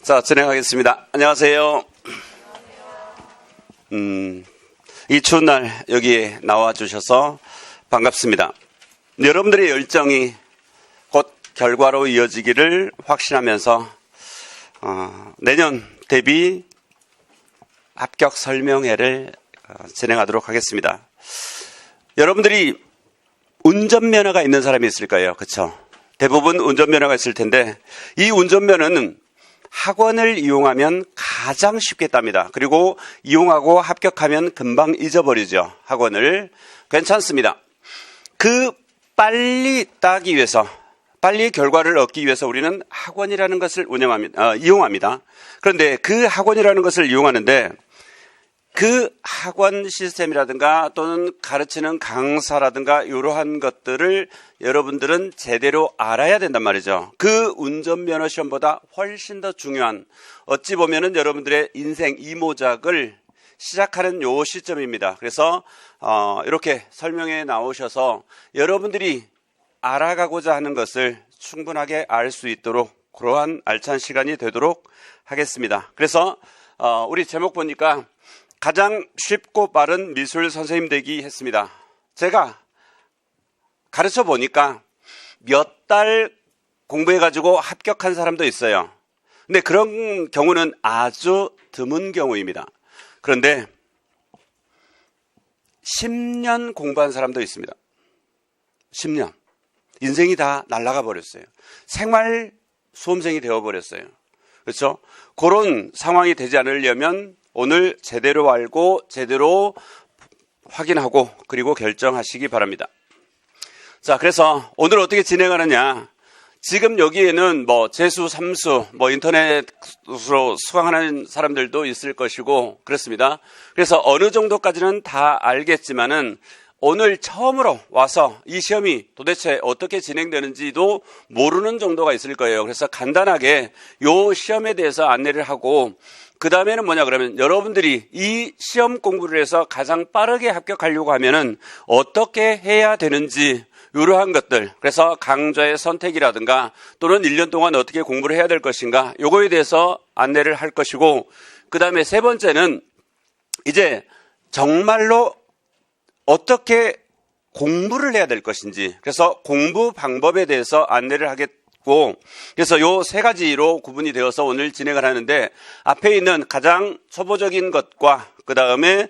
자, 진행하겠습니다. 안녕하세요. 이 추운 날 여기에 나와주셔서 반갑습니다. 여러분들의 열정이 곧 결과로 이어지기를 확신하면서 내년 대비 합격 설명회를 진행하도록 하겠습니다. 여러분들이 운전면허가 있는 사람이 있을 거예요. 그렇죠? 대부분 운전면허가 있을 텐데 이 운전면허는 학원을 이용하면 가장 쉽게 땁니다. 그리고 이용하고 합격하면 금방 잊어버리죠. 학원을. 괜찮습니다. 빨리 따기 위해서, 빨리 결과를 얻기 위해서 우리는 학원이라는 것을 이용합니다. 그런데 그 학원이라는 것을 이용하는데 그 학원 시스템이라든가 또는 가르치는 강사라든가 이러한 것들을 여러분들은 제대로 알아야 된단 말이죠. 그 운전면허 시험보다 훨씬 더 중요한, 어찌 보면은 여러분들의 인생 이모작을 시작하는 요 시점입니다. 그래서 이렇게 설명에 나오셔서 여러분들이 알아가고자 하는 것을 충분하게 알 수 있도록 그러한 알찬 시간이 되도록 하겠습니다. 그래서 우리 제목 보니까 가장 쉽고 빠른 미술 선생님 되기 했습니다. 제가 가르쳐 보니까 몇 달 공부해가지고 합격한 사람도 있어요. 근데 그런 경우는 아주 드문 경우입니다. 그런데 10년 공부한 사람도 있습니다. 10년. 인생이 다 날아가 버렸어요. 생활 수험생이 되어버렸어요. 그렇죠? 그런 상황이 되지 않으려면 오늘 제대로 알고 제대로 확인하고 그리고 결정하시기 바랍니다. 자, 그래서 오늘 어떻게 진행하느냐. 지금 여기에는 재수, 삼수, 인터넷으로 수강하는 사람들도 있을 것이고 그렇습니다. 그래서 어느 정도까지는 다 알겠지만은 오늘 처음으로 와서 이 시험이 도대체 어떻게 진행되는지도 모르는 정도가 있을 거예요. 그래서 간단하게 이 시험에 대해서 안내를 하고 그 다음에는 그러면 여러분들이 이 시험 공부를 해서 가장 빠르게 합격하려고 하면은 어떻게 해야 되는지 이러한 것들, 그래서 강좌의 선택이라든가 또는 1년 동안 어떻게 공부를 해야 될 것인가 요거에 대해서 안내를 할 것이고 그 다음에 세 번째는 이제 정말로 어떻게 공부를 해야 될 것인지, 그래서 공부 방법에 대해서 안내를 하겠고, 그래서 요 세 가지로 구분이 되어서 오늘 진행을 하는데 앞에 있는 가장 초보적인 것과 그 다음에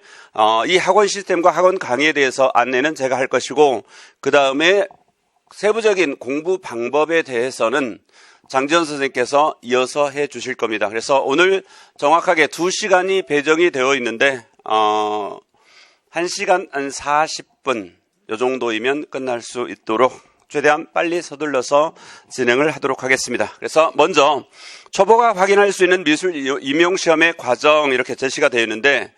이 학원 시스템과 학원 강의에 대해서 안내는 제가 할 것이고 그 다음에 세부적인 공부 방법에 대해서는 장지현 선생님께서 이어서 해 주실 겁니다. 그래서 오늘 정확하게 2시간이 배정이 되어 있는데 1시간 한 40분 요 정도이면 끝날 수 있도록 최대한 빨리 서둘러서 진행을 하도록 하겠습니다. 그래서 먼저 초보가 확인할 수 있는 미술 임용시험의 과정 이렇게 제시가 되어 있는데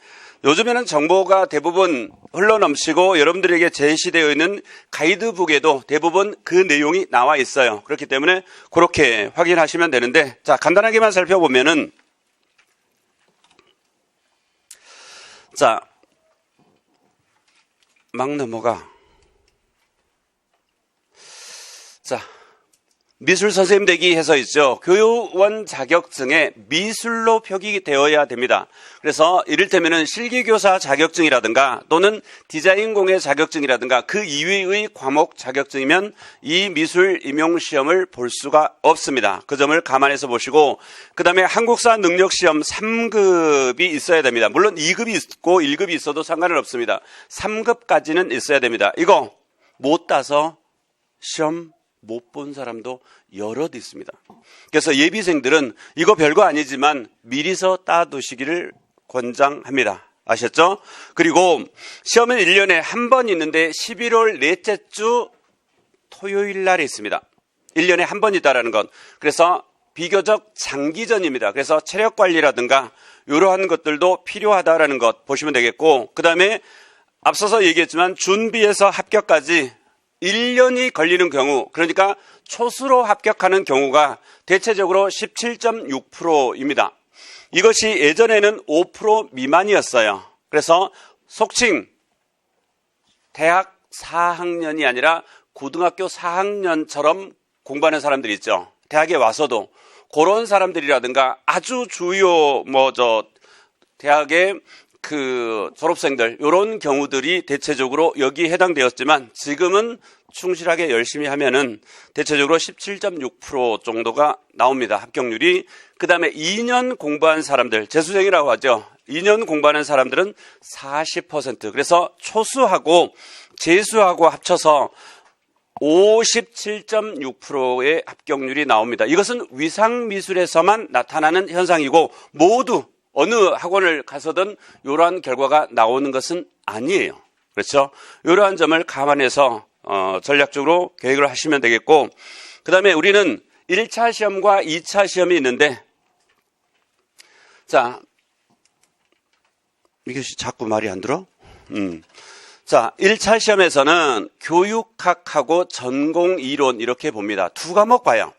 요즘에는 정보가 대부분 흘러넘치고 여러분들에게 제시되어 있는 가이드북에도 대부분 그 내용이 나와 있어요. 그렇기 때문에 그렇게 확인하시면 되는데 자, 간단하게만 살펴보면은 자, 막 넘어가. 자, 미술 선생님 되기 해서 있죠. 교원 자격증에 미술로 표기되어야 됩니다. 그래서 이를테면은 실기교사 자격증이라든가 또는 디자인공예 자격증이라든가 그 이외의 과목 자격증이면 이 미술 임용시험을 볼 수가 없습니다. 그 점을 감안해서 보시고 그 다음에 한국사 능력시험 3급이 있어야 됩니다. 물론 2급이 있고 1급이 있어도 상관은 없습니다. 3급까지는 있어야 됩니다. 이거 못 따서 시험 못 본 사람도 여럿 있습니다. 그래서 예비생들은 이거 별거 아니지만 미리서 따두시기를 권장합니다. 아셨죠? 그리고 시험은 1년에 한 번 있는데 11월 넷째 주 토요일 날에 있습니다. 1년에 한 번 있다라는 건 그래서 비교적 장기전입니다. 그래서 체력 관리라든가 이러한 것들도 필요하다라는 것 보시면 되겠고 그 다음에 앞서서 얘기했지만 준비해서 합격까지 1년이 걸리는 경우, 그러니까 초수로 합격하는 경우가 대체적으로 17.6%입니다. 이것이 예전에는 5% 미만이었어요. 그래서 속칭 대학 4학년이 아니라 고등학교 4학년처럼 공부하는 사람들이 있죠. 대학에 와서도 그런 사람들이라든가 아주 주요 대학의 그 졸업생들 이런 경우들이 대체적으로 여기에 해당되었지만 지금은 충실하게 열심히 하면은 대체적으로 17.6% 정도가 나옵니다. 합격률이. 그 다음에 2년 공부한 사람들, 재수생이라고 하죠. 2년 공부하는 사람들은 40%. 그래서 초수하고 재수하고 합쳐서 57.6%의 합격률이 나옵니다. 이것은 위상미술에서만 나타나는 현상이고 모두 어느 학원을 가서든 이러한 결과가 나오는 것은 아니에요. 그렇죠? 이러한 점을 감안해서 전략적으로 계획을 하시면 되겠고, 그 다음에 우리는 1차 시험과 2차 시험이 있는데, 자, 이것이 자꾸 말이 안 들어? 자, 1차 시험에서는 교육학하고 전공 이론 이렇게 봅니다. 두 과목 봐요.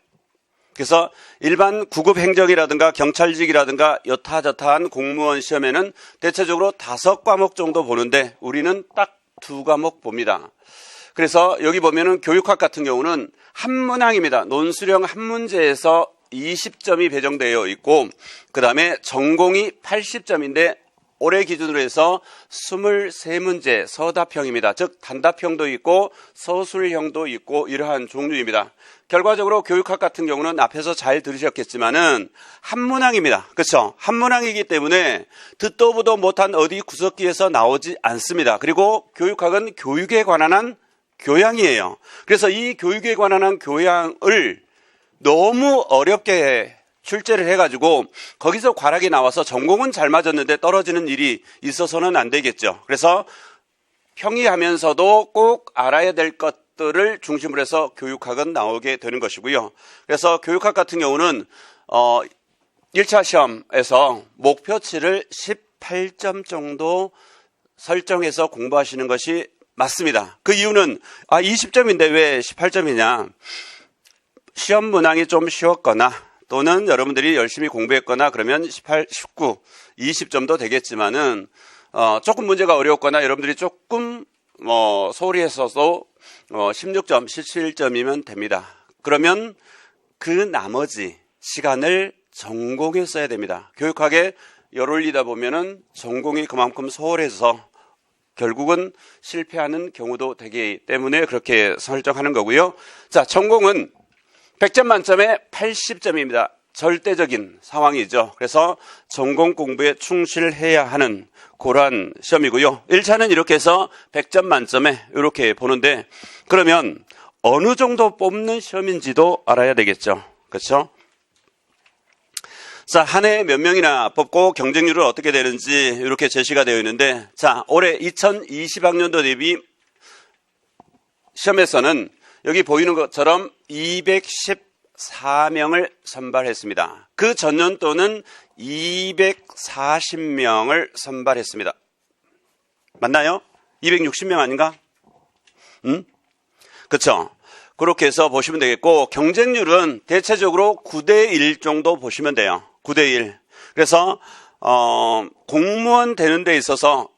그래서 일반 구급 행정이라든가 경찰직이라든가 여타저타한 공무원 시험에는 대체적으로 5과목 정도 보는데 우리는 딱 2과목 봅니다. 그래서 여기 보면은 교육학 같은 경우는 한 문항입니다. 논술형 한 문제에서 20점이 배정되어 있고, 그 다음에 전공이 80점인데 올해 기준으로 해서 23문제 서답형입니다. 즉 단답형도 있고 서술형도 있고 이러한 종류입니다. 결과적으로 교육학 같은 경우는 앞에서 잘 들으셨겠지만은 한 문항입니다. 그렇죠? 한 문항이기 때문에 듣도 보도 못한 어디 구석기에서 나오지 않습니다. 그리고 교육학은 교육에 관한 한 교양이에요. 그래서 이 교육에 관한 한 교양을 너무 어렵게 출제를 해가지고 거기서 과락이 나와서 전공은 잘 맞았는데 떨어지는 일이 있어서는 안 되겠죠. 그래서 평이하면서도 꼭 알아야 될 것들을 중심으로 해서 교육학은 나오게 되는 것이고요. 그래서 교육학 같은 경우는 1차 시험에서 목표치를 18점 정도 설정해서 공부하시는 것이 맞습니다. 그 이유는 20점인데 왜 18점이냐. 시험 문항이 좀 쉬웠거나 또는 여러분들이 열심히 공부했거나 그러면 18, 19, 20점도 되겠지만은 조금 문제가 어려웠거나 여러분들이 조금 소홀히 했어도 16점, 17점이면 됩니다. 그러면 그 나머지 시간을 전공에 써야 됩니다. 교육학에 열 올리다 보면은 전공이 그만큼 소홀해서 결국은 실패하는 경우도 되기 때문에 그렇게 설정하는 거고요. 자, 전공은 100점 만점에 80점입니다. 절대적인 상황이죠. 그래서 전공 공부에 충실해야 하는 그러한 시험이고요. 1차는 이렇게 해서 100점 만점에 이렇게 보는데 그러면 어느 정도 뽑는 시험인지도 알아야 되겠죠. 그렇죠? 자, 한 해 몇 명이나 뽑고 경쟁률은 어떻게 되는지 이렇게 제시가 되어 있는데, 자, 올해 2020학년도 대비 시험에서는 여기 보이는 것처럼 214명을 선발했습니다. 그 전년도는 240명을 선발했습니다. 맞나요? 260명 아닌가? 그렇죠? 그렇게 해서 보시면 되겠고, 경쟁률은 대체적으로 9대1 정도 보시면 돼요. 9대1. 그래서 공무원 되는 데 있어서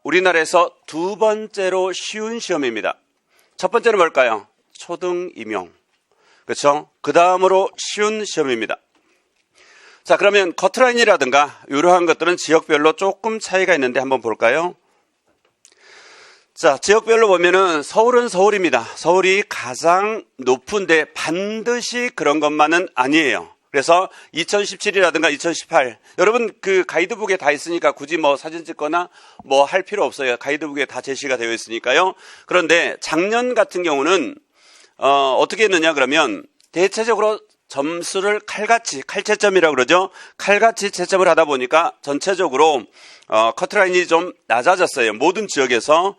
우리나라에서 두 번째로 쉬운 시험입니다. 첫 번째는 뭘까요? 초등 임용. 그렇죠? 그 다음으로 쉬운 시험입니다. 자, 그러면 커트라인이라든가 이러한 것들은 지역별로 조금 차이가 있는데 한번 볼까요? 자, 지역별로 보면은 서울은 서울입니다. 서울이 가장 높은데 반드시 그런 것만은 아니에요. 그래서 2017이라든가 2018 여러분 그 가이드북에 다 있으니까 굳이 사진 찍거나 할 필요 없어요. 가이드북에 다 제시가 되어 있으니까요. 그런데 작년 같은 경우는 어떻게 했느냐 그러면 대체적으로 점수를 칼채점이라고 그러죠. 칼같이 채점을 하다 보니까 전체적으로 커트라인이 좀 낮아졌어요. 모든 지역에서.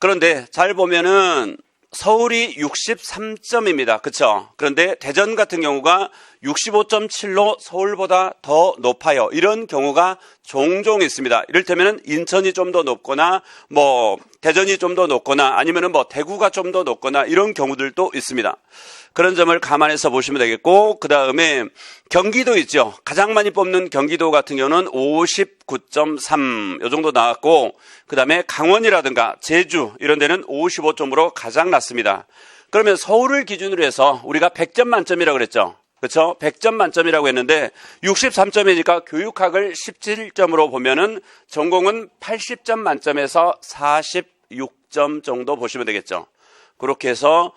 그런데 잘 보면은 서울이 63점입니다. 그렇죠? 그런데 대전 같은 경우가 65.7로 서울보다 더 높아요. 이런 경우가 종종 있습니다. 이를테면 인천이 좀 더 높거나 대전이 좀 더 높거나 아니면은 대구가 좀 더 높거나 이런 경우들도 있습니다. 그런 점을 감안해서 보시면 되겠고, 그 다음에 경기도 있죠. 가장 많이 뽑는 경기도 같은 경우는 59.3 요 정도 나왔고, 그 다음에 강원이라든가 제주 이런 데는 55점으로 가장 낮습니다. 그러면 서울을 기준으로 해서 우리가 100점 만점이라고 그랬죠. 그렇죠? 100점 만점이라고 했는데 63점이니까 교육학을 17점으로 보면은 전공은 80점 만점에서 46점 정도 보시면 되겠죠. 그렇게 해서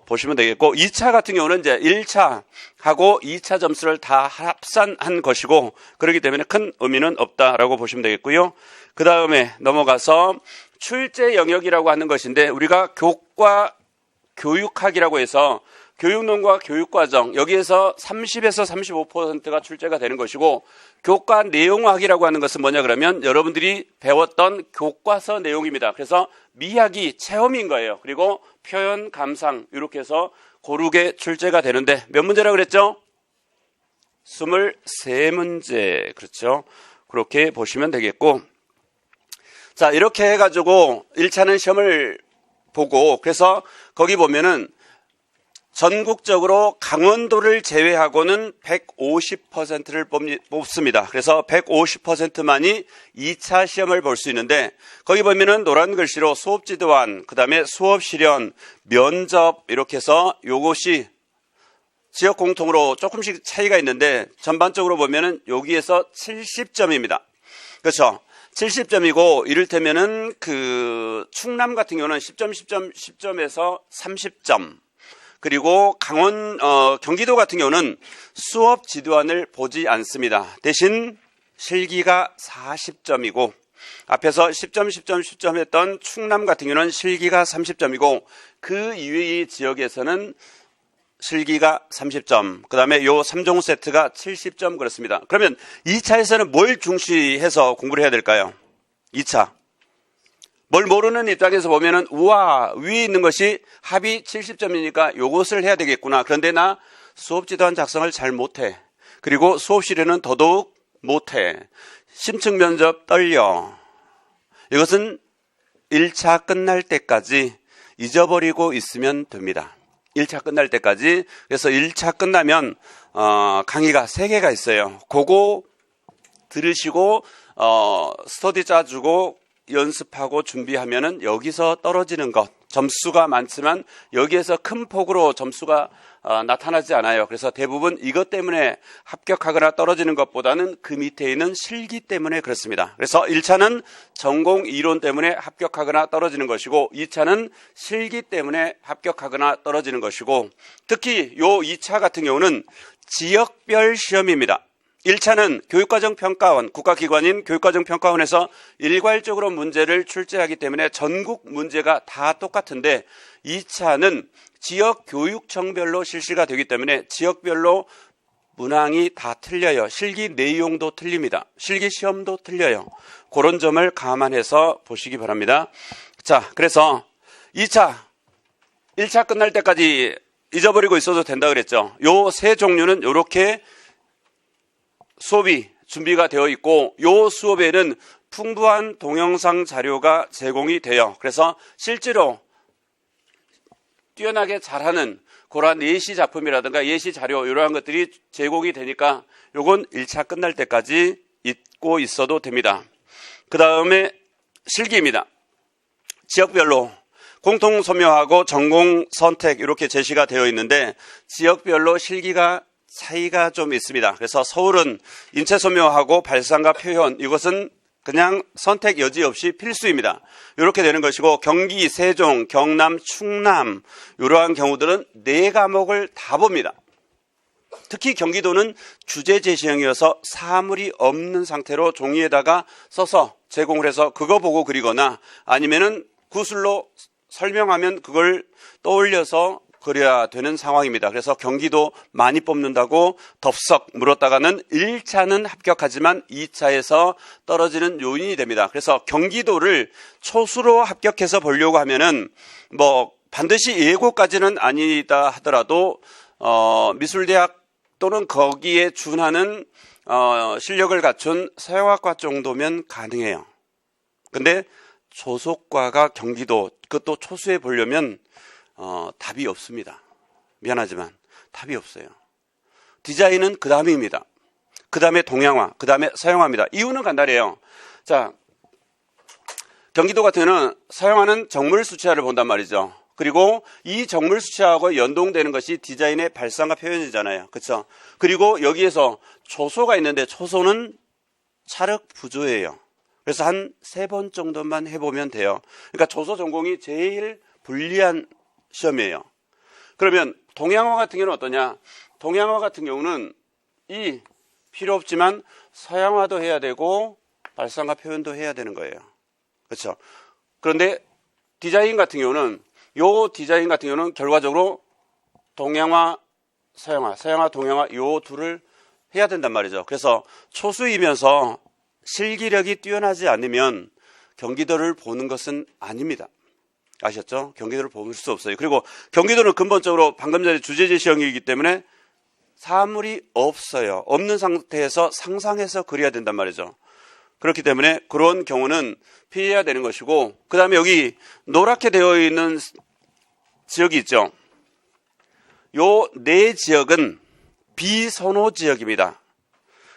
보시면 되겠고, 2차 같은 경우는 이제 1차하고 2차 점수를 다 합산한 것이고, 그렇기 때문에 큰 의미는 없다라고 보시면 되겠고요. 그 다음에 넘어가서 출제 영역이라고 하는 것인데, 우리가 교과 교육학이라고 해서 교육론과 교육과정, 여기에서 30에서 35%가 출제가 되는 것이고, 교과 내용학이라고 하는 것은 뭐냐 그러면 여러분들이 배웠던 교과서 내용입니다. 그래서 미학이 체험인 거예요. 그리고 표현, 감상 이렇게 해서 고르게 출제가 되는데 몇 문제라고 그랬죠? 23문제. 그렇죠? 그렇게 보시면 되겠고, 자, 이렇게 해가지고 1차는 시험을 보고, 그래서 거기 보면은 전국적으로 강원도를 제외하고는 150%를 뽑습니다. 그래서 150%만이 2차 시험을 볼 수 있는데, 거기 보면은 노란 글씨로 수업지도안, 그 다음에 수업실현, 면접 이렇게 해서 요것이 지역 공통으로 조금씩 차이가 있는데, 전반적으로 보면은 여기에서 70점입니다. 그렇죠? 70점이고, 이를테면은 그 충남 같은 경우는 10점에서 30점. 그리고 경기도 같은 경우는 수업 지도안을 보지 않습니다. 대신 실기가 40점이고, 앞에서 10점 했던 충남 같은 경우는 실기가 30점이고, 그 이외의 지역에서는 실기가 30점, 그 다음에 요 3종 세트가 70점 그렇습니다. 그러면 2차에서는 뭘 중시해서 공부를 해야 될까요? 2차. 뭘 모르는 입장에서 보면은, 우와, 위에 있는 것이 합이 70점이니까 요것을 해야 되겠구나. 그런데 나 수업지도안 작성을 잘 못해. 그리고 수업실에는 더더욱 못해. 심층 면접 떨려. 이것은 1차 끝날 때까지 잊어버리고 있으면 됩니다. 1차 끝날 때까지. 그래서 1차 끝나면 강의가 3개가 있어요. 그거 들으시고 스터디 짜주고 연습하고 준비하면은 여기서 떨어지는 것, 점수가 많지만 여기에서 큰 폭으로 점수가 나타나지 않아요. 그래서 대부분 이것 때문에 합격하거나 떨어지는 것보다는 그 밑에 있는 실기 때문에 그렇습니다. 그래서 1차는 전공 이론 때문에 합격하거나 떨어지는 것이고, 2차는 실기 때문에 합격하거나 떨어지는 것이고, 특히 요 2차 같은 경우는 지역별 시험입니다. 1차는 교육과정평가원, 국가기관인 교육과정평가원에서 일괄적으로 문제를 출제하기 때문에 전국 문제가 다 똑같은데, 2차는 지역교육청별로 실시가 되기 때문에 지역별로 문항이 다 틀려요. 실기 내용도 틀립니다. 실기 시험도 틀려요. 그런 점을 감안해서 보시기 바랍니다. 자, 그래서 2차, 1차 끝날 때까지 잊어버리고 있어도 된다 그랬죠. 요 세 종류는 이렇게 수업이 준비가 되어 있고, 요 수업에는 풍부한 동영상 자료가 제공이 돼요. 그래서 실제로 뛰어나게 잘하는 그런 예시 작품이라든가 예시 자료 이러한 것들이 제공이 되니까 요건 1차 끝날 때까지 잊고 있어도 됩니다. 그 다음에 실기입니다. 지역별로 공통 소묘하고 전공 선택 이렇게 제시가 되어 있는데, 지역별로 실기가 차이가 좀 있습니다. 그래서 서울은 인체 소묘하고 발상과 표현, 이것은 그냥 선택 여지 없이 필수입니다. 이렇게 되는 것이고, 경기, 세종, 경남, 충남 이러한 경우들은 4과목을 다 봅니다. 특히 경기도는 주제 제시형이어서 사물이 없는 상태로 종이에다가 써서 제공을 해서 그거 보고 그리거나, 아니면은 구술로 설명하면 그걸 떠올려서 그래야 되는 상황입니다. 그래서 경기도 많이 뽑는다고 덥석 물었다가는 1차는 합격하지만 2차에서 떨어지는 요인이 됩니다. 그래서 경기도를 초수로 합격해서 보려고 하면은 뭐 반드시 예고까지는 아니다 하더라도 미술대학 또는 거기에 준하는 실력을 갖춘 서양학과 정도면 가능해요. 근데 조속과가 경기도, 그것도 초수에 보려면 답이 없습니다. 미안하지만 답이 없어요. 디자인은 그 다음입니다. 그 다음에 동양화, 그 다음에 서양화입니다. 이유는 간단해요. 자, 경기도 같은 경우는 서양화는 정물 수치화를 본단 말이죠. 그리고 이 정물 수치하고 연동되는 것이 디자인의 발상과 표현이잖아요. 그렇죠? 그리고 여기에서 초소가 있는데 초소는 찰흙 부조예요. 그래서 한 3번 정도만 해보면 돼요. 그러니까 초소 전공이 제일 불리한 시험이에요. 그러면 동양화 같은 경우는 어떠냐? 동양화 같은 경우는 이 필요 없지만 서양화도 해야 되고 발상과 표현도 해야 되는 거예요. 그렇죠? 그런데 디자인 같은 경우는 결과적으로 동양화, 서양화, 서양화, 동양화 요 둘을 해야 된단 말이죠. 그래서 초수이면서 실기력이 뛰어나지 않으면 경기도를 보는 것은 아닙니다. 아셨죠? 경기도를 볼 수 없어요. 그리고 경기도는 근본적으로 방금 전에 주제제 시험이기 때문에 사물이 없어요. 없는 상태에서 상상해서 그려야 된단 말이죠. 그렇기 때문에 그런 경우는 피해야 되는 것이고, 그 다음에 여기 노랗게 되어 있는 지역이 있죠. 요 4지역은 비선호 지역입니다.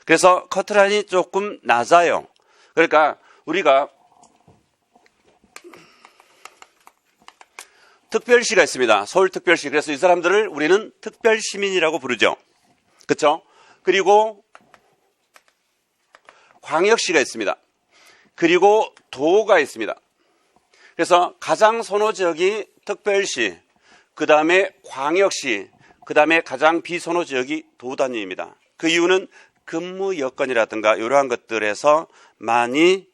그래서 커트라인이 조금 낮아요. 그러니까 우리가 특별시가 있습니다. 서울특별시. 그래서 이 사람들을 우리는 특별시민이라고 부르죠. 그렇죠? 그리고 광역시가 있습니다. 그리고 도가 있습니다. 그래서 가장 선호 지역이 특별시, 그 다음에 광역시, 그 다음에 가장 비선호 지역이 도 단위입니다. 그 이유는 근무 여건이라든가 이러한 것들에서 많이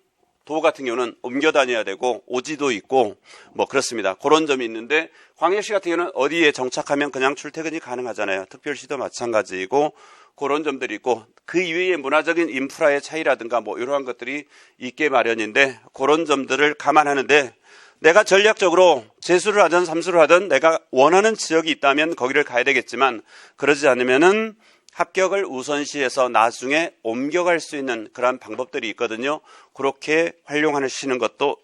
도 같은 경우는 옮겨 다녀야 되고 오지도 있고 뭐 그렇습니다. 그런 점이 있는데, 광역시 같은 경우는 어디에 정착하면 그냥 출퇴근이 가능하잖아요. 특별시도 마찬가지이고 그런 점들이 있고, 그 이외에 문화적인 인프라의 차이라든가 뭐 이러한 것들이 있게 마련인데, 그런 점들을 감안하는데, 내가 전략적으로 재수를 하든 삼수를 하든 내가 원하는 지역이 있다면 거기를 가야 되겠지만, 그러지 않으면은 합격을 우선시해서 나중에 옮겨갈 수 있는 그런 방법들이 있거든요. 그렇게 활용하시는 것도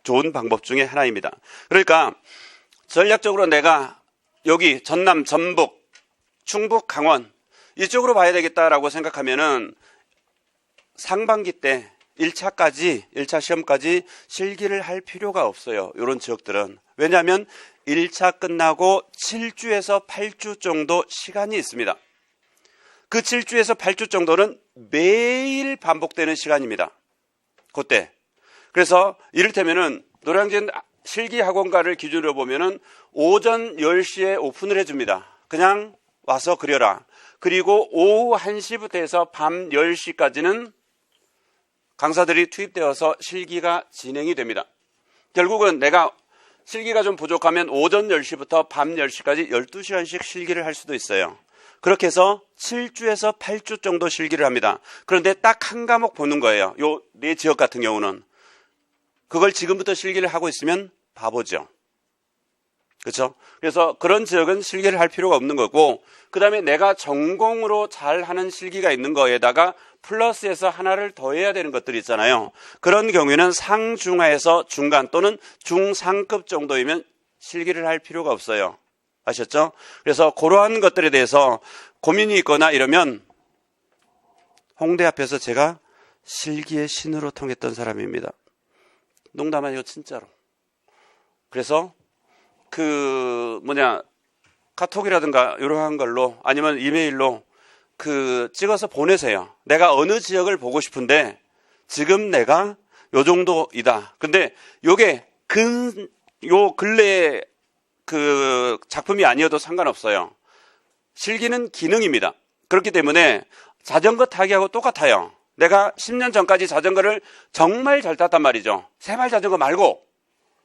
좋은 방법 중에 하나입니다. 그러니까 전략적으로 내가 여기 전남, 전북, 충북, 강원 이쪽으로 봐야 되겠다라고 생각하면은 상반기 때 1차 시험까지 실기를 할 필요가 없어요. 이런 지역들은. 왜냐하면 1차 끝나고 7주에서 8주 정도 시간이 있습니다. 그 7주에서 8주 정도는 매일 반복되는 시간입니다. 그때. 그래서 이를테면은 노량진 실기학원가를 기준으로 보면은 오전 10시에 오픈을 해줍니다. 그냥 와서 그려라. 그리고 오후 1시부터 해서 밤 10시까지는 강사들이 투입되어서 실기가 진행이 됩니다. 결국은 내가 실기가 좀 부족하면 오전 10시부터 밤 10시까지 12시간씩 실기를 할 수도 있어요. 그렇게 해서 7주에서 8주 정도 실기를 합니다. 그런데 딱 한 과목 보는 거예요. 요 4지역 같은 경우는. 그걸 지금부터 실기를 하고 있으면 바보죠. 그렇죠? 그래서 그런 지역은 실기를 할 필요가 없는 거고, 그 다음에 내가 전공으로 잘하는 실기가 있는 거에다가 플러스해서 하나를 더해야 되는 것들이 있잖아요. 그런 경우에는 상중하에서 중간 또는 중상급 정도이면 실기를 할 필요가 없어요. 아셨죠? 그래서 그러한 것들에 대해서 고민이 있거나 이러면 홍대 앞에서 제가 실기의 신으로 통했던 사람입니다. 농담 아니고 진짜로. 그래서 카톡이라든가 이러한 걸로 아니면 이메일로 찍어서 보내세요. 내가 어느 지역을 보고 싶은데 지금 내가 요 정도이다. 근데 요게 요 근래에 작품이 아니어도 상관없어요. 실기는 기능입니다. 그렇기 때문에 자전거 타기하고 똑같아요. 내가 10년 전까지 자전거를 정말 잘 탔단 말이죠. 세발 자전거 말고,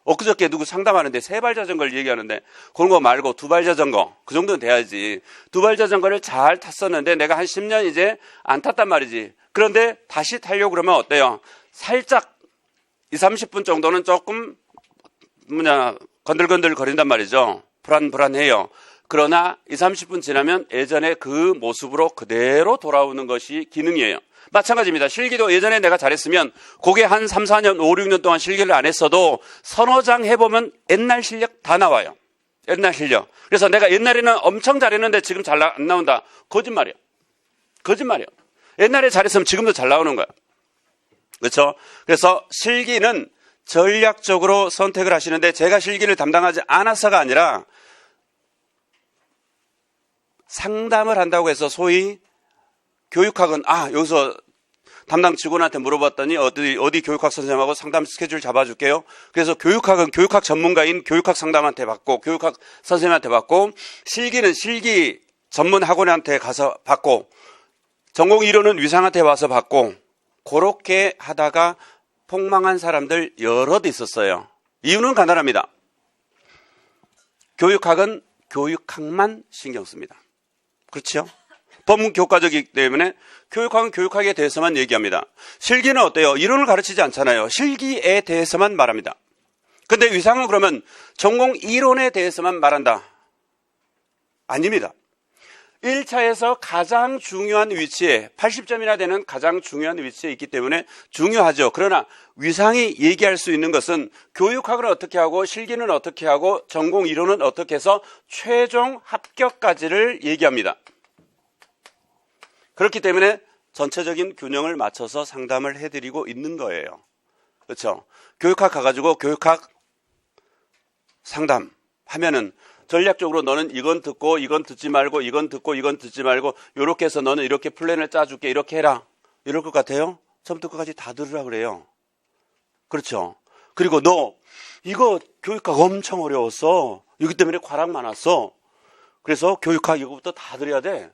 엊그저께 누구 상담하는데 세발 자전거를 얘기하는데 그런 거 말고 2발 자전거, 그 정도는 돼야지. 2발 자전거를 잘 탔었는데 내가 한 10년 이제 안 탔단 말이지. 그런데 다시 타려고 그러면 어때요? 살짝 20-30분 정도는 조금 건들건들 거린단 말이죠. 불안해요. 그러나 20-30분 지나면 예전에 그 모습으로 그대로 돌아오는 것이 기능이에요. 마찬가지입니다. 실기도 예전에 내가 잘했으면 그게 한 3-4년, 5-6년 동안 실기를 안 했어도 서너 장 해보면 옛날 실력 다 나와요. 옛날 실력. 그래서 내가 옛날에는 엄청 잘했는데 지금 잘 안 나온다. 거짓말이에요. 옛날에 잘했으면 지금도 잘 나오는 거야. 그렇죠? 그래서 실기는 전략적으로 선택을 하시는데 제가 실기를 담당하지 않아서가 아니라 상담을 한다고 해서 소위 교육학은 여기서 담당 직원한테 물어봤더니 어디 교육학 선생님하고 상담 스케줄 잡아줄게요. 그래서 교육학은 교육학 전문가인 교육학 상담한테 받고 교육학 선생님한테 받고 실기는 실기 전문 학원한테 가서 받고 전공 이론은 위상한테 와서 받고 그렇게 하다가 폭망한 사람들 여럿 있었어요. 이유는 간단합니다. 교육학은 교육학만 신경 씁니다. 그렇죠? 법문 교과적이기 때문에 교육학은 교육학에 대해서만 얘기합니다. 실기는 어때요? 이론을 가르치지 않잖아요. 실기에 대해서만 말합니다. 근데 위상은 그러면 전공 이론에 대해서만 말한다? 아닙니다. 1차에서 가장 중요한 위치에 80점이나 되는 가장 중요한 위치에 있기 때문에 중요하죠. 그러나 위상이 얘기할 수 있는 것은 교육학은 어떻게 하고 실기는 어떻게 하고 전공 이론은 어떻게 해서 최종 합격까지를 얘기합니다. 그렇기 때문에 전체적인 균형을 맞춰서 상담을 해드리고 있는 거예요. 그렇죠? 교육학 가가지고 교육학 상담하면은 전략적으로 너는 이건 듣고 이건 듣지 말고 이건 듣고 이건 듣지 말고 이렇게 해서 너는 이렇게 플랜을 짜줄게 이렇게 해라 이럴 것 같아요? 처음부터 끝까지 다 들으라 그래요. 그렇죠? 그리고 너 이거 교육학 엄청 어려웠어. 이기 때문에 과락 많았어. 그래서 교육학 이거부터 다 들어야 돼.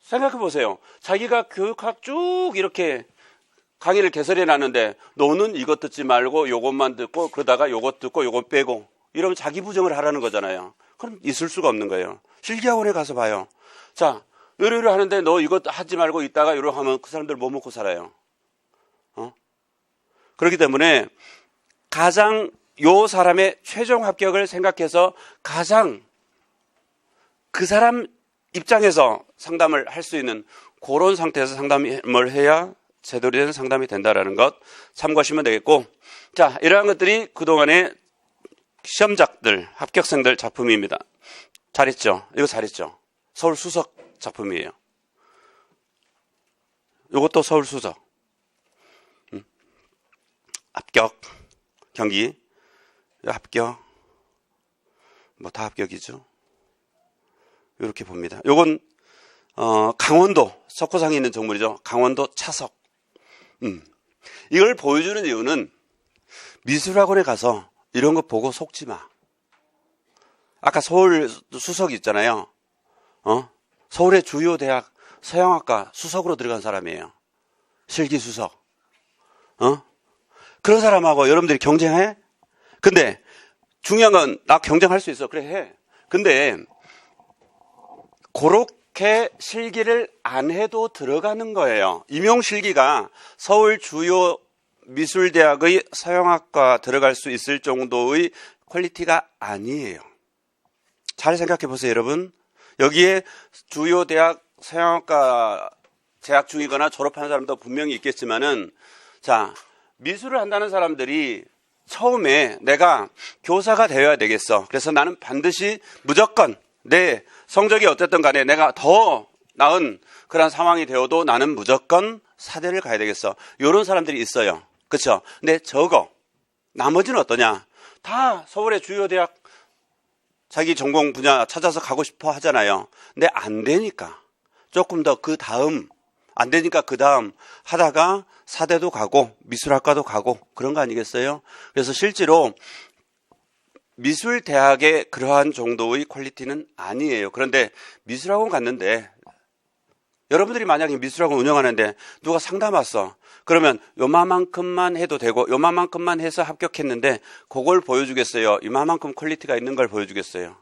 생각해 보세요. 자기가 교육학 쭉 이렇게 강의를 개설해 놨는데 너는 이것 듣지 말고 요것만 듣고 그러다가 요것 듣고 요것 빼고 이러면 자기 부정을 하라는 거잖아요. 그럼 있을 수가 없는 거예요. 실기학원에 가서 봐요. 자, 요리를 하는데 너 이것 하지 말고 있다가 요러 하면 그 사람들 뭐 먹고 살아요? 그렇기 때문에 가장 요 사람의 최종 합격을 생각해서 가장 그 사람 입장에서 상담을 할 수 있는 그런 상태에서 상담을 해야 제대로 된 상담이 된다는 것 참고하시면 되겠고, 자, 이러한 것들이 그동안의 시험작들, 합격생들 작품입니다. 잘했죠? 이거 잘했죠? 서울 수석 작품이에요. 이것도 서울 수석. 합격, 경기, 합격, 뭐 다 합격이죠. 이렇게 봅니다. 요건 강원도 석고상에 있는 정물이죠. 강원도 차석. 이걸 보여주는 이유는 미술학원에 가서 이런 거 보고 속지 마. 아까 서울 수석 있잖아요. 서울의 주요 대학 서양학과 수석으로 들어간 사람이에요. 실기 수석. 그런 사람하고 여러분들이 경쟁해? 근데 중요한 건 나 경쟁할 수 있어. 그래 해. 근데 그렇게 실기를 안 해도 들어가는 거예요. 임용실기가 서울 주요 미술대학의 서양학과 들어갈 수 있을 정도의 퀄리티가 아니에요. 잘 생각해 보세요, 여러분. 여기에 주요 대학 서양학과 재학 중이거나 졸업하는 사람도 분명히 있겠지만은, 자, 미술을 한다는 사람들이 처음에 내가 교사가 되어야 되겠어. 그래서 나는 반드시 무조건 내 성적이 어쨌든 간에 내가 더 나은 그런 상황이 되어도 나는 무조건 사대를 가야 되겠어. 이런 사람들이 있어요. 그렇죠? 근데 적어. 나머지는 어떠냐? 다 서울의 주요 대학 자기 전공 분야 찾아서 가고 싶어 하잖아요. 근데 안 되니까 조금 더 그 다음 안 되니까 그 다음 하다가 사대도 가고 미술학과도 가고 그런 거 아니겠어요? 그래서 실제로 미술대학의 그러한 정도의 퀄리티는 아니에요. 그런데 미술학원 갔는데 여러분들이 만약에 미술학원 운영하는데 누가 상담 왔어. 그러면 요만큼만 해도 되고 요만큼만 해서 합격했는데 그걸 보여주겠어요? 이만큼 퀄리티가 있는 걸 보여주겠어요?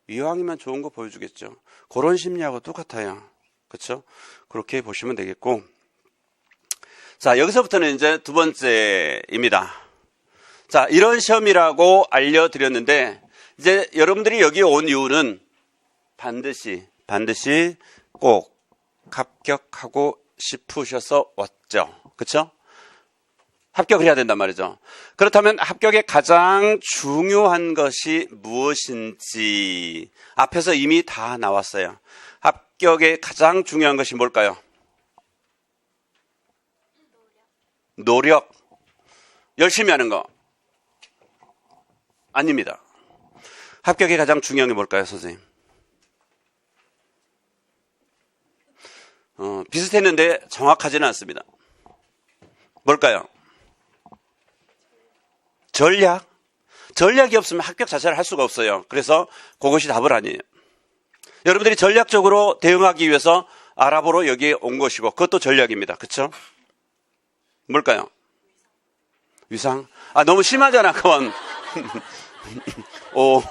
이왕이면 좋은 거 보여주겠죠. 그런 심리하고 똑같아요. 그렇죠? 그렇게 보시면 되겠고, 자, 여기서부터는 이제 두 번째입니다. 자, 이런 시험이라고 알려드렸는데 이제 여러분들이 여기 온 이유는 반드시 꼭 합격하고 싶으셔서 왔죠. 그렇죠? 합격을 해야 된단 말이죠. 그렇다면 합격의 가장 중요한 것이 무엇인지 앞에서 이미 다 나왔어요. 합격의 가장 중요한 것이 뭘까요? 노력. 열심히 하는 거. 아닙니다. 합격의 가장 중요한 게 뭘까요, 선생님? 비슷했는데 정확하지는 않습니다. 뭘까요? 전략. 전략이 없으면 합격 자체를 할 수가 없어요. 그래서 그것이 답을 아니에요. 여러분들이 전략적으로 대응하기 위해서 알아보러 여기에 온 것이고 그것도 전략입니다. 그렇죠? 뭘까요? 위상? 너무 심하잖아, 그건. 오.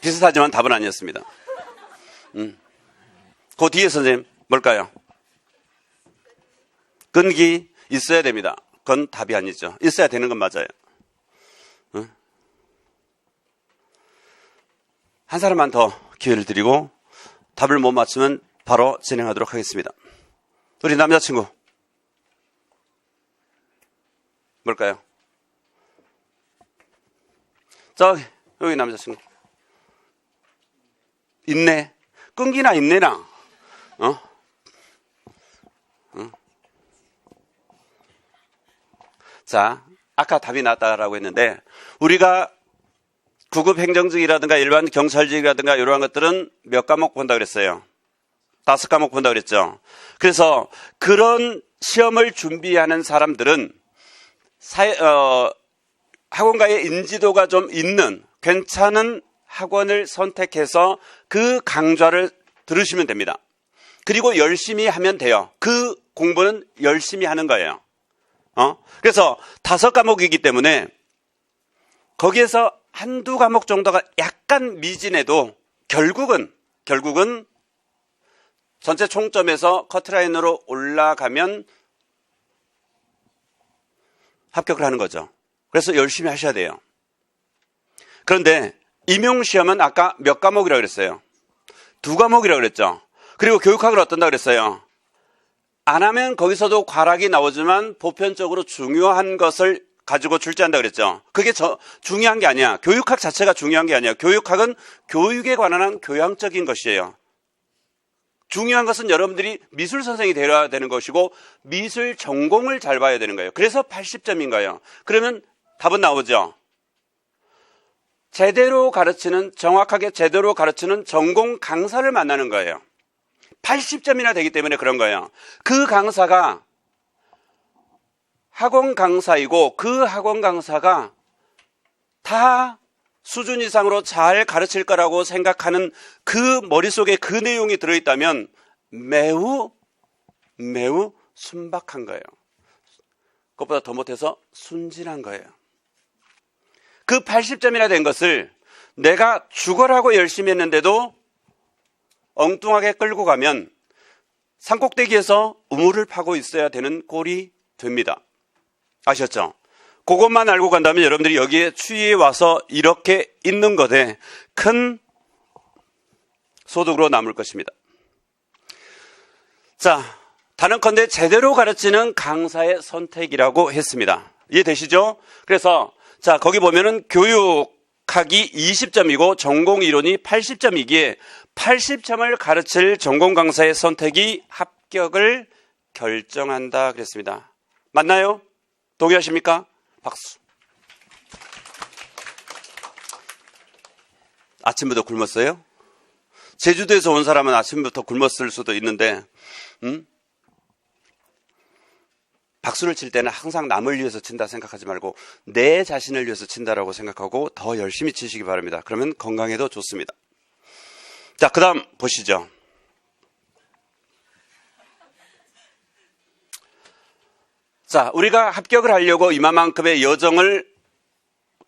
비슷하지만 답은 아니었습니다. 그 뒤에 선생님 뭘까요? 끈기 있어야 됩니다. 그건 답이 아니죠. 있어야 되는 건 맞아요. 한 사람만 더 기회를 드리고 답을 못 맞추면 바로 진행하도록 하겠습니다. 우리 남자친구 뭘까요? 저기 여기 남자친구 인내. 끈기나 인내나 자, 아까 답이 나왔다라고 했는데 우리가 구급 행정직이라든가 일반 경찰직이라든가 이러한 것들은 몇 과목 본다 그랬어요? 5과목 본다 그랬죠. 그래서 그런 시험을 준비하는 사람들은 학원가의 인지도가 좀 있는 괜찮은 학원을 선택해서 그 강좌를 들으시면 됩니다. 그리고 열심히 하면 돼요. 그 공부는 열심히 하는 거예요. 그래서 5과목이기 때문에 거기에서 한두 과목 정도가 약간 미진해도 결국은 전체 총점에서 커트라인으로 올라가면 합격을 하는 거죠. 그래서 열심히 하셔야 돼요. 그런데 임용시험은 아까 몇 과목이라고 그랬어요? 2과목이라고 그랬죠. 그리고 교육학을 어떤다 그랬어요? 안 하면 거기서도 과락이 나오지만 보편적으로 중요한 것을 가지고 출제한다 그랬죠. 그게 중요한 게 아니야. 교육학 자체가 중요한 게 아니야. 교육학은 교육에 관한 교양적인 것이에요. 중요한 것은 여러분들이 미술 선생이 되어야 되는 것이고 미술 전공을 잘 봐야 되는 거예요. 그래서 80점인 거예요. 그러면 답은 나오죠. 정확하게 제대로 가르치는 전공 강사를 만나는 거예요. 80점이나 되기 때문에 그런 거예요. 그 강사가 학원 강사이고 그 학원 강사가 다 수준 이상으로 잘 가르칠 거라고 생각하는 그 머릿속에 그 내용이 들어있다면 매우 순박한 거예요. 그것보다 더 못해서 순진한 거예요. 그 80점이나 된 것을 내가 죽어라고 열심히 했는데도 엉뚱하게 끌고 가면 산꼭대기에서 우물을 파고 있어야 되는 꼴이 됩니다. 아셨죠? 그것만 알고 간다면 여러분들이 여기에 추위에 와서 이렇게 있는 것에 큰 소득으로 남을 것입니다. 자, 단언컨대 제대로 가르치는 강사의 선택이라고 했습니다. 이해되시죠? 그래서 자, 거기 보면은 교육학이 20점이고 전공 이론이 80점이기에 80점을 가르칠 전공 강사의 선택이 합격을 결정한다 그랬습니다. 맞나요? 동의하십니까? 박수. 아침부터 굶었어요? 제주도에서 온 사람은 아침부터 굶었을 수도 있는데 박수를 칠 때는 항상 남을 위해서 친다 생각하지 말고 내 자신을 위해서 친다라고 생각하고 더 열심히 치시기 바랍니다. 그러면 건강에도 좋습니다. 자, 그 다음 보시죠. 자, 우리가 합격을 하려고 이만큼의 여정을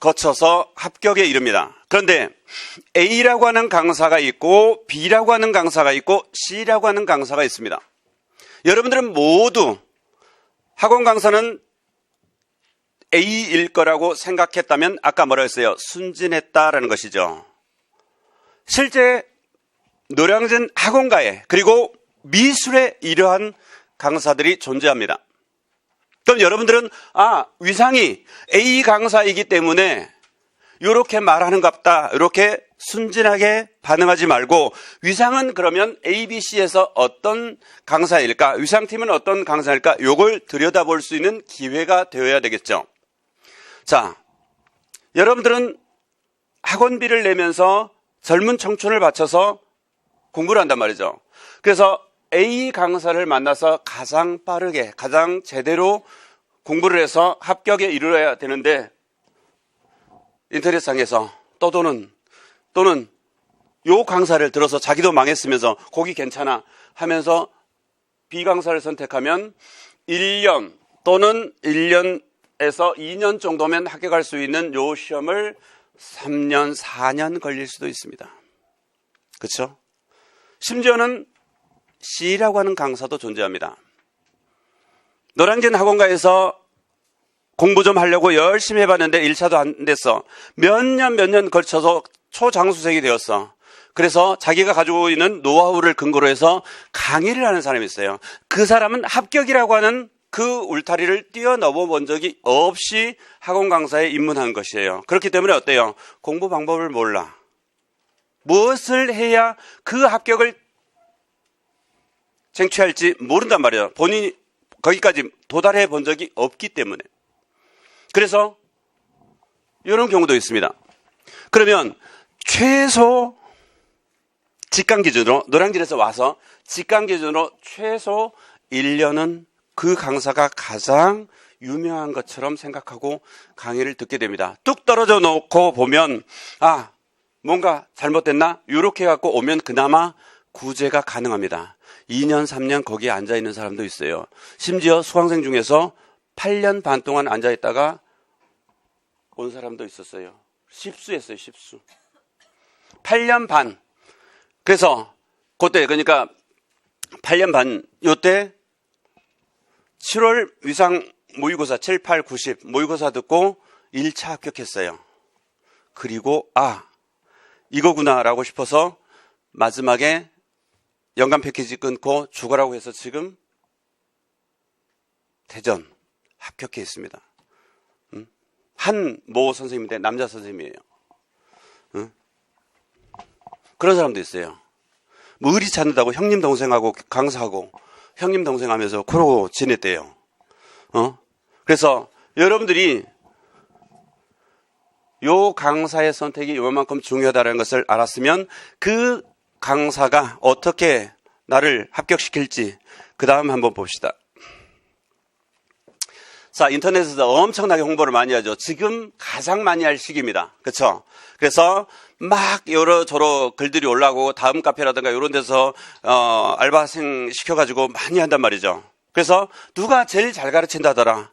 거쳐서 합격에 이릅니다. 그런데 A라고 하는 강사가 있고 B라고 하는 강사가 있고 C라고 하는 강사가 있습니다. 여러분들은 모두 학원 강사는 A일 거라고 생각했다면 아까 뭐라고 했어요? 순진했다라는 것이죠. 실제 노량진 학원가에 그리고 미술에 이러한 강사들이 존재합니다. 그럼 여러분들은 위상이 A 강사이기 때문에 이렇게 말하는갑다. 이렇게 순진하게 반응하지 말고 위상은 그러면 ABC에서 어떤 강사일까? 위상팀은 어떤 강사일까? 이걸 들여다볼 수 있는 기회가 되어야 되겠죠. 자, 여러분들은 학원비를 내면서 젊은 청춘을 바쳐서 공부를 한단 말이죠. 그래서 A 강사를 만나서 가장 빠르게, 가장 제대로 공부를 해서 합격에 이르러야 되는데 인터넷상에서 또는 요 강사를 들어서 자기도 망했으면서 거기 괜찮아 하면서 B 강사를 선택하면 1년 또는 1년에서 2년 정도면 합격할 수 있는 요 시험을 3년, 4년 걸릴 수도 있습니다. 그렇죠? 심지어는 C라고 하는 강사도 존재합니다. 노량진 학원가에서 공부 좀 하려고 열심히 해봤는데 1차도 안 됐어. 몇 년 걸쳐서 초장수생이 되었어. 그래서 자기가 가지고 있는 노하우를 근거로 해서 강의를 하는 사람이 있어요. 그 사람은 합격이라고 하는 그 울타리를 뛰어넘어 본 적이 없이 학원 강사에 입문한 것이에요. 그렇기 때문에 어때요? 공부 방법을 몰라. 무엇을 해야 그 합격을 쟁취할지 모른단 말이에요. 본인이 거기까지 도달해 본 적이 없기 때문에. 그래서 이런 경우도 있습니다. 그러면 최소 직강 기준으로 노량진에서 와서 직강 기준으로 최소 1년은 그 강사가 가장 유명한 것처럼 생각하고 강의를 듣게 됩니다. 뚝 떨어져 놓고 보면 뭔가 잘못됐나? 이렇게 해갖고 오면 그나마 구제가 가능합니다. 2년, 3년 거기에 앉아있는 사람도 있어요. 심지어 수강생 중에서 8년 반 동안 앉아있다가 온 사람도 있었어요. 십수였어요, 십수. 8년 반. 그래서 그때 그러니까 8년 반 요때 7월 위상 모의고사 7, 8, 90 모의고사 듣고 1차 합격했어요. 그리고 이거구나라고 싶어서 마지막에 연간 패키지 끊고 죽어라고 해서 지금 대전 합격해 있습니다. 한 모 선생님인데 남자 선생님이에요. 그런 사람도 있어요. 뭐 의리 찾는다고 형님 동생하고 강사하고 형님 동생 하면서 그러고 지냈대요. 그래서 여러분들이 요 강사의 선택이 요만큼 중요하다는 것을 알았으면 그 강사가 어떻게 나를 합격시킬지 그 다음 한번 봅시다. 자, 인터넷에서 엄청나게 홍보를 많이 하죠. 지금 가장 많이 할 시기입니다. 그렇죠? 그래서 막 여러저러 글들이 올라오고 다음 카페라든가 이런 데서 알바생 시켜가지고 많이 한단 말이죠. 그래서 누가 제일 잘 가르친다더라.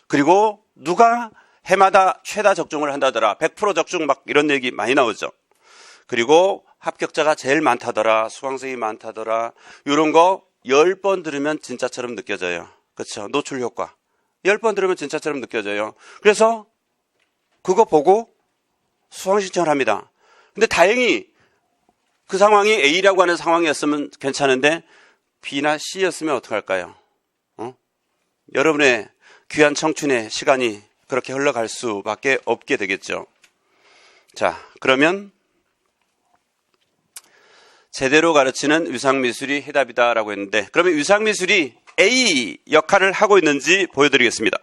그리고 누가 해마다 최다 적중을 한다더라. 100% 적중 막 이런 얘기 많이 나오죠. 그리고 합격자가 제일 많다더라. 수강생이 많다더라. 이런 거 10번 들으면 진짜처럼 느껴져요. 그렇죠? 노출 효과. 10번 들으면 진짜처럼 느껴져요. 그래서 그거 보고 수강 신청을 합니다. 근데 다행히 그 상황이 A라고 하는 상황이었으면 괜찮은데 B나 C였으면 어떡할까요? 여러분의 귀한 청춘의 시간이 그렇게 흘러갈 수밖에 없게 되겠죠. 자, 그러면 제대로 가르치는 위상미술이 해답이다라고 했는데 그러면 위상미술이 A 역할을 하고 있는지 보여드리겠습니다.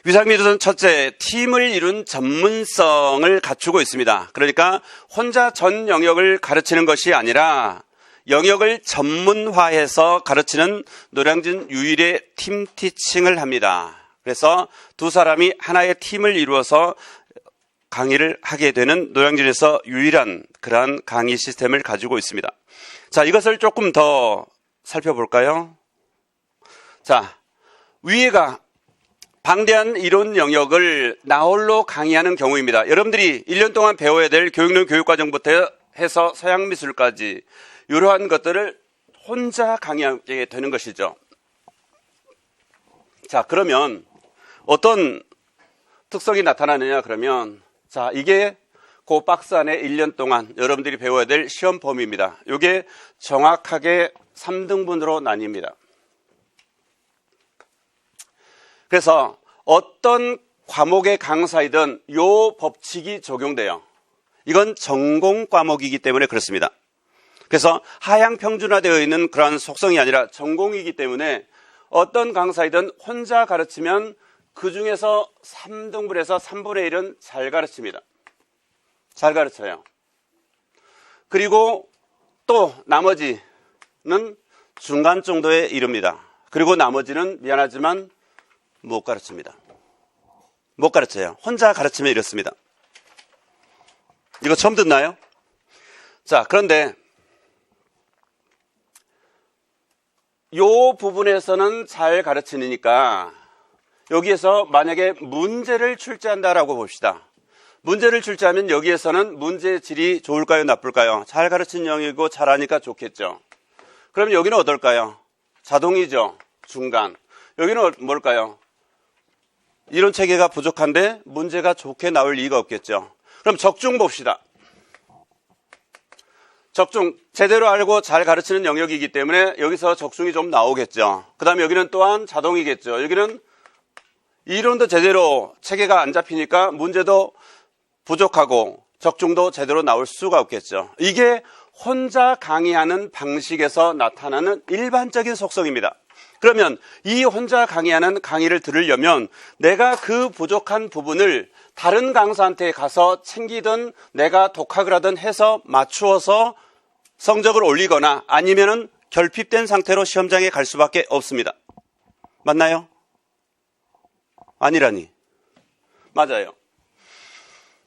위상미술은 첫째, 팀을 이룬 전문성을 갖추고 있습니다. 그러니까 혼자 전 영역을 가르치는 것이 아니라 영역을 전문화해서 가르치는 노량진 유일의 팀 티칭을 합니다. 그래서 두 사람이 하나의 팀을 이루어서 강의를 하게 되는 노량진에서 유일한 그러한 강의 시스템을 가지고 있습니다. 자, 이것을 조금 더 살펴볼까요? 자, 위에가 방대한 이론 영역을 나홀로 강의하는 경우입니다. 여러분들이 1년 동안 배워야 될 교육론 교육과정부터 해서 서양미술까지 이러한 것들을 혼자 강의하게 되는 것이죠. 자, 그러면 어떤 특성이 나타나느냐 그러면 자, 이게 그 박스 안에 1년 동안 여러분들이 배워야 될 시험 범위입니다. 이게 정확하게 3등분으로 나뉩니다. 그래서 어떤 과목의 강사이든 요 법칙이 적용돼요. 이건 전공 과목이기 때문에 그렇습니다. 그래서 하향 평준화되어 있는 그러한 속성이 아니라 전공이기 때문에 어떤 강사이든 혼자 가르치면 그 중에서 3등분에서 3분의 1은 잘 가르칩니다. 잘 가르쳐요. 그리고 또 나머지는 중간 정도에 이릅니다. 그리고 나머지는 미안하지만 못 가르칩니다. 못 가르쳐요. 혼자 가르치면 이렇습니다. 이거 처음 듣나요? 자, 그런데 요 부분에서는 잘 가르치니까 여기에서 만약에 문제를 출제한다라고 봅시다. 문제를 출제하면 여기에서는 문제의 질이 좋을까요? 나쁠까요? 잘 가르친 영역이고 잘하니까 좋겠죠. 그럼 여기는 어떨까요? 자동이죠. 중간. 여기는 뭘까요? 이론 체계가 부족한데 문제가 좋게 나올 리가 없겠죠. 그럼 적중 봅시다. 적중, 제대로 알고 잘 가르치는 영역이기 때문에 여기서 적중이 좀 나오겠죠. 그 다음에 여기는 또한 자동이겠죠. 여기는 이론도 제대로 체계가 안 잡히니까 문제도 부족하고 적중도 제대로 나올 수가 없겠죠. 이게 혼자 강의하는 방식에서 나타나는 일반적인 속성입니다. 그러면 이 혼자 강의하는 강의를 들으려면 내가 그 부족한 부분을 다른 강사한테 가서 챙기든 내가 독학을 하든 해서 맞추어서 성적을 올리거나 아니면은 결핍된 상태로 시험장에 갈 수밖에 없습니다. 맞나요? 아니라니. 맞아요.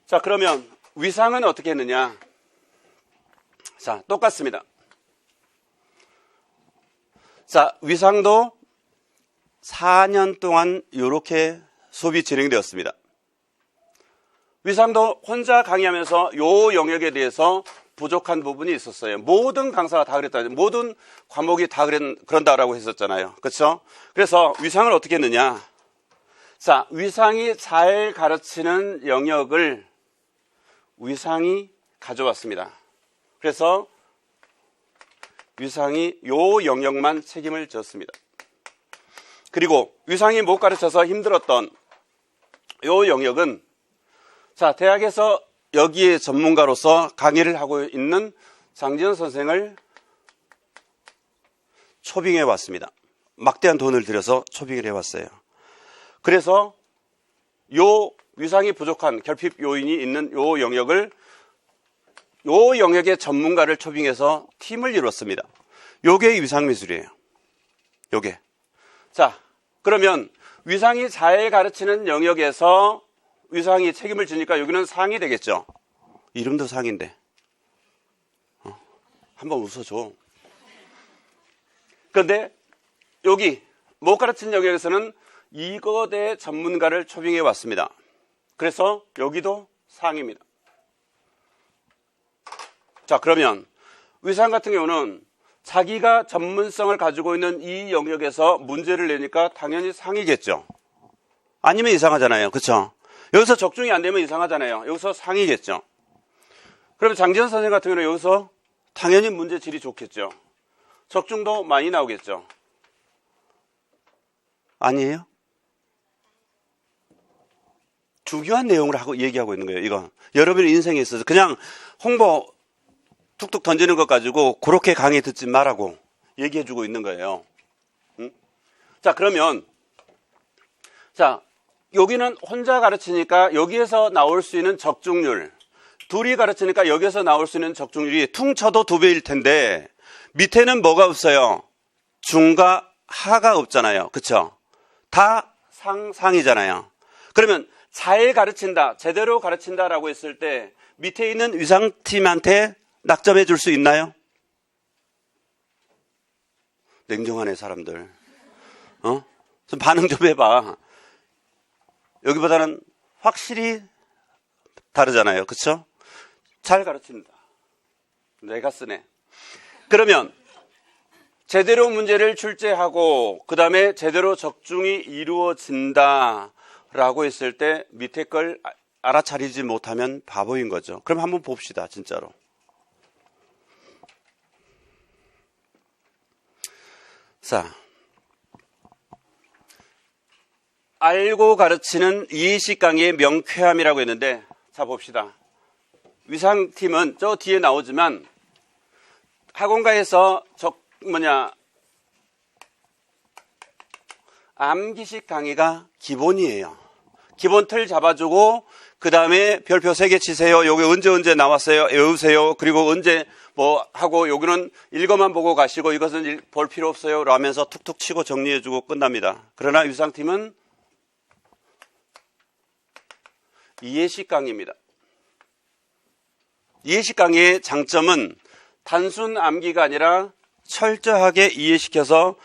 자, 그러면 위상은 어떻게 했느냐? 자, 똑같습니다. 자, 위상도 4년 동안 이렇게 수업이 진행되었습니다. 위상도 혼자 강의하면서 요 영역에 대해서 부족한 부분이 있었어요. 모든 강사가 다 그랬다. 모든 과목이 다 그런다라고 했었잖아요. 그렇죠? 그래서 위상을 어떻게 했느냐? 자, 위상이 잘 가르치는 영역을 위상이 가져왔습니다. 그래서 위상이 요 영역만 책임을 졌습니다. 그리고 위상이 못 가르쳐서 힘들었던 요 영역은 자, 대학에서 여기에 전문가로서 강의를 하고 있는 장지현 선생을 초빙해 왔습니다. 막대한 돈을 들여서 초빙을 해왔어요. 그래서 요 위상이 부족한 결핍 요인이 있는 요 영역을 요 영역의 전문가를 초빙해서 팀을 이뤘습니다. 요게 위상미술이에요. 요게. 자, 그러면 위상이 잘 가르치는 영역에서 위상이 책임을 지니까 여기는 상이 되겠죠. 이름도 상인데. 한번 웃어줘. 그런데 여기 못 가르치는 영역에서는 이거대 전문가를 초빙해 왔습니다. 그래서 여기도 상입니다. 자, 그러면 위상 같은 경우는 자기가 전문성을 가지고 있는 이 영역에서 문제를 내니까 당연히 상이겠죠. 아니면 이상하잖아요. 그렇죠? 여기서 적중이 안 되면 이상하잖아요. 여기서 상이겠죠. 그러면 장지현 선생님 같은 경우는 여기서 당연히 문제 질이 좋겠죠. 적중도 많이 나오겠죠. 아니에요? 중요한 내용을 얘기하고 있는 거예요. 이건 여러분의 인생에 있어서 그냥 홍보 툭툭 던지는 것 가지고 그렇게 강의 듣지 말라고 얘기해주고 있는 거예요. 응? 자, 그러면 자, 여기는 혼자 가르치니까 여기에서 나올 수 있는 적중률, 둘이 가르치니까 여기에서 나올 수 있는 적중률이 퉁쳐도 2배일 텐데 밑에는 뭐가 없어요? 중과 하가 없잖아요. 그렇죠? 다 상이잖아요. 그러면 잘 가르친다, 제대로 가르친다라고 했을 때 밑에 있는 위상팀한테 낙점해 줄 수 있나요? 냉정하네, 사람들. 좀 반응 좀 해봐. 여기보다는 확실히 다르잖아요. 그렇죠? 잘 가르칩니다. 내가 쓰네. 그러면 제대로 문제를 출제하고 그 다음에 제대로 적중이 이루어진다라고 했을 때 밑에 걸 알아차리지 못하면 바보인 거죠. 그럼 한번 봅시다. 진짜로. 자, 알고 가르치는 이해식 강의의 명쾌함이라고 했는데, 자 봅시다. 위상팀은 저 뒤에 나오지만 학원가에서 암기식 강의가 기본이에요. 기본 틀 잡아주고 그 다음에 별표 3개 치세요. 여기 언제 나왔어요. 외우세요. 그리고 언제 뭐 하고 여기는 읽어만 보고 가시고 이것은 볼 필요 없어요. 라면서 툭툭 치고 정리해주고 끝납니다. 그러나 위상팀은 이해식 강의입니다. 이해식 강의의 장점은 단순 암기가 아니라 철저하게 이해시켜서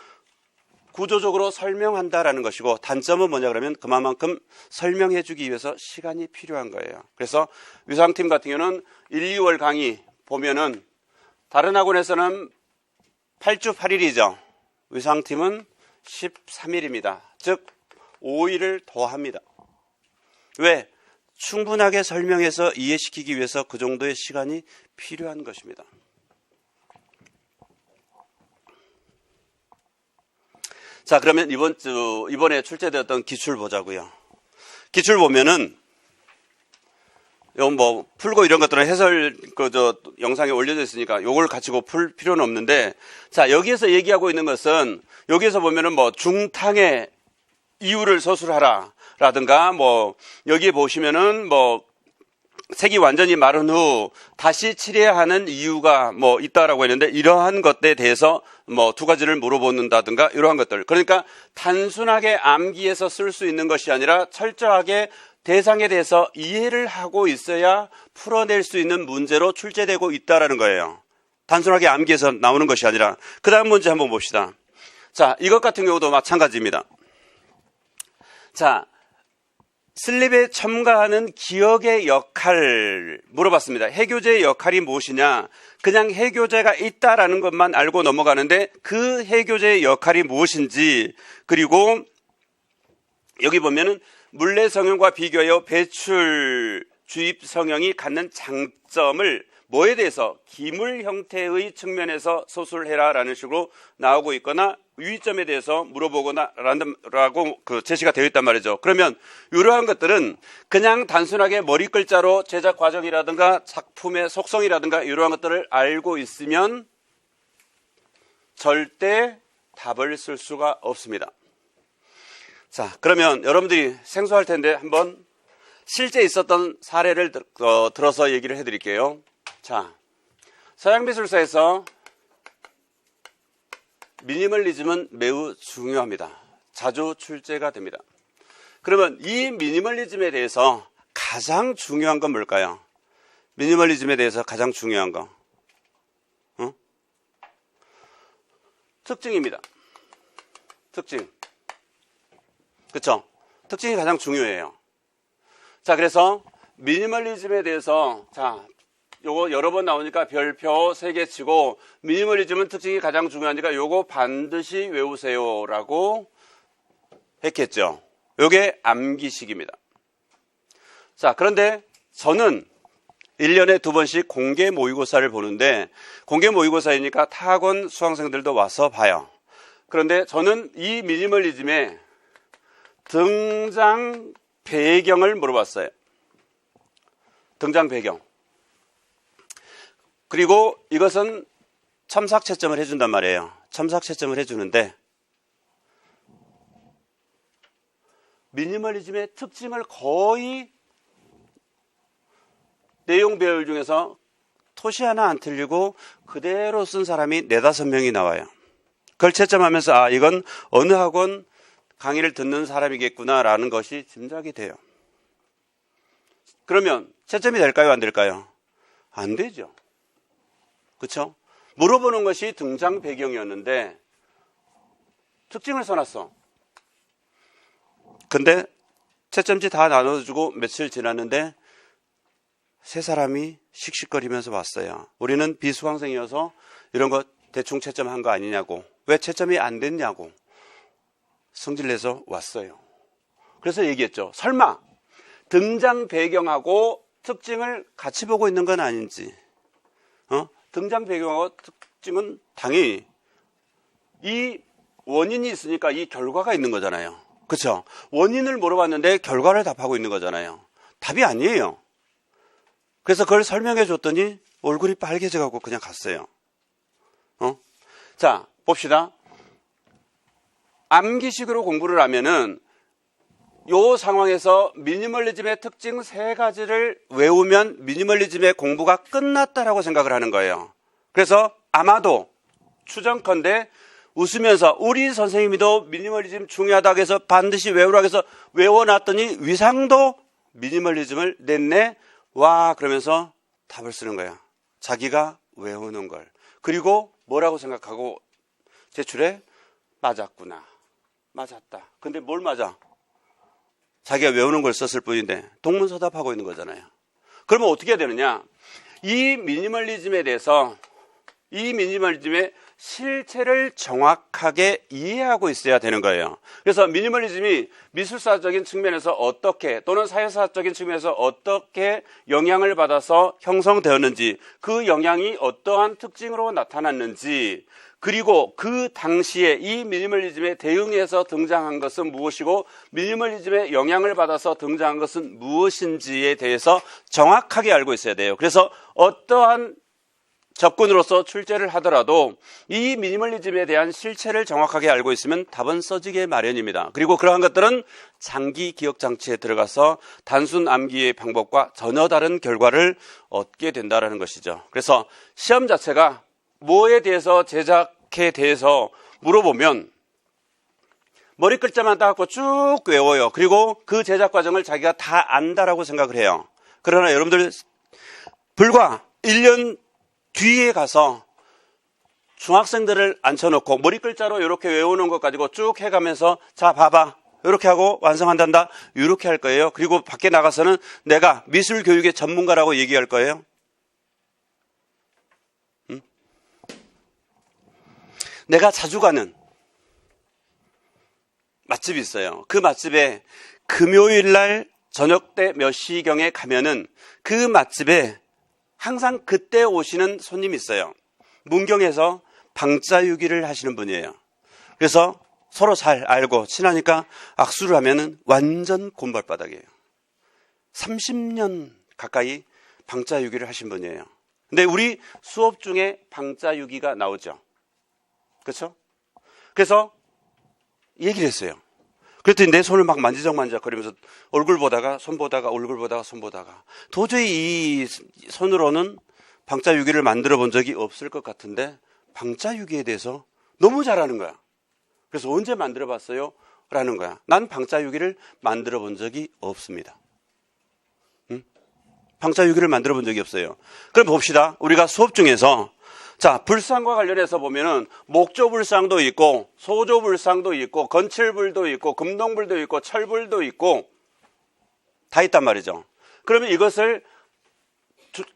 구조적으로 설명한다라는 것이고, 단점은 뭐냐 그러면 그만큼 설명해 주기 위해서 시간이 필요한 거예요. 그래서 위상팀 같은 경우는 1, 2월 강의 보면은 다른 학원에서는 8주 8일이죠. 위상팀은 13일입니다. 즉 5일을 더합니다. 왜? 충분하게 설명해서 이해시키기 위해서 그 정도의 시간이 필요한 것입니다. 자, 그러면 이번에 출제되었던 기출 보자고요. 기출 보면은 뭐 풀고 이런 것들은 해설 영상에 올려져 있으니까 요걸 가지고 풀 필요는 없는데, 자, 여기에서 얘기하고 있는 것은, 여기에서 보면은 뭐 중탕의 이유를 서술하라 라든가, 뭐 여기에 보시면은 뭐 색이 완전히 마른 후 다시 칠해야 하는 이유가 뭐 있다라고 했는데, 이러한 것에 대해서 뭐 2가지를 물어보는다든가 이러한 것들. 그러니까 단순하게 암기해서 쓸 수 있는 것이 아니라 철저하게 대상에 대해서 이해를 하고 있어야 풀어낼 수 있는 문제로 출제되고 있다라는 거예요. 단순하게 암기해서 나오는 것이 아니라. 그 다음 문제 한번 봅시다. 자, 이것 같은 경우도 마찬가지입니다. 자, 슬립에 첨가하는 기억의 역할 물어봤습니다. 해교제의 역할이 무엇이냐? 그냥 해교제가 있다라는 것만 알고 넘어가는데 그 해교제의 역할이 무엇인지, 그리고 여기 보면은 물레 성형과 비교하여 배출 주입 성형이 갖는 장점을 뭐에 대해서 기물 형태의 측면에서 서술해라라는 식으로 나오고 있거나, 유의점에 대해서 물어보거나 라고 제시가 되어 있단 말이죠. 그러면 이러한 것들은 그냥 단순하게 머리 글자로 제작 과정이라든가 작품의 속성이라든가 이러한 것들을 알고 있으면 절대 답을 쓸 수가 없습니다. 자, 그러면 여러분들이 생소할 텐데 한번 실제 있었던 사례를 들어서 얘기를 해드릴게요. 자, 서양미술사에서 미니멀리즘은 매우 중요합니다. 자주 출제가 됩니다. 그러면 이 미니멀리즘에 대해서 가장 중요한 건 뭘까요? 미니멀리즘에 대해서 가장 중요한 거. 특징입니다. 특징. 그렇죠? 특징이 가장 중요해요. 자, 그래서 미니멀리즘에 대해서, 자, 요거 여러 번 나오니까 별표 3개 치고, 미니멀리즘은 특징이 가장 중요하니까 요거 반드시 외우세요 라고 했겠죠. 요게 암기식입니다. 자, 그런데 저는 1년에 2번씩 공개 모의고사를 보는데, 공개 모의고사이니까 타학원 수강생들도 와서 봐요. 그런데 저는 이 미니멀리즘의 등장 배경을 물어봤어요. 등장 배경. 그리고 이것은 첨삭 채점을 해준단 말이에요. 첨삭 채점을 해주는데, 미니멀리즘의 특징을 거의 내용 배열 중에서 토시 하나 안 틀리고 그대로 쓴 사람이 4-5명이 나와요. 그걸 채점하면서 아, 이건 어느 학원 강의를 듣는 사람이겠구나라는 것이 짐작이 돼요. 그러면 채점이 될까요? 안 될까요? 안 되죠. 그렇죠? 물어보는 것이 등장 배경이었는데 특징을 써놨어. 근데 채점지 다 나눠주고 며칠 지났는데 3사람이 씩씩거리면서 왔어요. 우리는 비수강생이어서 이런 거 대충 채점한 거 아니냐고, 왜 채점이 안 됐냐고 성질내서 왔어요. 그래서 얘기했죠. 설마 등장 배경하고 특징을 같이 보고 있는 건 아닌지. 등장 배경하고 특징은 당연히 이 원인이 있으니까 이 결과가 있는 거잖아요. 그렇죠? 원인을 물어봤는데 결과를 답하고 있는 거잖아요. 답이 아니에요. 그래서 그걸 설명해 줬더니 얼굴이 빨개져 갖고 그냥 갔어요. 자, 봅시다. 암기식으로 공부를 하면은 요 상황에서 미니멀리즘의 특징 3가지를 외우면 미니멀리즘의 공부가 끝났다라고 생각을 하는 거예요. 그래서 아마도 추정컨대 웃으면서 우리 선생님이도 미니멀리즘 중요하다고 해서 반드시 외우라고 해서 외워놨더니 위상도 미니멀리즘을 냈네. 와, 그러면서 답을 쓰는 거야. 자기가 외우는 걸. 그리고 뭐라고 생각하고 제출해? 맞았구나. 맞았다. 근데 뭘 맞아? 자기가 외우는 걸 썼을 뿐인데 동문서답하고 있는 거잖아요. 그러면 어떻게 해야 되느냐? 이 미니멀리즘에 대해서 이 미니멀리즘의 실체를 정확하게 이해하고 있어야 되는 거예요. 그래서 미니멀리즘이 미술사적인 측면에서 어떻게 또는 사회사적인 측면에서 어떻게 영향을 받아서 형성되었는지, 그 영향이 어떠한 특징으로 나타났는지, 그리고 그 당시에 이 미니멀리즘에 대응해서 등장한 것은 무엇이고 미니멀리즘의 영향을 받아서 등장한 것은 무엇인지에 대해서 정확하게 알고 있어야 돼요. 그래서 어떠한 접근으로서 출제를 하더라도 이 미니멀리즘에 대한 실체를 정확하게 알고 있으면 답은 써지게 마련입니다. 그리고 그러한 것들은 장기 기억 장치에 들어가서 단순 암기의 방법과 전혀 다른 결과를 얻게 된다는 것이죠. 그래서 시험 자체가 뭐에 대해서 제작에 대해서 물어보면 머리 글자만 따갖고 쭉 외워요. 그리고 그 제작 과정을 자기가 다 안다라고 생각을 해요. 그러나 여러분들 불과 1년 뒤에 가서 중학생들을 앉혀놓고 머리 글자로 이렇게 외우는 것 가지고 쭉 해가면서 자 봐봐 이렇게 하고 완성한단다 이렇게 할 거예요. 그리고 밖에 나가서는 내가 미술 교육의 전문가라고 얘기할 거예요. 응? 내가 자주 가는 맛집이 있어요. 그 맛집에 금요일 날 저녁 때 몇 시경에 가면은 그 맛집에 항상 그때 오시는 손님이 있어요. 문경에서 방자유기를 하시는 분이에요. 그래서 서로 잘 알고 친하니까 악수를 하면은 완전 곰발바닥이에요. 30년 가까이 방자유기를 하신 분이에요. 근데 우리 수업 중에 방자유기가 나오죠. 그렇죠? 그래서 얘기를 했어요. 그랬더니 내 손을 막 만지작만지작거리면서 얼굴 보다가 손 보다가 얼굴 보다가 손 보다가 도저히 이 손으로는 방자유기를 만들어 본 적이 없을 것 같은데 방자유기에 대해서 너무 잘하는 거야. 그래서 언제 만들어 봤어요? 라는 거야. 난 방자유기를 만들어 본 적이 없습니다. 응? 방자유기를 만들어 본 적이 없어요. 그럼 봅시다. 우리가 수업 중에서 자, 불상과 관련해서 보면은 목조불상도 있고 소조불상도 있고 건칠불도 있고 금동불도 있고 철불도 있고 다 있단 말이죠. 그러면 이것을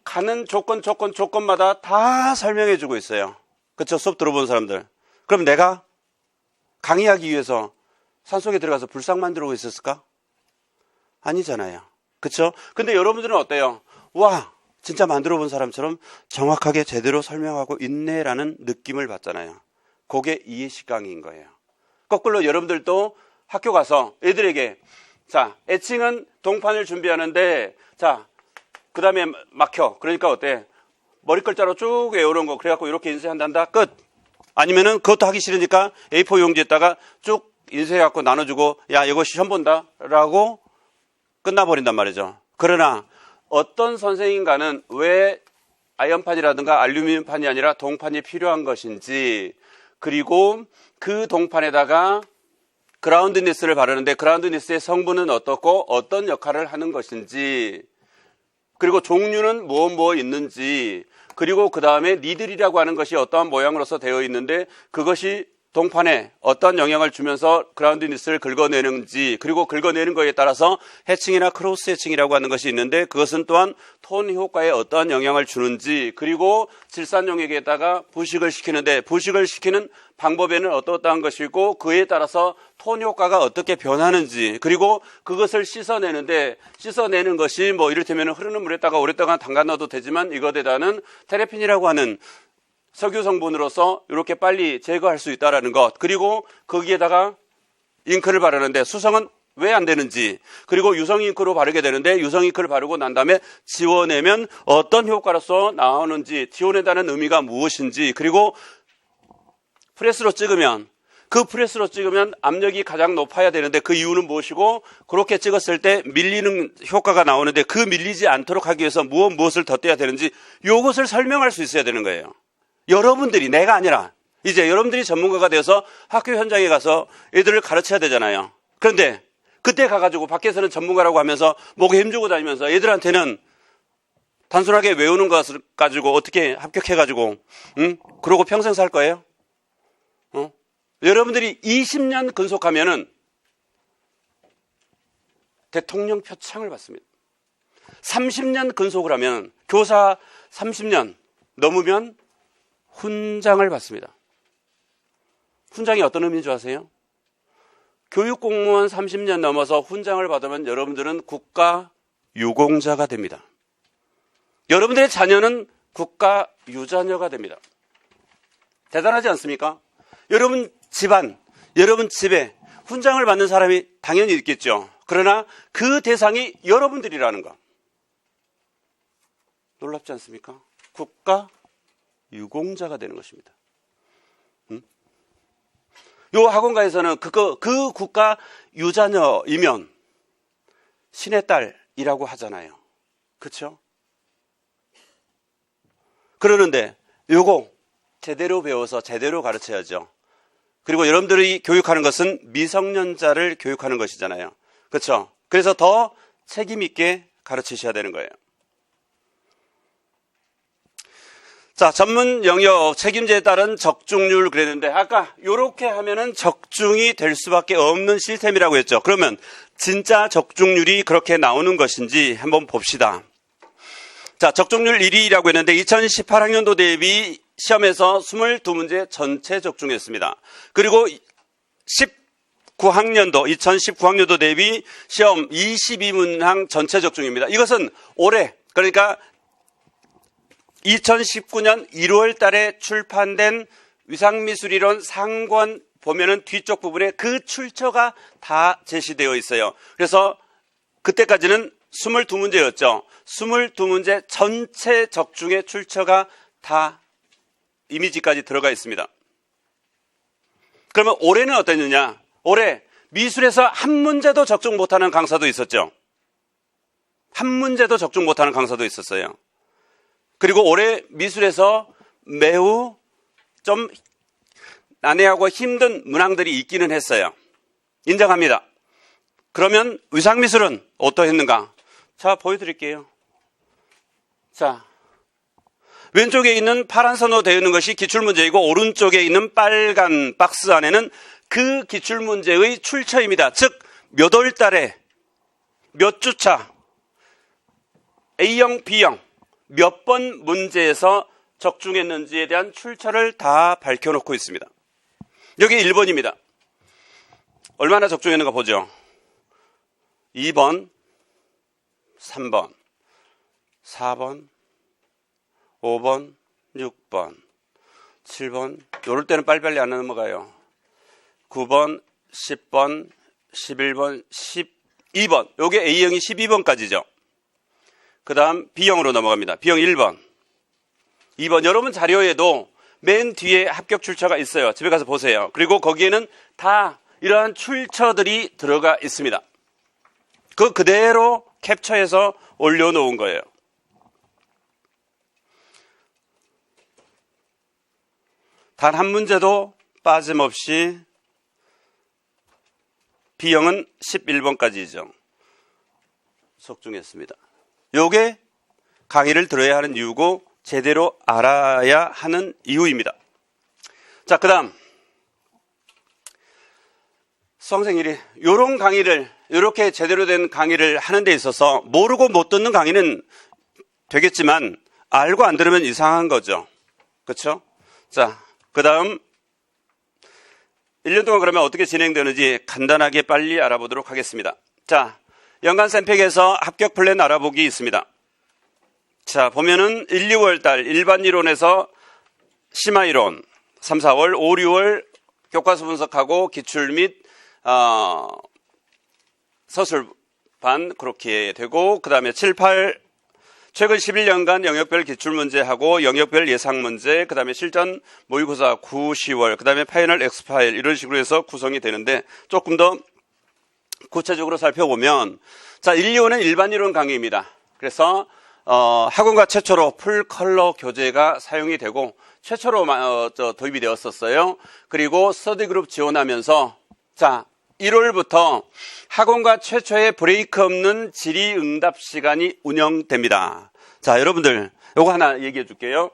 가는 조건마다 다 설명해 주고 있어요. 그렇죠? 수업 들어본 사람들. 그럼 내가 강의하기 위해서 산속에 들어가서 불상 만들고 있었을까? 아니잖아요. 그렇죠? 근데 여러분들은 어때요? 와, 진짜 만들어 본 사람처럼 정확하게 제대로 설명하고 있네라는 느낌을 받잖아요. 그게 이해식 강의인 거예요. 거꾸로 여러분들도 학교 가서 애들에게 자, 애칭은 동판을 준비하는데 자, 그 다음에 막혀. 그러니까 어때? 머리 글자로 쭉 외우는 거 그래갖고 이렇게 인쇄한단다. 끝. 아니면은 그것도 하기 싫으니까 A4 용지에다가 쭉 인쇄해갖고 나눠주고 야, 이거 시험 본다 라고 끝나버린단 말이죠. 그러나 어떤 선생님과는 왜 아연판이라든가 알루미늄판이 아니라 동판이 필요한 것인지, 그리고 그 동판에다가 그라운드 니스를 바르는데 그라운드 니스의 성분은 어떻고 어떤 역할을 하는 것인지, 그리고 종류는 뭐 있는지, 그리고 그 다음에 니들이라고 하는 것이 어떠한 모양으로서 되어 있는데 그것이 동판에 어떤 영향을 주면서 그라운드 니스를 긁어내는지, 그리고 긁어내는 것에 따라서 해칭이나 크로스 해칭이라고 하는 것이 있는데 그것은 또한 톤 효과에 어떠한 영향을 주는지, 그리고 질산용액에다가 부식을 시키는데 부식을 시키는 방법에는 어떠한 것이고 그에 따라서 톤 효과가 어떻게 변하는지, 그리고 그것을 씻어내는데 씻어내는 것이 뭐 이를테면 흐르는 물에다가 오랫동안 담가 넣어도 되지만 이것에다는 테레핀이라고 하는 석유 성분으로서 이렇게 빨리 제거할 수 있다는 것, 그리고 거기에다가 잉크를 바르는데 수성은 왜 안 되는지, 그리고 유성 잉크로 바르게 되는데 유성 잉크를 바르고 난 다음에 지워내면 어떤 효과로서 나오는지, 지워낸다는 의미가 무엇인지, 그리고 프레스로 찍으면 압력이 가장 높아야 되는데 그 이유는 무엇이고, 그렇게 찍었을 때 밀리는 효과가 나오는데 그 밀리지 않도록 하기 위해서 무엇을 덧대야 되는지, 이것을 설명할 수 있어야 되는 거예요. 여러분들이, 내가 아니라 이제 여러분들이 전문가가 되어서 학교 현장에 가서 애들을 가르쳐야 되잖아요. 그런데 그때 가가지고 밖에서는 전문가라고 하면서 목에 힘주고 다니면서 애들한테는 단순하게 외우는 것을 가지고 어떻게 합격해가지고 그러고 평생 살 거예요? 여러분들이 20년 근속하면은 대통령 표창을 받습니다. 30년 근속을 하면, 교사 30년 넘으면 훈장을 받습니다. 훈장이 어떤 의미인 줄 아세요? 교육공무원 30년 넘어서 훈장을 받으면 여러분들은 국가 유공자가 됩니다. 여러분들의 자녀는 국가 유자녀가 됩니다. 대단하지 않습니까? 여러분 집안, 여러분 집에 훈장을 받는 사람이 당연히 있겠죠. 그러나 그 대상이 여러분들이라는 거. 놀랍지 않습니까? 국가 유공자가 되는 것입니다. 요 학원가에서는 그 국가 유자녀이면 신의 딸이라고 하잖아요. 그렇죠? 그러는데 요거 제대로 배워서 제대로 가르쳐야죠. 그리고 여러분들이 교육하는 것은 미성년자를 교육하는 것이잖아요. 그렇죠? 그래서 더 책임 있게 가르치셔야 되는 거예요. 자, 전문 영역 책임제에 따른 적중률 그랬는데, 아까 이렇게 하면은 적중이 될 수밖에 없는 시스템이라고 했죠. 그러면 진짜 적중률이 그렇게 나오는 것인지 한번 봅시다. 자, 적중률 1위라고 했는데 2018학년도 대비 시험에서 22문제 전체 적중했습니다. 그리고 2019학년도 대비 시험 22문항 전체 적중입니다. 이것은 올해, 그러니까 2019년 1월 달에 출판된 위상미술이론 상권 보면은 뒤쪽 부분에 그 출처가 다 제시되어 있어요. 그래서 그때까지는 22문제였죠. 22문제 전체 적중의 출처가 다 이미지까지 들어가 있습니다. 그러면 올해는 어땠느냐? 올해 미술에서 한 문제도 적중 못하는 강사도 있었죠. 한 문제도 적중 못하는 강사도 있었어요. 그리고 올해 미술에서 매우 좀 난해하고 힘든 문항들이 있기는 했어요. 인정합니다. 그러면 위상미술은 어떠했는가? 자, 보여드릴게요. 자, 왼쪽에 있는 파란 선으로 되어 있는 것이 기출문제이고 오른쪽에 있는 빨간 박스 안에는 그 기출문제의 출처입니다. 즉, 몇 월 달에 몇 주차 A형, B형 몇 번 문제에서 적중했는지에 대한 출처를 다 밝혀놓고 있습니다. 여기 1번입니다. 얼마나 적중했는가 보죠. 2번, 3번, 4번, 5번, 6번, 7번, 요럴 때는 빨리빨리 안 넘어가요. 9번, 10번, 11번, 12번. 요게 A형이 12번까지죠. 그 다음 B형으로 넘어갑니다. B형 1번, 2번. 여러분 자료에도 맨 뒤에 합격 출처가 있어요. 집에 가서 보세요. 그리고 거기에는 다 이러한 출처들이 들어가 있습니다. 그대로 캡처해서 올려놓은 거예요. 단 한 문제도 빠짐없이 B형은 11번까지죠. 적중했습니다. 요게 강의를 들어야 하는 이유고 제대로 알아야 하는 이유입니다. 자, 그 다음 수강생들이 요런 강의를, 요렇게 제대로 된 강의를 하는 데 있어서 모르고 못 듣는 강의는 되겠지만 알고 안 들으면 이상한 거죠. 그렇죠? 자, 그 다음 1년 동안 그러면 어떻게 진행되는지 간단하게 빨리 알아보도록 하겠습니다. 자, 연간 샘팩에서 합격 플랜 알아보기 있습니다. 자, 보면은 1, 2월 달 일반 이론에서 심화 이론, 3, 4월, 5, 6월 교과서 분석하고 기출 및 서술반 그렇게 되고, 그 다음에 7, 8 최근 11년간 영역별 기출문제하고 영역별 예상문제, 그 다음에 실전 모의고사 9, 10월, 그 다음에 파이널 엑스파일 이런 식으로 해서 구성이 되는데, 조금 더 구체적으로 살펴보면, 자, 1, 2호는 일반 이론 강의입니다. 그래서 학원과 최초로 풀 컬러 교재가 사용이 되고 최초로 도입이 되었었어요. 그리고 스터디 그룹 지원하면서, 자, 1월부터 학원과 최초의 브레이크 없는 질의응답 시간이 운영됩니다. 자, 여러분들 요거 하나 얘기해 줄게요.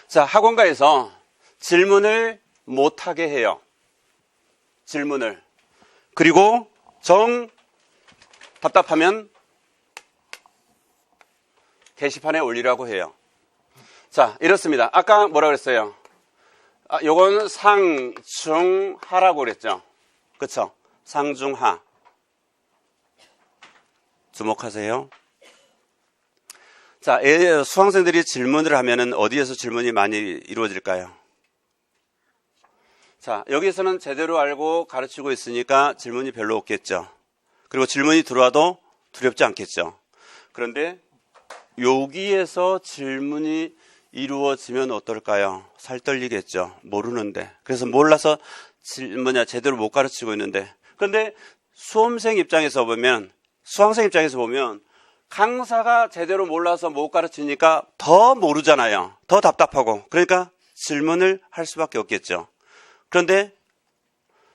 자, 학원가에서 질문을 못하게 해요. 질문을. 그리고 답답하면 게시판에 올리라고 해요. 자, 이렇습니다. 아까 뭐라 그랬어요? 요건 상중하라고 그랬죠. 그쵸? 상중하. 주목하세요. 자, 수강생들이 질문을 하면은 어디에서 질문이 많이 이루어질까요? 자, 여기서는 제대로 알고 가르치고 있으니까 질문이 별로 없겠죠. 그리고 질문이 들어와도 두렵지 않겠죠. 그런데 여기에서 질문이 이루어지면 어떨까요? 살떨리겠죠. 모르는데. 그래서 몰라서 제대로 못 가르치고 있는데. 그런데 수험생 입장에서 보면, 수강생 입장에서 보면 강사가 제대로 몰라서 못 가르치니까 더 모르잖아요. 더 답답하고. 그러니까 질문을 할 수밖에 없겠죠. 그런데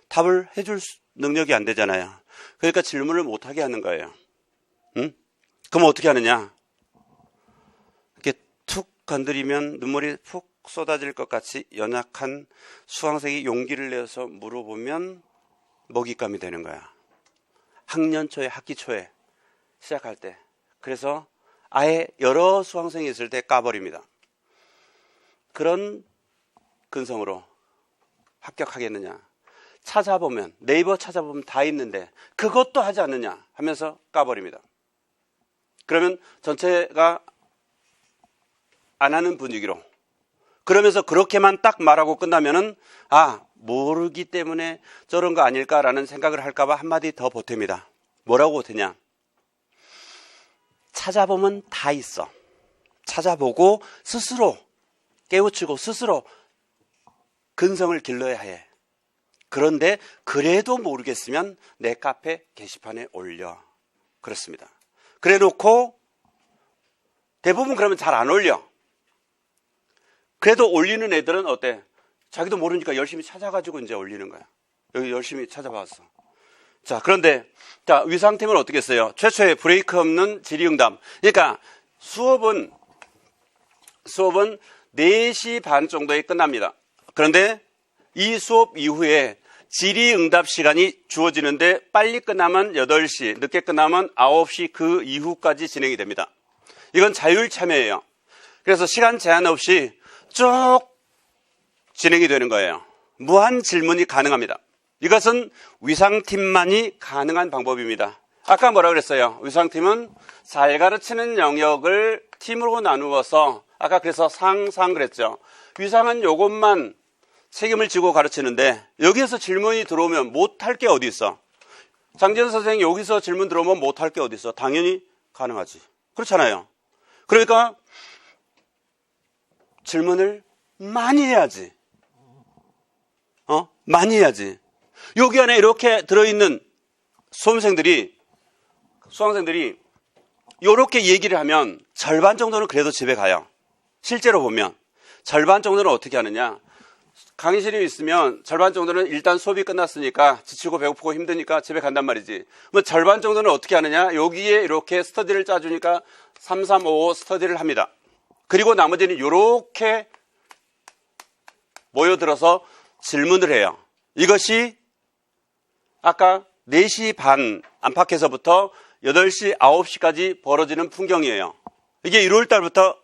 답을 해줄 능력이 안 되잖아요. 그러니까 질문을 못하게 하는 거예요. 응? 그럼 어떻게 하느냐? 이렇게 툭 건드리면 눈물이 푹 쏟아질 것 같이 연약한 수강생이 용기를 내서 물어보면 먹잇감이 되는 거야. 학년 초에, 학기 초에 시작할 때. 그래서 아예 여러 수강생이 있을 때 까버립니다. 그런 근성으로 합격하겠느냐? 찾아보면, 네이버 찾아보면 다 있는데 그것도 하지 않느냐 하면서 까버립니다. 그러면 전체가 안 하는 분위기로, 그러면서 그렇게만 딱 말하고 끝나면은 모르기 때문에 저런 거 아닐까라는 생각을 할까봐 한마디 더 보탭니다. 뭐라고 보태냐? 찾아보면 다 있어. 찾아보고 스스로 깨우치고 스스로 근성을 길러야 해. 그런데 그래도 모르겠으면 내 카페 게시판에 올려. 그렇습니다. 그래 놓고 대부분 그러면 잘 안 올려. 그래도 올리는 애들은 어때? 자기도 모르니까 열심히 찾아가지고 이제 올리는 거야. 여기 열심히 찾아봤어. 자, 그런데 자, 위상팀은 어떻게 했어요? 최초의 브레이크 없는 질의응답. 그러니까 수업은 4시 반 정도에 끝납니다. 그런데 이 수업 이후에 질의응답 시간이 주어지는데 빨리 끝나면 8시, 늦게 끝나면 9시 그 이후까지 진행이 됩니다. 이건 자율 참여예요. 그래서 시간 제한 없이 쭉 진행이 되는 거예요. 무한 질문이 가능합니다. 이것은 위상팀만이 가능한 방법입니다. 아까 뭐라 그랬어요? 위상팀은 잘 가르치는 영역을 팀으로 나누어서, 아까 그래서 상상 그랬죠. 위상은 요것만 책임을 지고 가르치는데 여기에서 질문이 들어오면 못할 게 어디 있어? 장지현 선생님 여기서 질문 들어오면 못할 게 어디 있어? 당연히 가능하지. 그렇잖아요. 그러니까 질문을 많이 해야지. 많이 해야지. 여기 안에 이렇게 들어있는 수험생들이, 수강생들이 이렇게 얘기를 하면 절반 정도는 그래도 집에 가요. 실제로 보면 절반 정도는 어떻게 하느냐? 강의실에 있으면 절반 정도는 일단 수업이 끝났으니까 지치고 배고프고 힘드니까 집에 간단 말이지. 뭐 절반 정도는 어떻게 하느냐? 여기에 이렇게 스터디를 짜주니까 3, 3, 5 스터디를 합니다. 그리고 나머지는 이렇게 모여들어서 질문을 해요. 이것이 아까 4시 반 안팎에서부터 8시, 9시까지 벌어지는 풍경이에요. 이게 1월 달부터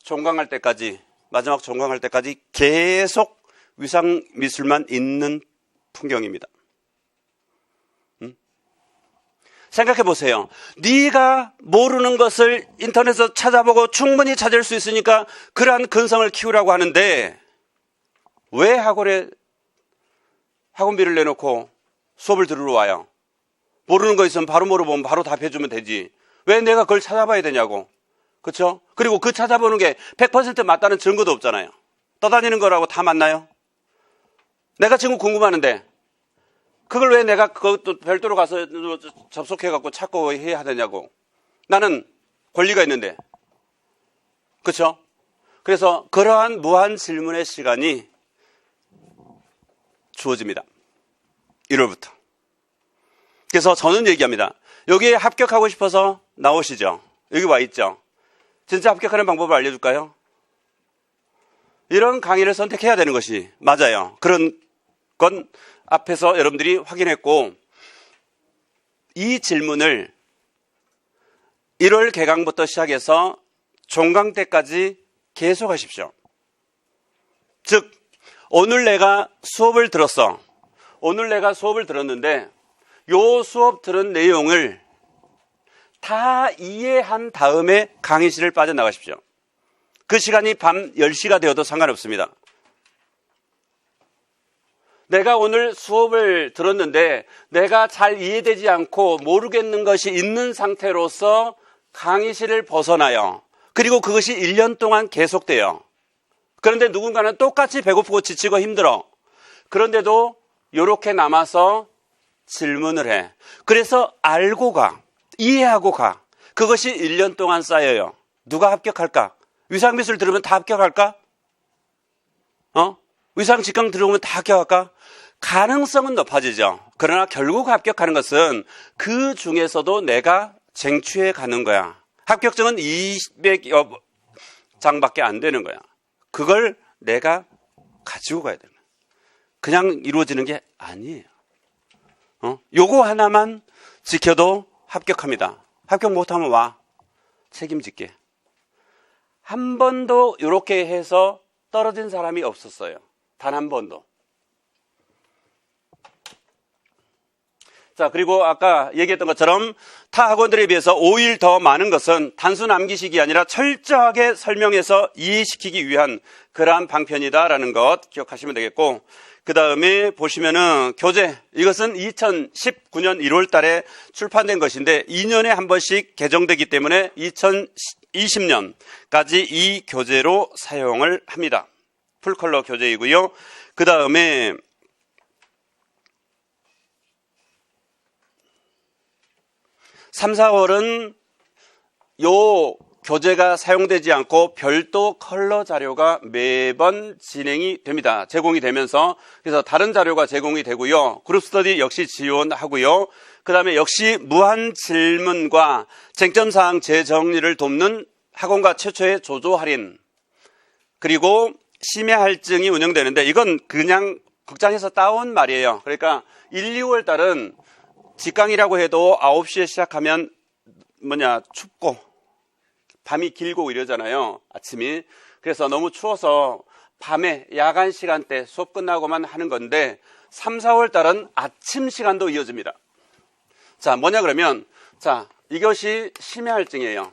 종강할 때까지, 마지막 종강할 때까지 계속 위상미술만 있는 풍경입니다. 생각해 보세요. 네가 모르는 것을 인터넷에서 찾아보고 충분히 찾을 수 있으니까 그러한 근성을 키우라고 하는데 왜 학원비를 내놓고 수업을 들으러 와요. 모르는 거 있으면 바로 물어보면 바로 답해주면 되지. 왜 내가 그걸 찾아봐야 되냐고. 그렇죠? 그리고 그 찾아보는 게 100% 맞다는 증거도 없잖아요. 떠다니는 거라고 다 맞나요? 내가 지금 궁금하는데 그걸 왜 내가 그것도 별도로 가서 접속해갖고 찾고 해야 되냐고. 나는 권리가 있는데. 그렇죠? 그래서 그러한 무한 질문의 시간이 주어집니다. 1월부터. 그래서 저는 얘기합니다. 여기에 합격하고 싶어서 나오시죠. 여기 와 있죠. 진짜 합격하는 방법을 알려줄까요? 이런 강의를 선택해야 되는 것이 맞아요. 그런 건 앞에서 여러분들이 확인했고, 이 질문을 1월 개강부터 시작해서 종강 때까지 계속 하십시오. 즉, 오늘 내가 수업을 들었어. 오늘 내가 수업을 들었는데 요 수업 들은 내용을 다 이해한 다음에 강의실을 빠져나가십시오. 그 시간이 밤 10시가 되어도 상관없습니다. 내가 오늘 수업을 들었는데 내가 잘 이해되지 않고 모르겠는 것이 있는 상태로서 강의실을 벗어나요. 그리고 그것이 1년 동안 계속돼요. 그런데 누군가는 똑같이 배고프고 지치고 힘들어. 그런데도 이렇게 남아서 질문을 해. 그래서 알고 가. 이해하고 가. 그것이 1년 동안 쌓여요. 누가 합격할까? 위상미술 들으면 다 합격할까? 위상직강 들어오면 다 합격할까? 가능성은 높아지죠. 그러나 결국 합격하는 것은 그 중에서도 내가 쟁취해 가는 거야. 합격증은 200여 장밖에 안 되는 거야. 그걸 내가 가지고 가야 되는 거야. 그냥 이루어지는 게 아니에요. 요거 하나만 지켜도 합격합니다. 합격 못하면 와. 책임질게. 한 번도 이렇게 해서 떨어진 사람이 없었어요. 단 한 번도. 자, 그리고 아까 얘기했던 것처럼 타 학원들에 비해서 5일 더 많은 것은 단순 암기식이 아니라 철저하게 설명해서 이해시키기 위한 그러한 방편이다라는 것 기억하시면 되겠고, 그 다음에 보시면은 교재, 이것은 2019년 1월 달에 출판된 것인데 2년에 한 번씩 개정되기 때문에 2020년까지 이 교재로 사용을 합니다. 풀컬러 교재이고요. 그 다음에 3, 4월은 요 교재가 사용되지 않고 별도 컬러 자료가 매번 진행이 됩니다. 제공이 되면서, 그래서 다른 자료가 제공이 되고요. 그룹 스터디 역시 지원하고요. 그 다음에 역시 무한 질문과 쟁점사항 재정리를 돕는 학원가 최초의 조조 할인, 그리고 심야 할증이 운영되는데 이건 그냥 극장에서 따온 말이에요. 그러니까 1, 2월 달은 직강이라고 해도 9시에 시작하면 춥고 밤이 길고 이러잖아요. 아침이. 그래서 너무 추워서 밤에 야간 시간대 수업 끝나고만 하는 건데 3, 4월 달은 아침 시간도 이어집니다. 자, 뭐냐 그러면, 자, 이것이 심야 할증이에요.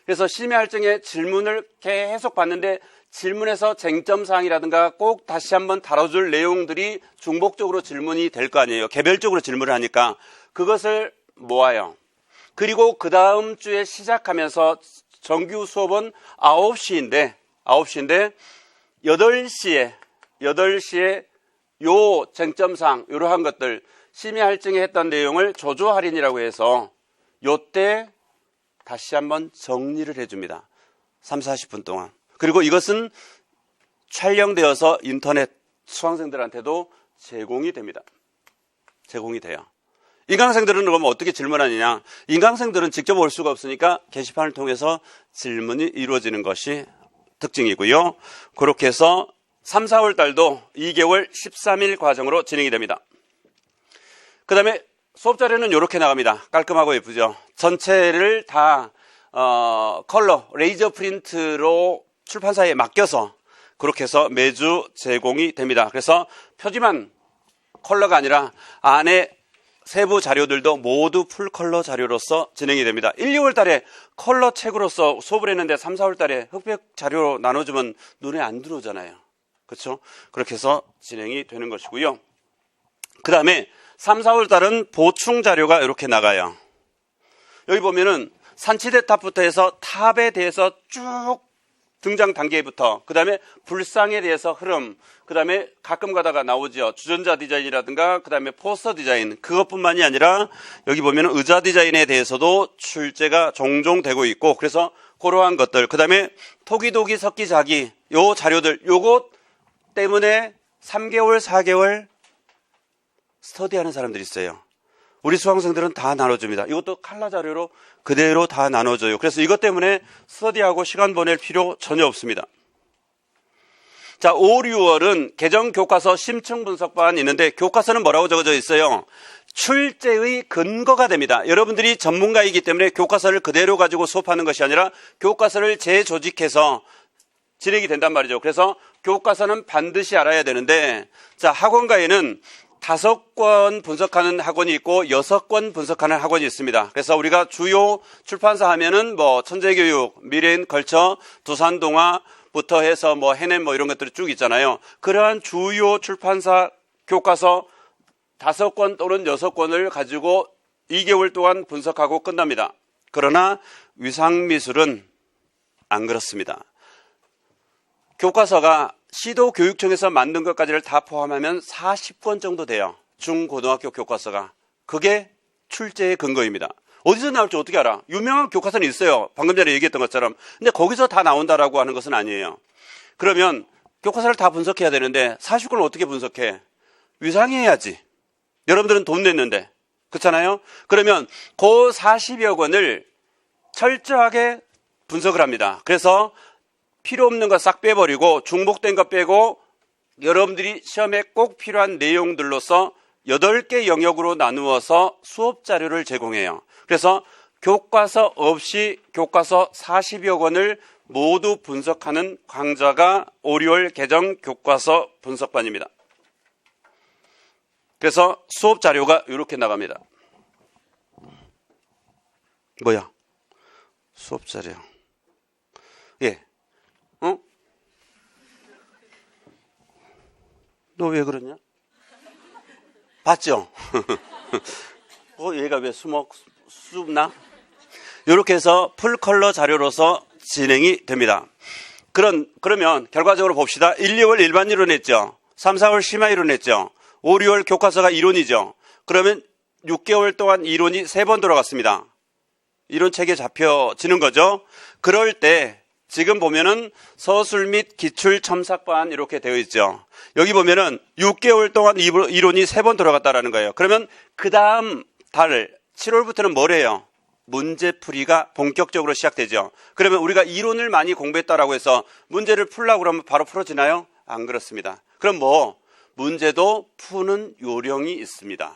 그래서 심야 할증의 질문을 계속 봤는데 질문에서 쟁점사항이라든가 꼭 다시 한번 다뤄줄 내용들이 중복적으로 질문이 될 거 아니에요. 개별적으로 질문을 하니까 그것을 모아요. 그리고 그 다음 주에 시작하면서 정규 수업은 9시인데 8시에 요 쟁점사항, 이러한 것들, 심야 할증에 했던 내용을 조조 할인이라고 해서 요때 다시 한번 정리를 해줍니다. 3, 40분 동안. 그리고 이것은 촬영되어서 인터넷 수강생들한테도 제공이 됩니다. 제공이 돼요. 인강생들은 그럼 어떻게 질문하느냐? 인강생들은 직접 올 수가 없으니까 게시판을 통해서 질문이 이루어지는 것이 특징이고요. 그렇게 해서 3, 4월 달도 2개월 13일 과정으로 진행이 됩니다. 그 다음에 수업 자료는 이렇게 나갑니다. 깔끔하고 예쁘죠? 전체를 다 컬러, 레이저 프린트로 출판사에 맡겨서 그렇게 해서 매주 제공이 됩니다. 그래서 표지만 컬러가 아니라 안에 세부 자료들도 모두 풀컬러 자료로서 진행이 됩니다. 1, 2월 달에 컬러 책으로서 수업을 했는데 3, 4월 달에 흑백 자료로 나눠주면 눈에 안 들어오잖아요. 그렇죠? 그렇게 해서 진행이 되는 것이고요. 그 다음에 3, 4월 달은 보충 자료가 이렇게 나가요. 여기 보면은 산치대 탑부터 해서 탑에 대해서 쭉 등장 단계부터, 그 다음에 불상에 대해서 흐름, 그 다음에 가끔 가다가 나오죠. 주전자 디자인이라든가, 그 다음에 포스터 디자인, 그것뿐만이 아니라 여기 보면 의자 디자인에 대해서도 출제가 종종 되고 있고, 그래서 그러한 것들, 그 다음에 토기도기 석기자기, 요 자료들, 요것 때문에 3개월, 4개월 스터디하는 사람들이 있어요. 우리 수강생들은 다 나눠줍니다. 이것도 칼라 자료로 그대로 다 나눠줘요. 그래서 이것 때문에 스터디하고 시간 보낼 필요 전혀 없습니다. 자, 5, 6월은 개정교과서 심층 분석반이 있는데, 교과서는 뭐라고 적어져 있어요? 출제의 근거가 됩니다. 여러분들이 전문가이기 때문에 교과서를 그대로 가지고 수업하는 것이 아니라 교과서를 재조직해서 진행이 된단 말이죠. 그래서 교과서는 반드시 알아야 되는데, 자, 학원가에는 5권 분석하는 학원이 있고 6권 분석하는 학원이 있습니다. 그래서 우리가 주요 출판사 하면은 천재교육, 미래인 걸쳐, 두산동아부터 해서 해냄 이런 것들이 쭉 있잖아요. 그러한 주요 출판사 교과서 5권 또는 6권을 가지고 2개월 동안 분석하고 끝납니다. 그러나 위상미술은 안 그렇습니다. 교과서가 시도교육청에서 만든 것까지를 다 포함하면 40권 정도 돼요. 중고등학교 교과서가. 그게 출제의 근거입니다. 어디서 나올지 어떻게 알아? 유명한 교과서는 있어요. 방금 전에 얘기했던 것처럼. 근데 거기서 다 나온다라고 하는 것은 아니에요. 그러면 교과서를 다 분석해야 되는데 40권을 어떻게 분석해? 위상해야지. 여러분들은 돈 냈는데. 그렇잖아요? 그러면 그 40여 권을 철저하게 분석을 합니다. 그래서 필요 없는 거 싹 빼버리고 중복된 거 빼고 여러분들이 시험에 꼭 필요한 내용들로서 8개 영역으로 나누어서 수업 자료를 제공해요. 그래서 교과서 없이 교과서 40여 권을 모두 분석하는 강좌가 5, 6월 개정 교과서 분석반입니다. 그래서 수업 자료가 이렇게 나갑니다. 뭐야? 수업 자료. 예. 너 왜 그러냐? 봤죠? 얘가 왜 숨나? 이렇게 해서 풀컬러 자료로서 진행이 됩니다. 그러면 결과적으로 봅시다. 1, 2월 일반 이론 했죠. 3, 4월 심화 이론 했죠. 5, 6월 교과서가 이론이죠. 그러면 6개월 동안 이론이 3번 들어갔습니다. 이론책에 잡혀지는 거죠. 그럴 때 지금 보면은 서술 및 기출 첨삭반 이렇게 되어 있죠. 여기 보면은 6개월 동안 이론이 3번 들어갔다라는 거예요. 그러면 그 다음 달 7월부터는 뭐래요? 문제풀이가 본격적으로 시작되죠. 그러면 우리가 이론을 많이 공부했다라고 해서 문제를 풀라고 그러면 바로 풀어지나요? 안 그렇습니다. 그럼 문제도 푸는 요령이 있습니다.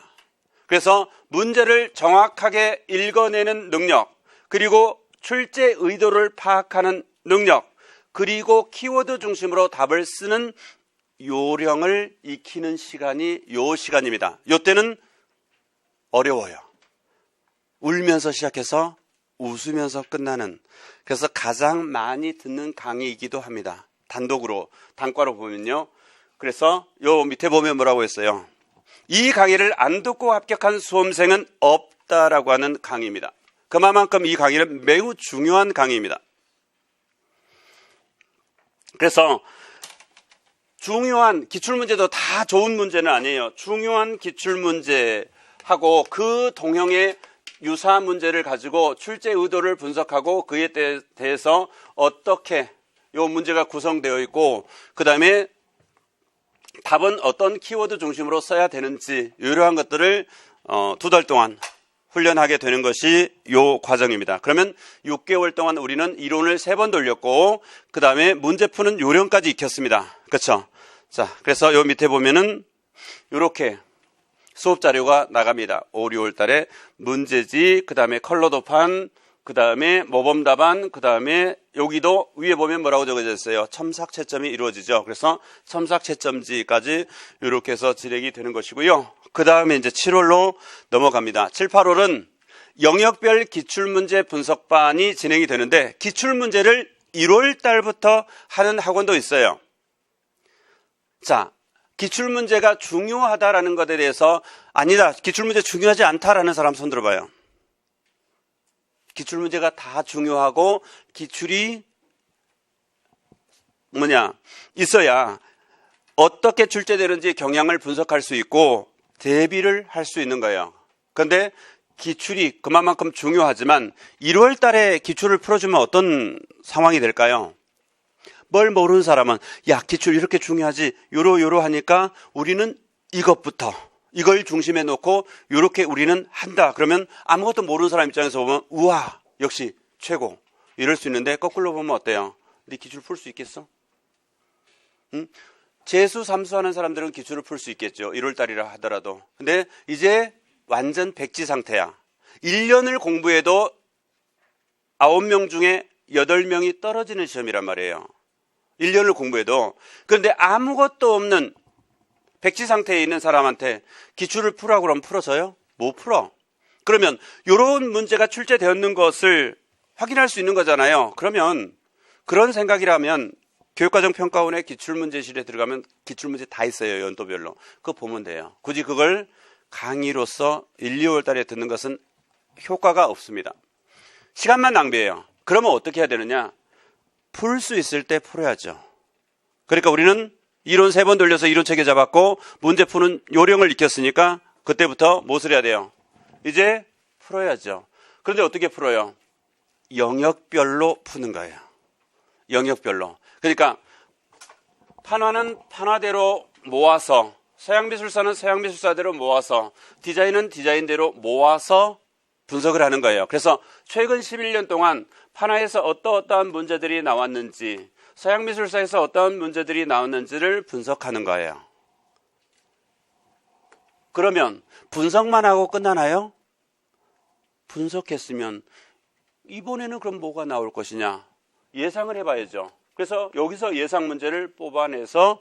그래서 문제를 정확하게 읽어내는 능력, 그리고 출제 의도를 파악하는 능력, 그리고 키워드 중심으로 답을 쓰는 요령을 익히는 시간이 요 시간입니다. 요때는 어려워요. 울면서 시작해서 웃으면서 끝나는, 그래서 가장 많이 듣는 강의이기도 합니다. 단독으로, 단과로 보면요. 그래서 요 밑에 보면 뭐라고 했어요? 이 강의를 안 듣고 합격한 수험생은 없다라고 하는 강의입니다. 그만큼 이 강의는 매우 중요한 강의입니다. 그래서 중요한 기출문제도 다 좋은 문제는 아니에요. 중요한 기출문제하고 그 동형의 유사 문제를 가지고 출제 의도를 분석하고 그에 대해서 어떻게 이 문제가 구성되어 있고, 그 다음에 답은 어떤 키워드 중심으로 써야 되는지, 이러한 것들을 2달 동안 훈련하게 되는 것이 요 과정입니다. 그러면 6개월 동안 우리는 이론을 3번 돌렸고, 그 다음에 문제 푸는 요령까지 익혔습니다. 그렇죠? 자, 그래서 요 밑에 보면은 이렇게 수업 자료가 나갑니다. 5, 6월 달에 문제지, 그 다음에 컬러도판, 그 다음에 모범 답안, 그 다음에 여기도 위에 보면 뭐라고 적어져 있어요? 첨삭 채점이 이루어지죠. 그래서 첨삭 채점지까지 이렇게 해서 진행이 되는 것이고요. 그 다음에 이제 7월로 넘어갑니다. 7, 8월은 영역별 기출문제 분석반이 진행이 되는데, 기출문제를 1월 달부터 하는 학원도 있어요. 자, 기출문제가 중요하다라는 것에 대해서 아니다, 기출문제 중요하지 않다라는 사람 손 들어봐요. 기출문제가 다 중요하고 기출이 있어야 어떻게 출제되는지 경향을 분석할 수 있고 대비를 할 수 있는 거예요. 그런데 기출이 그만큼 중요하지만 1월 달에 기출을 풀어주면 어떤 상황이 될까요? 뭘 모르는 사람은 야, 기출 이렇게 중요하지, 요러 하니까 우리는 이것부터, 이걸 중심에 놓고 요렇게 우리는 한다. 그러면 아무것도 모르는 사람 입장에서 보면 우와, 역시 최고, 이럴 수 있는데 거꾸로 보면 어때요? 네 기출 풀 수 있겠어? 응? 재수, 삼수 하는 사람들은 기출을 풀 수 있겠죠. 1월 달이라 하더라도. 근데 이제 완전 백지 상태야. 1년을 공부해도 9명 중에 8명이 떨어지는 시험이란 말이에요. 1년을 공부해도. 그런데 아무것도 없는 백지 상태에 있는 사람한테 기출을 풀라고 그러면 풀어져요? 못 풀어. 그러면 이런 문제가 출제되었는 것을 확인할 수 있는 거잖아요. 그러면 그런 생각이라면 교육과정평가원의 기출문제실에 들어가면 기출문제 다 있어요. 연도별로. 그거 보면 돼요. 굳이 그걸 강의로서 1, 2월 달에 듣는 것은 효과가 없습니다. 시간만 낭비해요. 그러면 어떻게 해야 되느냐? 풀 수 있을 때 풀어야죠. 그러니까 우리는 이론 3번 돌려서 이론 체계 잡았고 문제 푸는 요령을 익혔으니까 그때부터 무엇을 해야 돼요? 이제 풀어야죠. 그런데 어떻게 풀어요? 영역별로 푸는 거예요. 영역별로. 그러니까 판화는 판화대로 모아서, 서양미술사는 서양미술사대로 모아서, 디자인은 디자인대로 모아서 분석을 하는 거예요. 그래서 최근 11년 동안 판화에서 어떠한 문제들이 나왔는지, 서양미술사에서 어떤 문제들이 나왔는지를 분석하는 거예요. 그러면 분석만 하고 끝나나요? 분석했으면 이번에는 그럼 뭐가 나올 것이냐? 예상을 해봐야죠. 그래서 여기서 예상 문제를 뽑아내서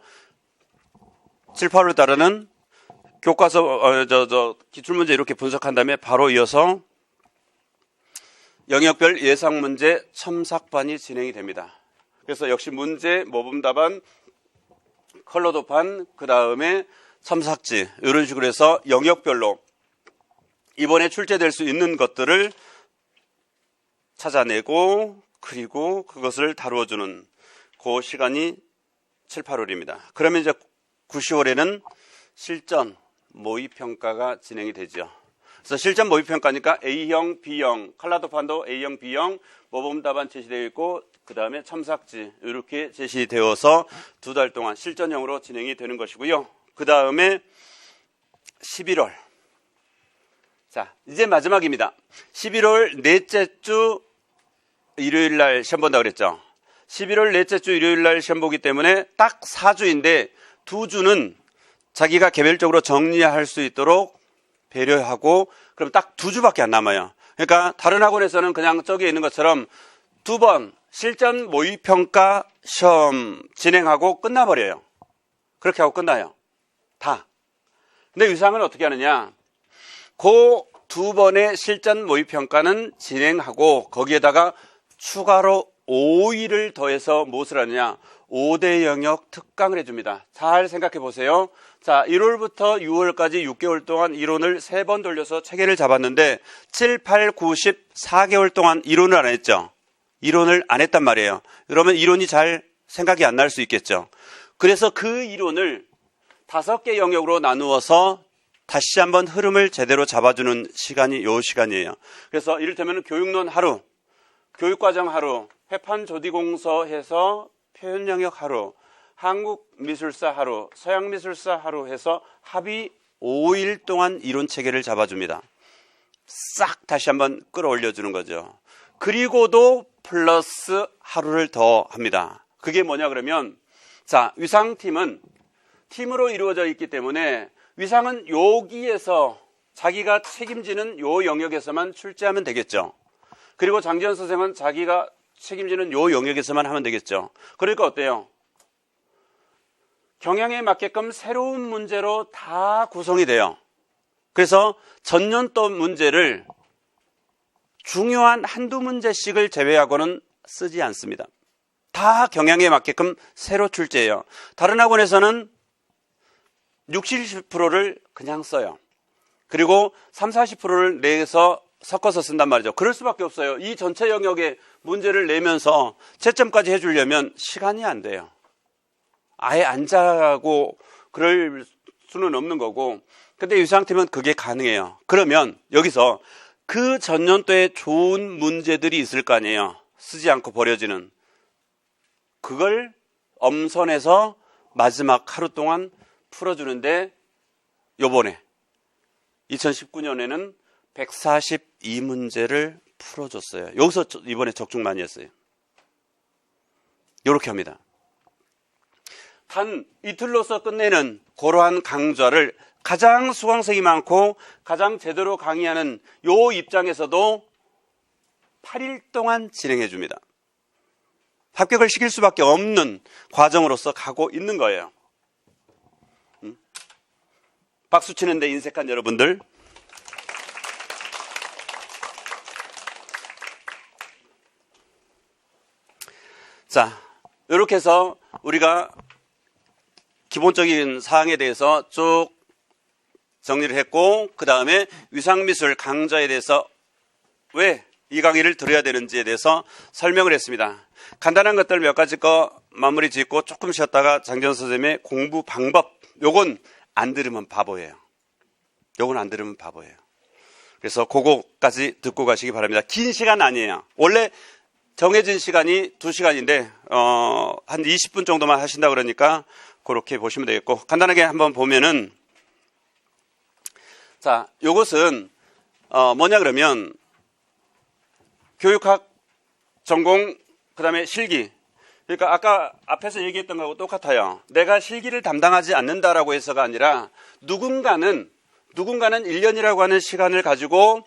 7, 8월 달에는 교과서 기출문제 이렇게 분석한 다음에 바로 이어서 영역별 예상 문제 첨삭반이 진행이 됩니다. 그래서 역시 문제, 모범답안, 컬러 도판, 그 다음에 첨삭지, 이런 식으로 해서 영역별로 이번에 출제될 수 있는 것들을 찾아내고 그리고 그것을 다루어주는 그 시간이 7, 8월입니다. 그러면 이제 9, 10월에는 실전 모의평가가 진행이 되죠. 그래서 실전 모의평가니까 A형, B형, 컬러도판도 A형, B형, 모범답안 제시되어 있고 그 다음에 첨삭지 이렇게 제시되어서 2달 동안 실전형으로 진행이 되는 것이고요. 그 다음에 11월. 자, 이제 마지막입니다. 11월 넷째 주 일요일 날 시험 본다고 그랬죠. 11월 넷째 주 일요일 날 시험 보기 때문에 딱 4주인데 2주는 자기가 개별적으로 정리할 수 있도록 배려하고 그럼 딱 2주밖에 안 남아요. 그러니까 다른 학원에서는 그냥 저기에 있는 것처럼 2번 실전 모의평가 시험 진행하고 끝나버려요. 그렇게 하고 끝나요. 다. 근데 위상은 어떻게 하느냐? 그 2번의 실전 모의평가는 진행하고 거기에다가 추가로 5일을 더해서 무엇을 하느냐? 5대 영역 특강을 해줍니다. 잘 생각해 보세요. 자, 1월부터 6월까지 6개월 동안 이론을 3번 돌려서 체계를 잡았는데 7, 8, 9, 10, 4개월 동안 이론을 안 했죠. 이론을 안 했단 말이에요. 그러면 이론이 잘 생각이 안 날 수 있겠죠. 그래서 그 이론을 5개 영역으로 나누어서 다시 한번 흐름을 제대로 잡아주는 시간이 요 시간이에요. 그래서 이를테면 교육론 하루, 교육과정 하루, 회판조디공서 해서 표현영역 하루, 한국미술사 하루, 서양미술사 하루 해서 합의 5일 동안 이론체계를 잡아줍니다. 싹 다시 한번 끌어올려주는 거죠. 그리고도 플러스 하루를 더 합니다. 그게 뭐냐 그러면 자, 위상팀은 팀으로 이루어져 있기 때문에 위상은 여기에서 자기가 책임지는 요 영역에서만 출제하면 되겠죠. 그리고 장지현 선생은 자기가 책임지는 요 영역에서만 하면 되겠죠. 그러니까 어때요? 경향에 맞게끔 새로운 문제로 다 구성이 돼요. 그래서 전년도 문제를 중요한 한두 문제씩을 제외하고는 쓰지 않습니다. 다 경향에 맞게끔 새로 출제해요. 다른 학원에서는 60, 70%를 그냥 써요. 그리고 30, 40%를 내서 섞어서 쓴단 말이죠. 그럴 수밖에 없어요. 이 전체 영역에 문제를 내면서 채점까지 해주려면 시간이 안 돼요. 아예 안 자고 그럴 수는 없는 거고. 근데 이 상태면 그게 가능해요. 그러면 여기서 그 전년도에 좋은 문제들이 있을 거 아니에요. 쓰지 않고 버려지는. 그걸 엄선해서 마지막 하루 동안 풀어주는데 요번에 2019년에는 142문제를 풀어줬어요. 여기서 이번에 적중 많이 했어요. 이렇게 합니다. 단 이틀로서 끝내는 그러한 강좌를 가장 수강생이 많고 가장 제대로 강의하는 요 입장에서도 8일 동안 진행해 줍니다. 합격을 시킬 수밖에 없는 과정으로서 가고 있는 거예요. 박수 치는데 인색한 여러분들. 자, 이렇게 해서 우리가 기본적인 사항에 대해서 쭉 정리를 했고, 그 다음에 위상미술 강좌에 대해서 왜 이 강의를 들어야 되는지에 대해서 설명을 했습니다. 간단한 것들 몇 가지 거 마무리 짓고 조금 쉬었다가 장전 선생님의 공부 방법, 요건 안 들으면 바보예요. 요건 안 들으면 바보예요. 그래서 그거까지 듣고 가시기 바랍니다. 긴 시간 아니에요. 원래 정해진 시간이 2시간인데 한 20분 정도만 하신다 그러니까 그렇게 보시면 되겠고, 간단하게 한번 보면은, 자, 요것은 뭐냐 그러면 교육학 전공, 그 다음에 실기. 그러니까 아까 앞에서 얘기했던 거하고 똑같아요. 내가 실기를 담당하지 않는다라고 해서가 아니라 누군가는 1년이라고 하는 시간을 가지고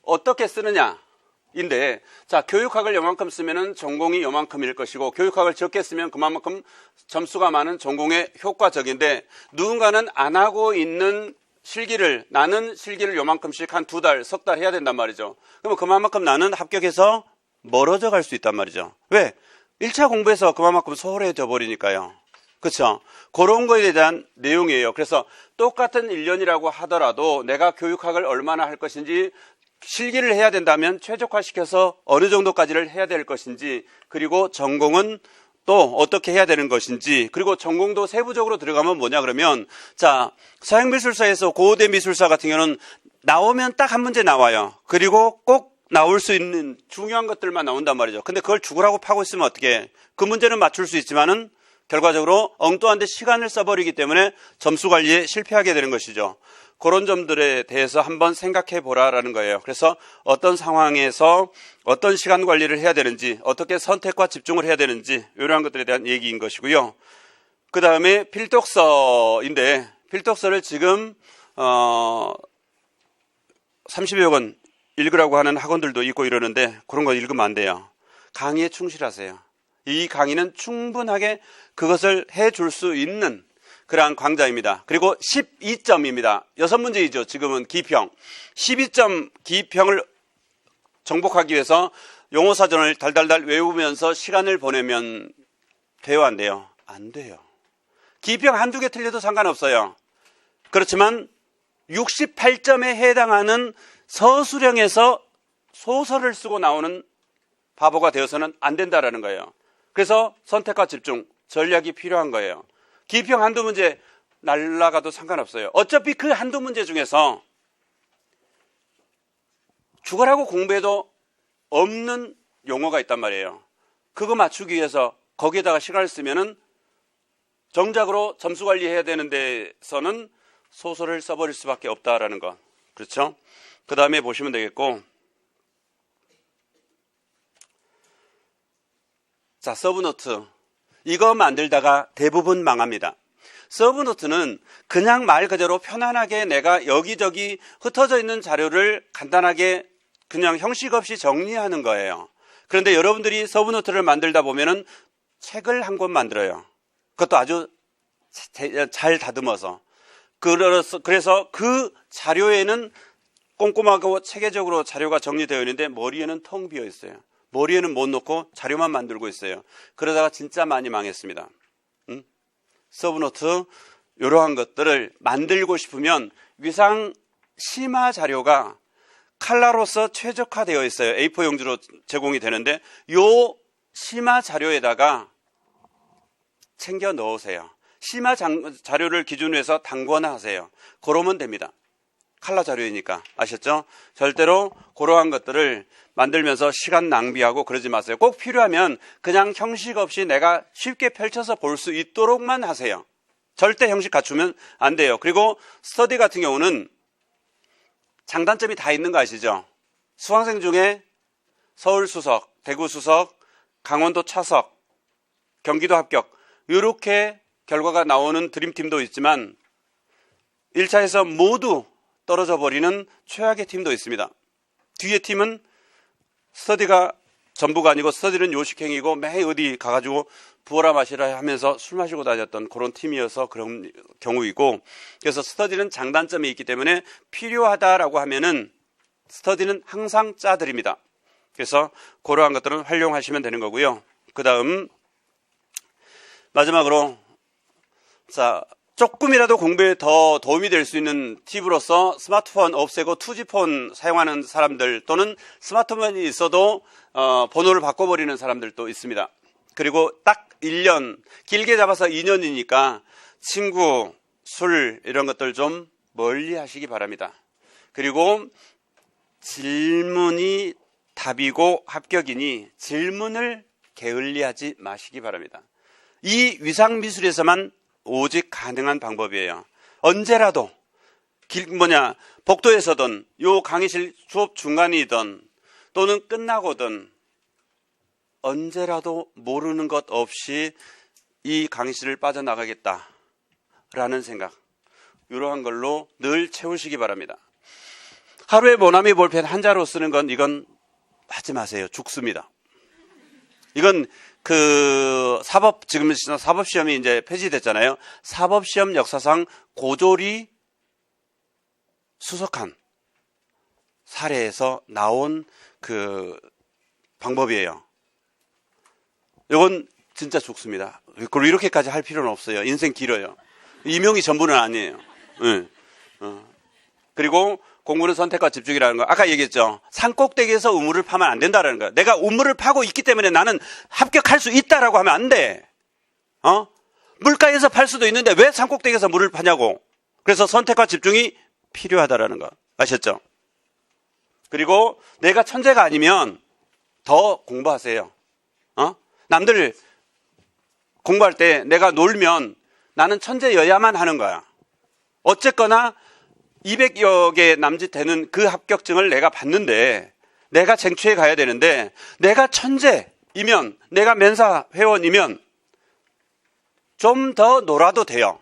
어떻게 쓰느냐인데, 자, 교육학을 요만큼 쓰면은 전공이 요만큼일 것이고, 교육학을 적게 쓰면 그만큼 점수가 많은 전공에 효과적인데, 누군가는 안 하고 있는 실기를, 나는 실기를 요만큼씩 한 2달, 석 달 해야 된단 말이죠. 그러면 그만큼 나는 합격해서 멀어져 갈 수 있단 말이죠. 왜? 1차 공부에서 그만큼 소홀해져 버리니까요. 그렇죠? 그런 거에 대한 내용이에요. 그래서 똑같은 1년이라고 하더라도 내가 교육학을 얼마나 할 것인지, 실기를 해야 된다면 최적화시켜서 어느 정도까지를 해야 될 것인지, 그리고 전공은 또 어떻게 해야 되는 것인지, 그리고 전공도 세부적으로 들어가면 뭐냐 그러면, 자, 서양미술사에서 고대 미술사 같은 경우는 나오면 딱 한 문제 나와요. 그리고 꼭 나올 수 있는 중요한 것들만 나온단 말이죠. 근데 그걸 죽으라고 파고 있으면 어떻게, 그 문제는 맞출 수 있지만은 결과적으로 엉뚱한데 시간을 써버리기 때문에 점수 관리에 실패하게 되는 것이죠. 그런 점들에 대해서 한번 생각해 보라라는 거예요. 그래서 어떤 상황에서 어떤 시간 관리를 해야 되는지, 어떻게 선택과 집중을 해야 되는지, 이러한 것들에 대한 얘기인 것이고요. 그 다음에 필독서인데, 필독서를 지금 30여 권 읽으라고 하는 학원들도 있고 이러는데, 그런 거 읽으면 안 돼요. 강의에 충실하세요. 이 강의는 충분하게 그것을 해줄 수 있는 그러한 강좌입니다. 그리고 12점입니다. 6문제이죠. 지금은 기평. 12점 기평을 정복하기 위해서 용어사전을 달달달 외우면서 시간을 보내면 돼요, 안 돼요? 안 돼요. 기평 한두 개 틀려도 상관없어요. 그렇지만 68점에 해당하는 서술형에서 소설을 쓰고 나오는 바보가 되어서는 안 된다라는 거예요. 그래서 선택과 집중, 전략이 필요한 거예요. 기평 한두 문제 날라가도 상관없어요. 어차피 그 한두 문제 중에서 죽어라고 공부해도 없는 용어가 있단 말이에요. 그거 맞추기 위해서 거기에다가 시간을 쓰면은 정작으로 점수 관리해야 되는 데서는 소설을 써버릴 수밖에 없다라는 거. 그렇죠? 그 다음에 보시면 되겠고, 자, 서브노트. 이거 만들다가 대부분 망합니다. 서브노트는 그냥 말 그대로 편안하게 내가 여기저기 흩어져 있는 자료를 간단하게 그냥 형식 없이 정리하는 거예요. 그런데 여러분들이 서브노트를 만들다 보면은 책을 한 권 만들어요. 그것도 아주 잘 다듬어서. 그래서 그 자료에는 꼼꼼하고 체계적으로 자료가 정리되어 있는데 머리에는 텅 비어 있어요. 머리에는 못 넣고 자료만 만들고 있어요. 그러다가 진짜 많이 망했습니다. 서브노트 이러한 것들을 만들고 싶으면 위상 심화 자료가 칼라로서 최적화되어 있어요. A4 용지로 제공이 되는데 요 심화 자료에다가 챙겨 넣으세요. 심화 자료를 기준으로 해서 단권화하세요. 그러면 됩니다. 칼라 자료이니까. 아셨죠? 절대로 그러한 것들을 만들면서 시간 낭비하고 그러지 마세요. 꼭 필요하면 그냥 형식 없이 내가 쉽게 펼쳐서 볼 수 있도록만 하세요. 절대 형식 갖추면 안 돼요. 그리고 스터디 같은 경우는 장단점이 다 있는 거 아시죠? 수강생 중에 서울 수석, 대구 수석, 강원도 차석, 경기도 합격 이렇게 결과가 나오는 드림팀도 있지만 1차에서 모두 떨어져 버리는 최악의 팀도 있습니다. 뒤에 팀은 스터디가 전부가 아니고 스터디는 요식행위고 매 어디 가가지고 부어라 마시라 하면서 술 마시고 다녔던 그런 팀이어서 그런 경우이고, 그래서 스터디는 장단점이 있기 때문에 필요하다라고 하면은 스터디는 항상 짜드립니다. 그래서 그러한 것들은 활용하시면 되는 거고요. 그 다음 마지막으로 자 조금이라도 공부에 더 도움이 될 수 있는 팁으로서 스마트폰 없애고 2G폰 사용하는 사람들 또는 스마트폰이 있어도 번호를 바꿔버리는 사람들도 있습니다. 그리고 딱 1년, 길게 잡아서 2년이니까 친구, 술 이런 것들 좀 멀리 하시기 바랍니다. 그리고 질문이 답이고 합격이니 질문을 게을리하지 마시기 바랍니다. 이 위상미술에서만 오직 가능한 방법이에요. 언제라도 복도에서든 요 강의실 수업 중간이든 또는 끝나고든 언제라도 모르는 것 없이 이 강의실을 빠져나가겠다라는 생각, 이러한 걸로 늘 채우시기 바랍니다. 하루에 모나미 볼펜 한 자루 쓰는 건 이건 하지 마세요. 죽습니다. 이건 지금 사법시험이 이제 폐지됐잖아요. 사법시험 역사상 고졸이 수석한 사례에서 나온 그 방법이에요. 이건 진짜 죽습니다. 그리고 이렇게까지 할 필요는 없어요. 인생 길어요. 이명이 전부는 아니에요. 네. 그리고 공부는 선택과 집중이라는 거. 아까 얘기했죠. 산꼭대기에서 우물을 파면 안 된다라는 거야. 내가 우물을 파고 있기 때문에 나는 합격할 수 있다라고 하면 안 돼. 물가에서 팔 수도 있는데 왜 산꼭대기에서 물을 파냐고. 그래서 선택과 집중이 필요하다라는 거. 아셨죠? 그리고 내가 천재가 아니면 더 공부하세요. 남들 공부할 때 내가 놀면 나는 천재여야만 하는 거야. 어쨌거나 200여 개 남짓 되는 그 합격증을 내가 받는데 내가 쟁취해 가야 되는데 내가 천재이면 내가 멘사 회원이면 좀 더 놀아도 돼요.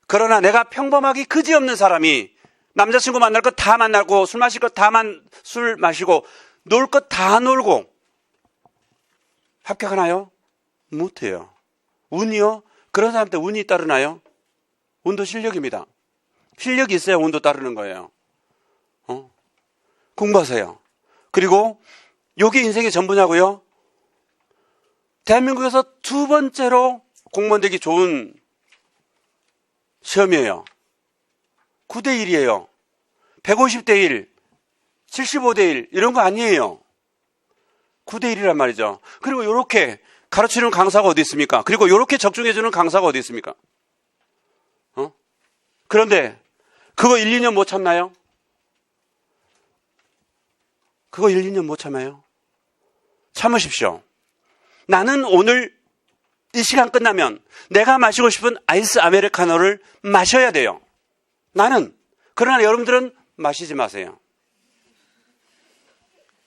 그러나 내가 평범하기 그지없는 사람이 남자친구 만날 것 다 만나고 술 마실 것 다 술 마시고 놀 것 다 놀고 합격하나요? 못해요. 운이요? 그런 사람한테 운이 따르나요? 운도 실력입니다. 실력이 있어야 운도 따르는 거예요. 공부하세요. 그리고 이게 인생의 전부냐고요? 대한민국에서 두 번째로 공무원 되기 좋은 시험이에요. 9대 1이에요. 150대 1, 75대 1 이런 거 아니에요. 9대 1이란 말이죠. 그리고 이렇게 가르치는 강사가 어디 있습니까? 그리고 이렇게 적중해주는 강사가 어디 있습니까? 그런데 그거 1, 2년 못 참나요? 그거 1, 2년 못 참아요? 참으십시오. 나는 오늘 이 시간 끝나면 내가 마시고 싶은 아이스 아메리카노를 마셔야 돼요. 나는. 그러나 여러분들은 마시지 마세요.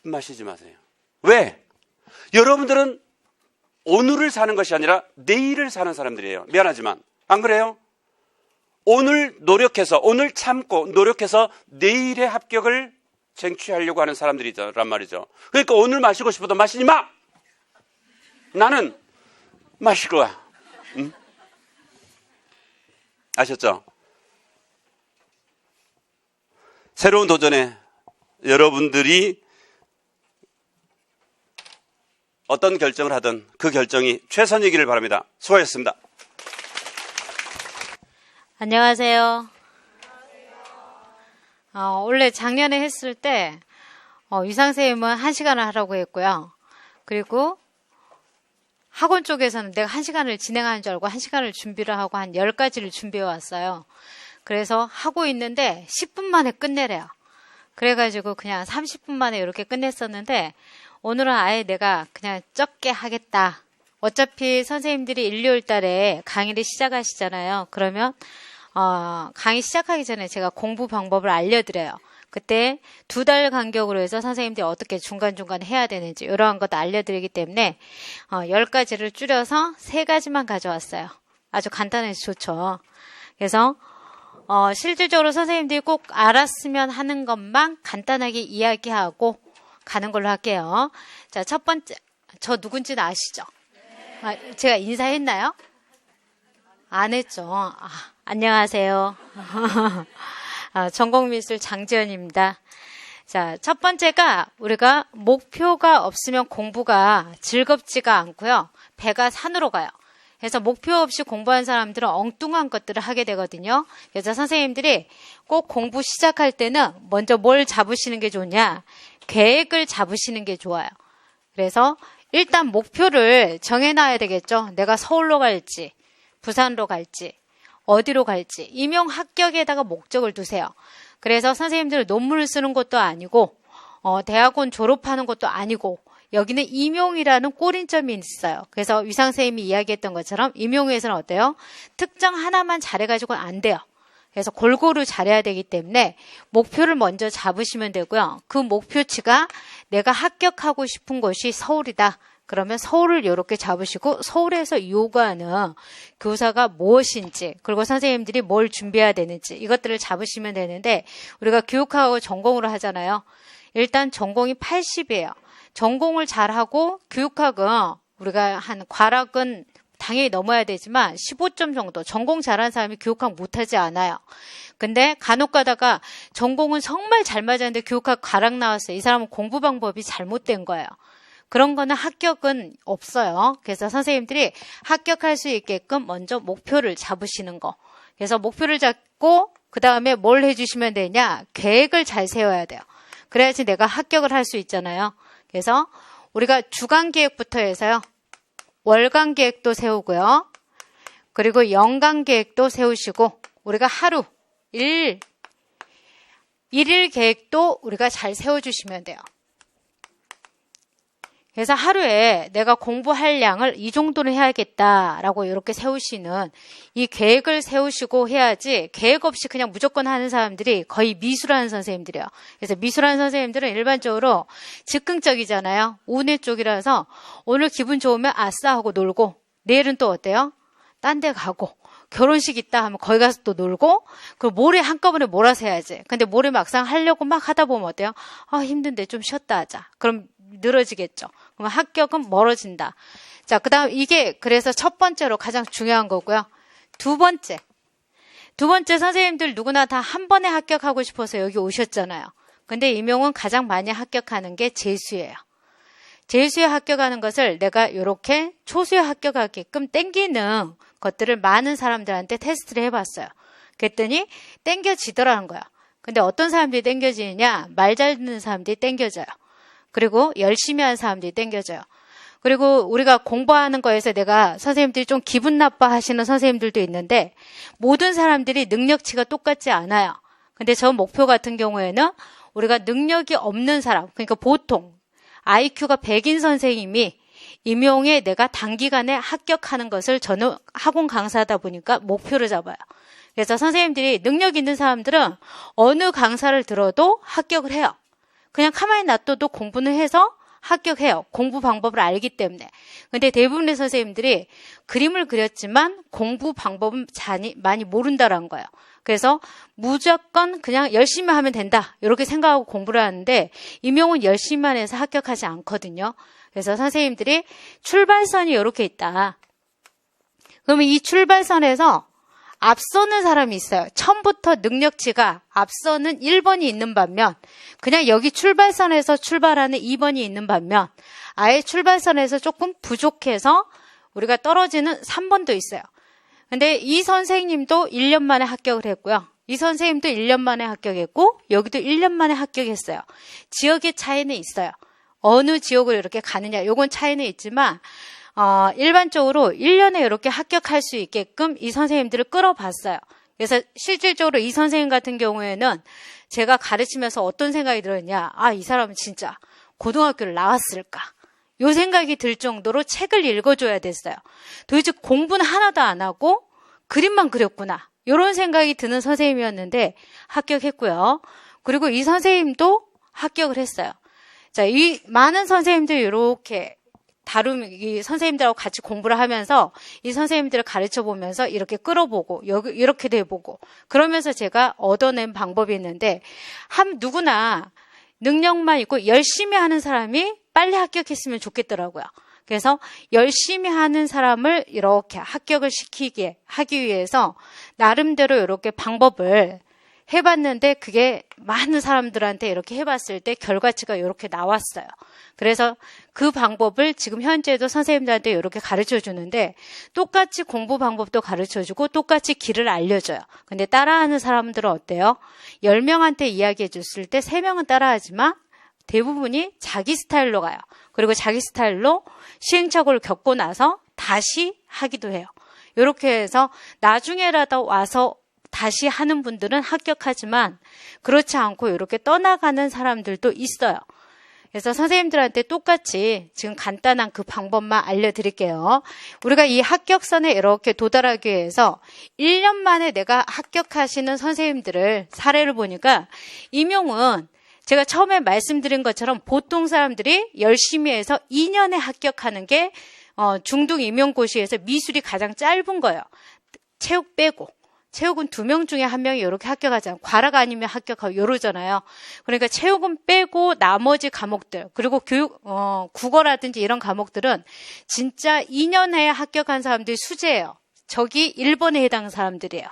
마시지 마세요. 왜? 여러분들은 오늘을 사는 것이 아니라 내일을 사는 사람들이에요. 미안하지만. 안 그래요? 오늘 노력해서, 오늘 참고 노력해서 내일의 합격을 쟁취하려고 하는 사람들이란 말이죠. 그러니까 오늘 마시고 싶어도 마시지 마! 나는 마실 거야. 응? 아셨죠? 새로운 도전에 여러분들이 어떤 결정을 하든 그 결정이 최선이기를 바랍니다. 수고하셨습니다. 안녕하세요. 원래 작년에 했을 때 위상쌤은 1시간을 하라고 했고요. 그리고 학원 쪽에서는 내가 1시간을 진행하는 줄 알고 1시간을 준비를 하고 한 10가지를 준비해 왔어요. 그래서 하고 있는데 10분 만에 끝내래요. 그래가지고 그냥 30분 만에 이렇게 끝냈었는데 오늘은 아예 내가 그냥 적게 하겠다. 어차피 선생님들이 일요일 달에 강의를 시작하시잖아요. 그러면 강의 시작하기 전에 제가 공부 방법을 알려드려요. 그때 2달 간격으로 해서 선생님들이 어떻게 중간중간 해야 되는지 이러한 것도 알려드리기 때문에 10가지를 줄여서 3가지만 가져왔어요. 아주 간단해서 좋죠. 그래서 실질적으로 선생님들이 꼭 알았으면 하는 것만 간단하게 이야기하고 가는 걸로 할게요. 자, 첫 번째, 저 누군지는 아시죠? 제가 인사했나요? 안 했죠. 안녕하세요. 전공미술 장지연입니다. 자, 첫 번째가 우리가 목표가 없으면 공부가 즐겁지가 않고요. 배가 산으로 가요. 그래서 목표 없이 공부한 사람들은 엉뚱한 것들을 하게 되거든요. 그래서 선생님들이 꼭 공부 시작할 때는 먼저 뭘 잡으시는 게 좋냐? 계획을 잡으시는 게 좋아요. 그래서 일단 목표를 정해놔야 되겠죠. 내가 서울로 갈지, 부산으로 갈지, 어디로 갈지 임용 합격에다가 목적을 두세요. 그래서 선생님들 논문을 쓰는 것도 아니고 대학원 졸업하는 것도 아니고 여기는 임용이라는 꼬린점이 있어요. 그래서 위상 선생님이 이야기했던 것처럼 임용에서는 어때요? 특정 하나만 잘해가지고는 안 돼요. 그래서 골고루 잘해야 되기 때문에 목표를 먼저 잡으시면 되고요. 그 목표치가 내가 합격하고 싶은 곳이 서울이다. 그러면 서울을 이렇게 잡으시고 서울에서 요구하는 교사가 무엇인지 그리고 선생님들이 뭘 준비해야 되는지 이것들을 잡으시면 되는데 우리가 교육학을 전공으로 하잖아요. 일단 전공이 80이에요. 전공을 잘하고 교육학은 우리가 한 과락은 당연히 넘어야 되지만 15점 정도 전공 잘하는 사람이 교육학 못하지 않아요. 근데 간혹 가다가 전공은 정말 잘 맞았는데 교육학 과락 나왔어요. 이 사람은 공부 방법이 잘못된 거예요. 그런 거는 합격은 없어요. 그래서 선생님들이 합격할 수 있게끔 먼저 목표를 잡으시는 거. 그래서 목표를 잡고 그 다음에 뭘 해주시면 되냐? 계획을 잘 세워야 돼요. 그래야지 내가 합격을 할 수 있잖아요. 그래서 우리가 주간 계획부터 해서요. 월간 계획도 세우고요. 그리고 연간 계획도 세우시고 우리가 하루, 일일 계획도 우리가 잘 세워주시면 돼요. 그래서 하루에 내가 공부할 양을 이 정도는 해야겠다라고 이렇게 세우시는 이 계획을 세우시고 해야지 계획 없이 그냥 무조건 하는 사람들이 거의 미술하는 선생님들이에요. 그래서 미술하는 선생님들은 일반적으로 즉흥적이잖아요. 운의 쪽이라서 오늘 기분 좋으면 아싸 하고 놀고 내일은 또 어때요? 딴 데 가고 결혼식 있다 하면 거기 가서 또 놀고 그리고 모레 한꺼번에 몰아서 해야지. 근데 모레 막상 하려고 막 하다 보면 어때요? 힘든데 좀 쉬었다 하자. 그럼 늘어지겠죠. 그럼 합격은 멀어진다. 자, 그 다음 이게 그래서 첫 번째로 가장 중요한 거고요. 두 번째 선생님들 누구나 다 한 번에 합격하고 싶어서 여기 오셨잖아요. 근데 임용은 가장 많이 합격하는 게 재수예요. 재수에 합격하는 것을 내가 이렇게 초수에 합격하게끔 땡기는 것들을 많은 사람들한테 테스트를 해봤어요. 그랬더니 땡겨지더라는 거야. 근데 어떤 사람들이 땡겨지느냐? 말 잘 듣는 사람들이 땡겨져요. 그리고 열심히 하는 사람들이 땡겨져요. 그리고 우리가 공부하는 거에서 내가 선생님들이 좀 기분 나빠하시는 선생님들도 있는데 모든 사람들이 능력치가 똑같지 않아요. 근데 저 목표 같은 경우에는 우리가 능력이 없는 사람, 그러니까 보통 IQ가 100인 선생님이 임용에 내가 단기간에 합격하는 것을 저는 학원 강사하다 보니까 목표를 잡아요. 그래서 선생님들이 능력 있는 사람들은 어느 강사를 들어도 합격을 해요. 그냥 가만히 놔둬도 공부는 해서 합격해요. 공부 방법을 알기 때문에. 근데 대부분의 선생님들이 그림을 그렸지만 공부 방법은 많이 모른다라는 거예요. 그래서 무조건 그냥 열심히 하면 된다. 이렇게 생각하고 공부를 하는데 임용은 열심히만 해서 합격하지 않거든요. 그래서 선생님들이 출발선이 이렇게 있다. 그러면 이 출발선에서 앞서는 사람이 있어요. 처음부터 능력치가 앞서는 1번이 있는 반면 그냥 여기 출발선에서 출발하는 2번이 있는 반면 아예 출발선에서 조금 부족해서 우리가 떨어지는 3번도 있어요. 근데 이 선생님도 1년 만에 합격을 했고요. 이 선생님도 1년 만에 합격했고 여기도 1년 만에 합격했어요. 지역의 차이는 있어요. 어느 지역으로 이렇게 가느냐 요건 차이는 있지만 일반적으로 1년에 이렇게 합격할 수 있게끔 이 선생님들을 끌어봤어요. 그래서 실질적으로 이 선생님 같은 경우에는 제가 가르치면서 어떤 생각이 들었냐. 이 사람은 진짜 고등학교를 나왔을까. 요 생각이 들 정도로 책을 읽어줘야 됐어요. 도대체 공부는 하나도 안 하고 그림만 그렸구나. 이런 생각이 드는 선생님이었는데 합격했고요. 그리고 이 선생님도 합격을 했어요. 자, 이 많은 선생님들이 이렇게 이 선생님들하고 같이 공부를 하면서 이 선생님들을 가르쳐 보면서 이렇게 끌어보고 이렇게 돼보고 그러면서 제가 얻어낸 방법이 있는데 누구나 능력만 있고 열심히 하는 사람이 빨리 합격했으면 좋겠더라고요. 그래서 열심히 하는 사람을 이렇게 합격을 하기 위해서 나름대로 이렇게 방법을 해봤는데 그게 많은 사람들한테 이렇게 해봤을 때 결과치가 이렇게 나왔어요. 그래서 그 방법을 지금 현재도 선생님들한테 이렇게 가르쳐 주는데 똑같이 공부 방법도 가르쳐 주고 똑같이 길을 알려줘요. 근데 따라하는 사람들은 어때요? 10명한테 이야기해 줬을 때 3명은 따라하지만 대부분이 자기 스타일로 가요. 그리고 자기 스타일로 시행착오를 겪고 나서 다시 하기도 해요. 이렇게 해서 나중에라도 와서 다시 하는 분들은 합격하지만 그렇지 않고 이렇게 떠나가는 사람들도 있어요. 그래서 선생님들한테 똑같이 지금 간단한 그 방법만 알려드릴게요. 우리가 이 합격선에 이렇게 도달하기 위해서 1년 만에 내가 합격하시는 선생님들을 사례를 보니까 임용은 제가 처음에 말씀드린 것처럼 보통 사람들이 열심히 해서 2년에 합격하는 게 중등 임용고시에서 미술이 가장 짧은 거예요. 체육 빼고. 체육은 2명 중에 1명이 이렇게 합격하잖아요. 과락 아니면 합격하고 이러잖아요. 그러니까 체육은 빼고 나머지 과목들 그리고 국어라든지 이런 과목들은 진짜 2년에 합격한 사람들이 수재예요. 저기 1번에 해당 사람들이에요.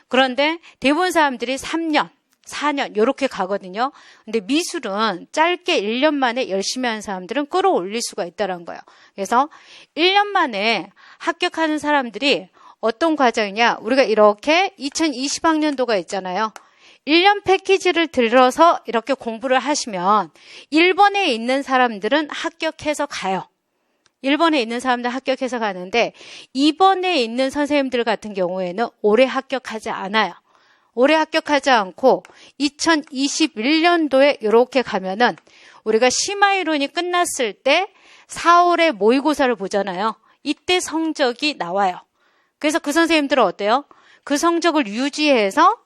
그런데 대부분 사람들이 3년, 4년 이렇게 가거든요. 근데 미술은 짧게 1년 만에 열심히 하는 사람들은 끌어올릴 수가 있다는 거예요. 그래서 1년 만에 합격하는 사람들이 어떤 과정이냐? 우리가 이렇게 2020학년도가 있잖아요. 1년 패키지를 들어서 이렇게 공부를 하시면 1번에 있는 사람들은 합격해서 가요. 1번에 있는 사람들 합격해서 가는데 2번에 있는 선생님들 같은 경우에는 올해 합격하지 않아요. 올해 합격하지 않고 2021년도에 이렇게 가면은 우리가 심화이론이 끝났을 때 4월에 모의고사를 보잖아요. 이때 성적이 나와요. 그래서 그 선생님들은 어때요? 그 성적을 유지해서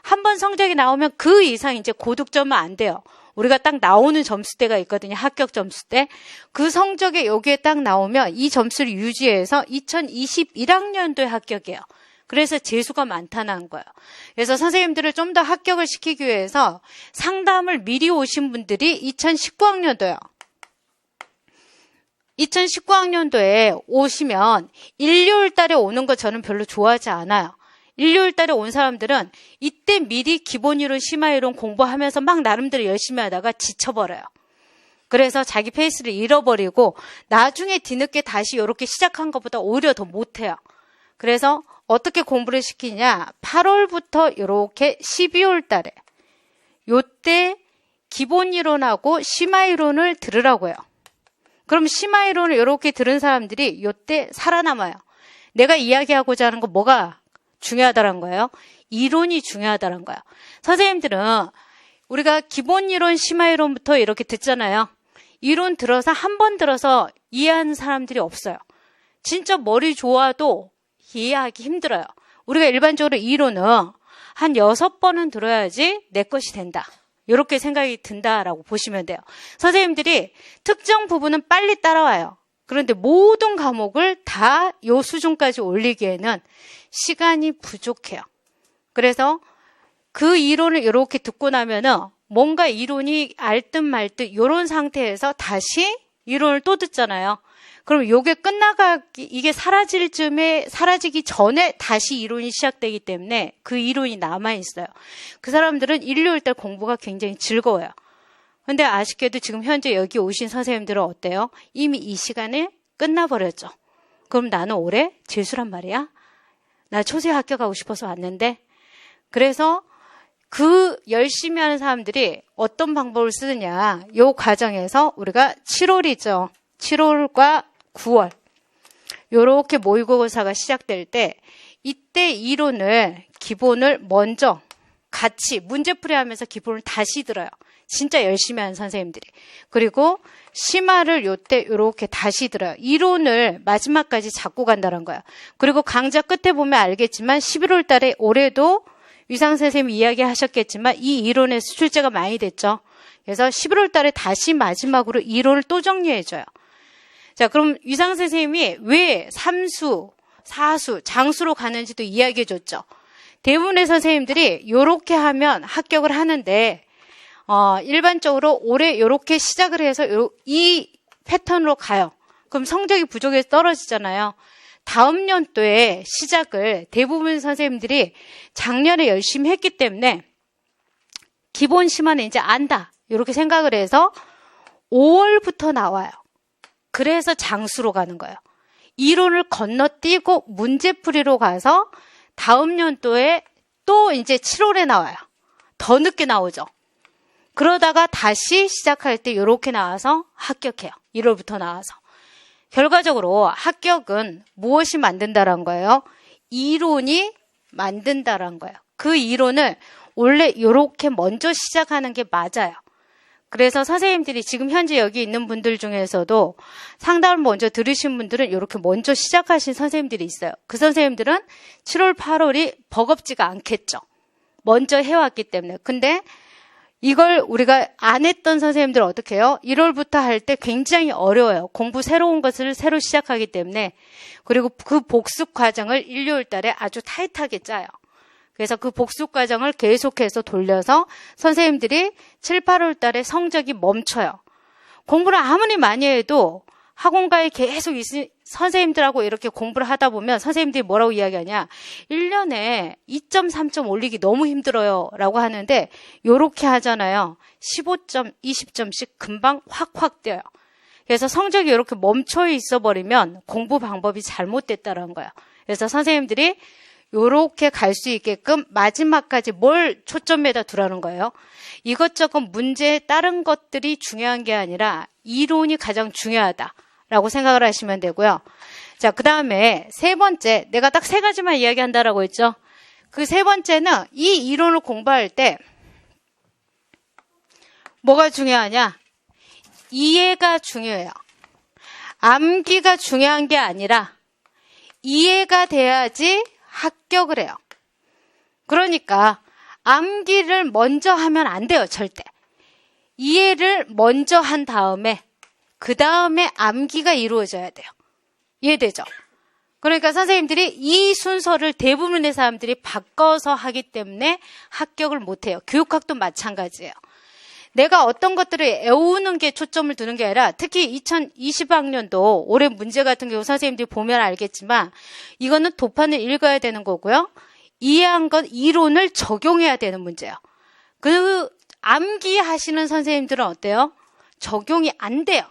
한번 성적이 나오면 그 이상 이제 고득점은 안 돼요. 우리가 딱 나오는 점수대가 있거든요. 합격 점수대. 그 성적에 여기에 딱 나오면 이 점수를 유지해서 2021학년도에 합격해요. 그래서 재수가 많다는 거예요. 그래서 선생님들을 좀 더 합격을 시키기 위해서 상담을 미리 오신 분들이 2019학년도요. 2019학년도에 오시면 일요일 달에 오는 거 저는 별로 좋아하지 않아요. 일요일 달에 온 사람들은 이때 미리 기본이론, 심화이론 공부하면서 막 나름대로 열심히 하다가 지쳐버려요. 그래서 자기 페이스를 잃어버리고 나중에 뒤늦게 다시 이렇게 시작한 것보다 오히려 더 못해요. 그래서 어떻게 공부를 시키냐? 8월부터 이렇게 12월 달에 요때 기본이론하고 심화이론을 들으라고요. 그럼 심화이론을 이렇게 들은 사람들이 이때 살아남아요. 내가 이야기하고자 하는 거 뭐가 중요하다는 거예요? 이론이 중요하다는 거예요. 선생님들은 우리가 기본이론, 심화이론부터 이렇게 듣잖아요. 이론 들어서 한 번 들어서 이해하는 사람들이 없어요. 진짜 머리 좋아도 이해하기 힘들어요. 우리가 일반적으로 이론은 한 6번은 들어야지 내 것이 된다. 이렇게 생각이 든다라고 보시면 돼요. 선생님들이 특정 부분은 빨리 따라와요. 그런데 모든 과목을 다 요 수준까지 올리기에는 시간이 부족해요. 그래서 그 이론을 이렇게 듣고 나면은 뭔가 이론이 알듯 말듯 이런 상태에서 다시 이론을 또 듣잖아요. 그럼 요게 이게 사라지기 전에 다시 이론이 시작되기 때문에 그 이론이 남아있어요. 그 사람들은 일요일 달 공부가 굉장히 즐거워요. 근데 아쉽게도 지금 현재 여기 오신 선생님들은 어때요? 이미 이 시간에 끝나버렸죠. 그럼 나는 올해 재수란 말이야? 나 초세 합격하고 싶어서 왔는데. 그래서 그 열심히 하는 사람들이 어떤 방법을 쓰느냐. 요 과정에서 우리가 7월이죠. 7월과 9월. 요렇게 모의고사가 시작될 때 이때 이론을 기본을 먼저 같이 문제풀이 하면서 기본을 다시 들어요. 진짜 열심히 하는 선생님들이. 그리고 심화를 요때 요렇게 다시 들어요. 이론을 마지막까지 잡고 간다는 거예요. 그리고 강좌 끝에 보면 알겠지만 11월 달에 올해도 위상 선생님이 이야기하셨겠지만 이 이론에서 출제가 많이 됐죠. 그래서 11월 달에 다시 마지막으로 이론을 또 정리해줘요. 자, 그럼 위상 선생님이 왜 3수, 4수, 장수로 가는지도 이야기해줬죠. 대부분의 선생님들이 요렇게 하면 합격을 하는데 일반적으로 올해 요렇게 시작을 해서 이 패턴으로 가요. 그럼 성적이 부족해서 떨어지잖아요. 다음 연도에 시작을 대부분 선생님들이 작년에 열심히 했기 때문에 기본 심화는 이제 안다. 이렇게 생각을 해서 5월부터 나와요. 그래서 장수로 가는 거예요. 이론을 건너뛰고 문제풀이로 가서 다음 연도에 또 이제 7월에 나와요. 더 늦게 나오죠. 그러다가 다시 시작할 때 이렇게 나와서 합격해요. 1월부터 나와서. 결과적으로 합격은 무엇이 만든다는 거예요? 이론이 만든다는 거예요. 그 이론을 원래 이렇게 먼저 시작하는 게 맞아요. 그래서 선생님들이 지금 현재 여기 있는 분들 중에서도 상담을 먼저 들으신 분들은 이렇게 먼저 시작하신 선생님들이 있어요. 그 선생님들은 7월, 8월이 버겁지가 않겠죠. 먼저 해왔기 때문에. 근데 이걸 우리가 안 했던 선생님들은 어떻게 해요? 1월부터 할 때 굉장히 어려워요. 공부 새로운 것을 새로 시작하기 때문에. 그리고 그 복습 과정을 1, 2월 달에 아주 타이트하게 짜요. 그래서 그 복습 과정을 계속해서 돌려서 선생님들이 7, 8월 달에 성적이 멈춰요. 공부를 아무리 많이 해도 학원가에 계속 선생님들하고 이렇게 공부를 하다 보면 선생님들이 뭐라고 이야기하냐. 1년에 2점, 3점 올리기 너무 힘들어요. 라고 하는데 요렇게 하잖아요. 15점, 20점씩 금방 확확 뛰어요. 그래서 성적이 이렇게 멈춰 있어 버리면 공부 방법이 잘못됐다는 거예요. 그래서 선생님들이 요렇게 갈 수 있게끔 마지막까지 뭘 초점에다 두라는 거예요. 이것저것 문제에 다른 것들이 중요한 게 아니라 이론이 가장 중요하다라고 생각을 하시면 되고요. 자, 그 다음에 세 번째, 내가 딱 세 가지만 이야기한다라고 했죠. 그 세 번째는 이 이론을 공부할 때 뭐가 중요하냐? 이해가 중요해요. 암기가 중요한 게 아니라 이해가 돼야지 합격을 해요. 그러니까 암기를 먼저 하면 안 돼요. 절대. 이해를 먼저 한 다음에 그 다음에 암기가 이루어져야 돼요. 이해되죠? 그러니까 선생님들이 이 순서를 대부분의 사람들이 바꿔서 하기 때문에 합격을 못해요. 교육학도 마찬가지예요. 내가 어떤 것들을 애우는 게 초점을 두는 게 아니라 특히 2020학년도 올해 문제 같은 경우 선생님들이 보면 알겠지만 이거는 도판을 읽어야 되는 거고요. 이해한 것 이론을 적용해야 되는 문제예요. 그 암기하시는 선생님들은 어때요? 적용이 안 돼요.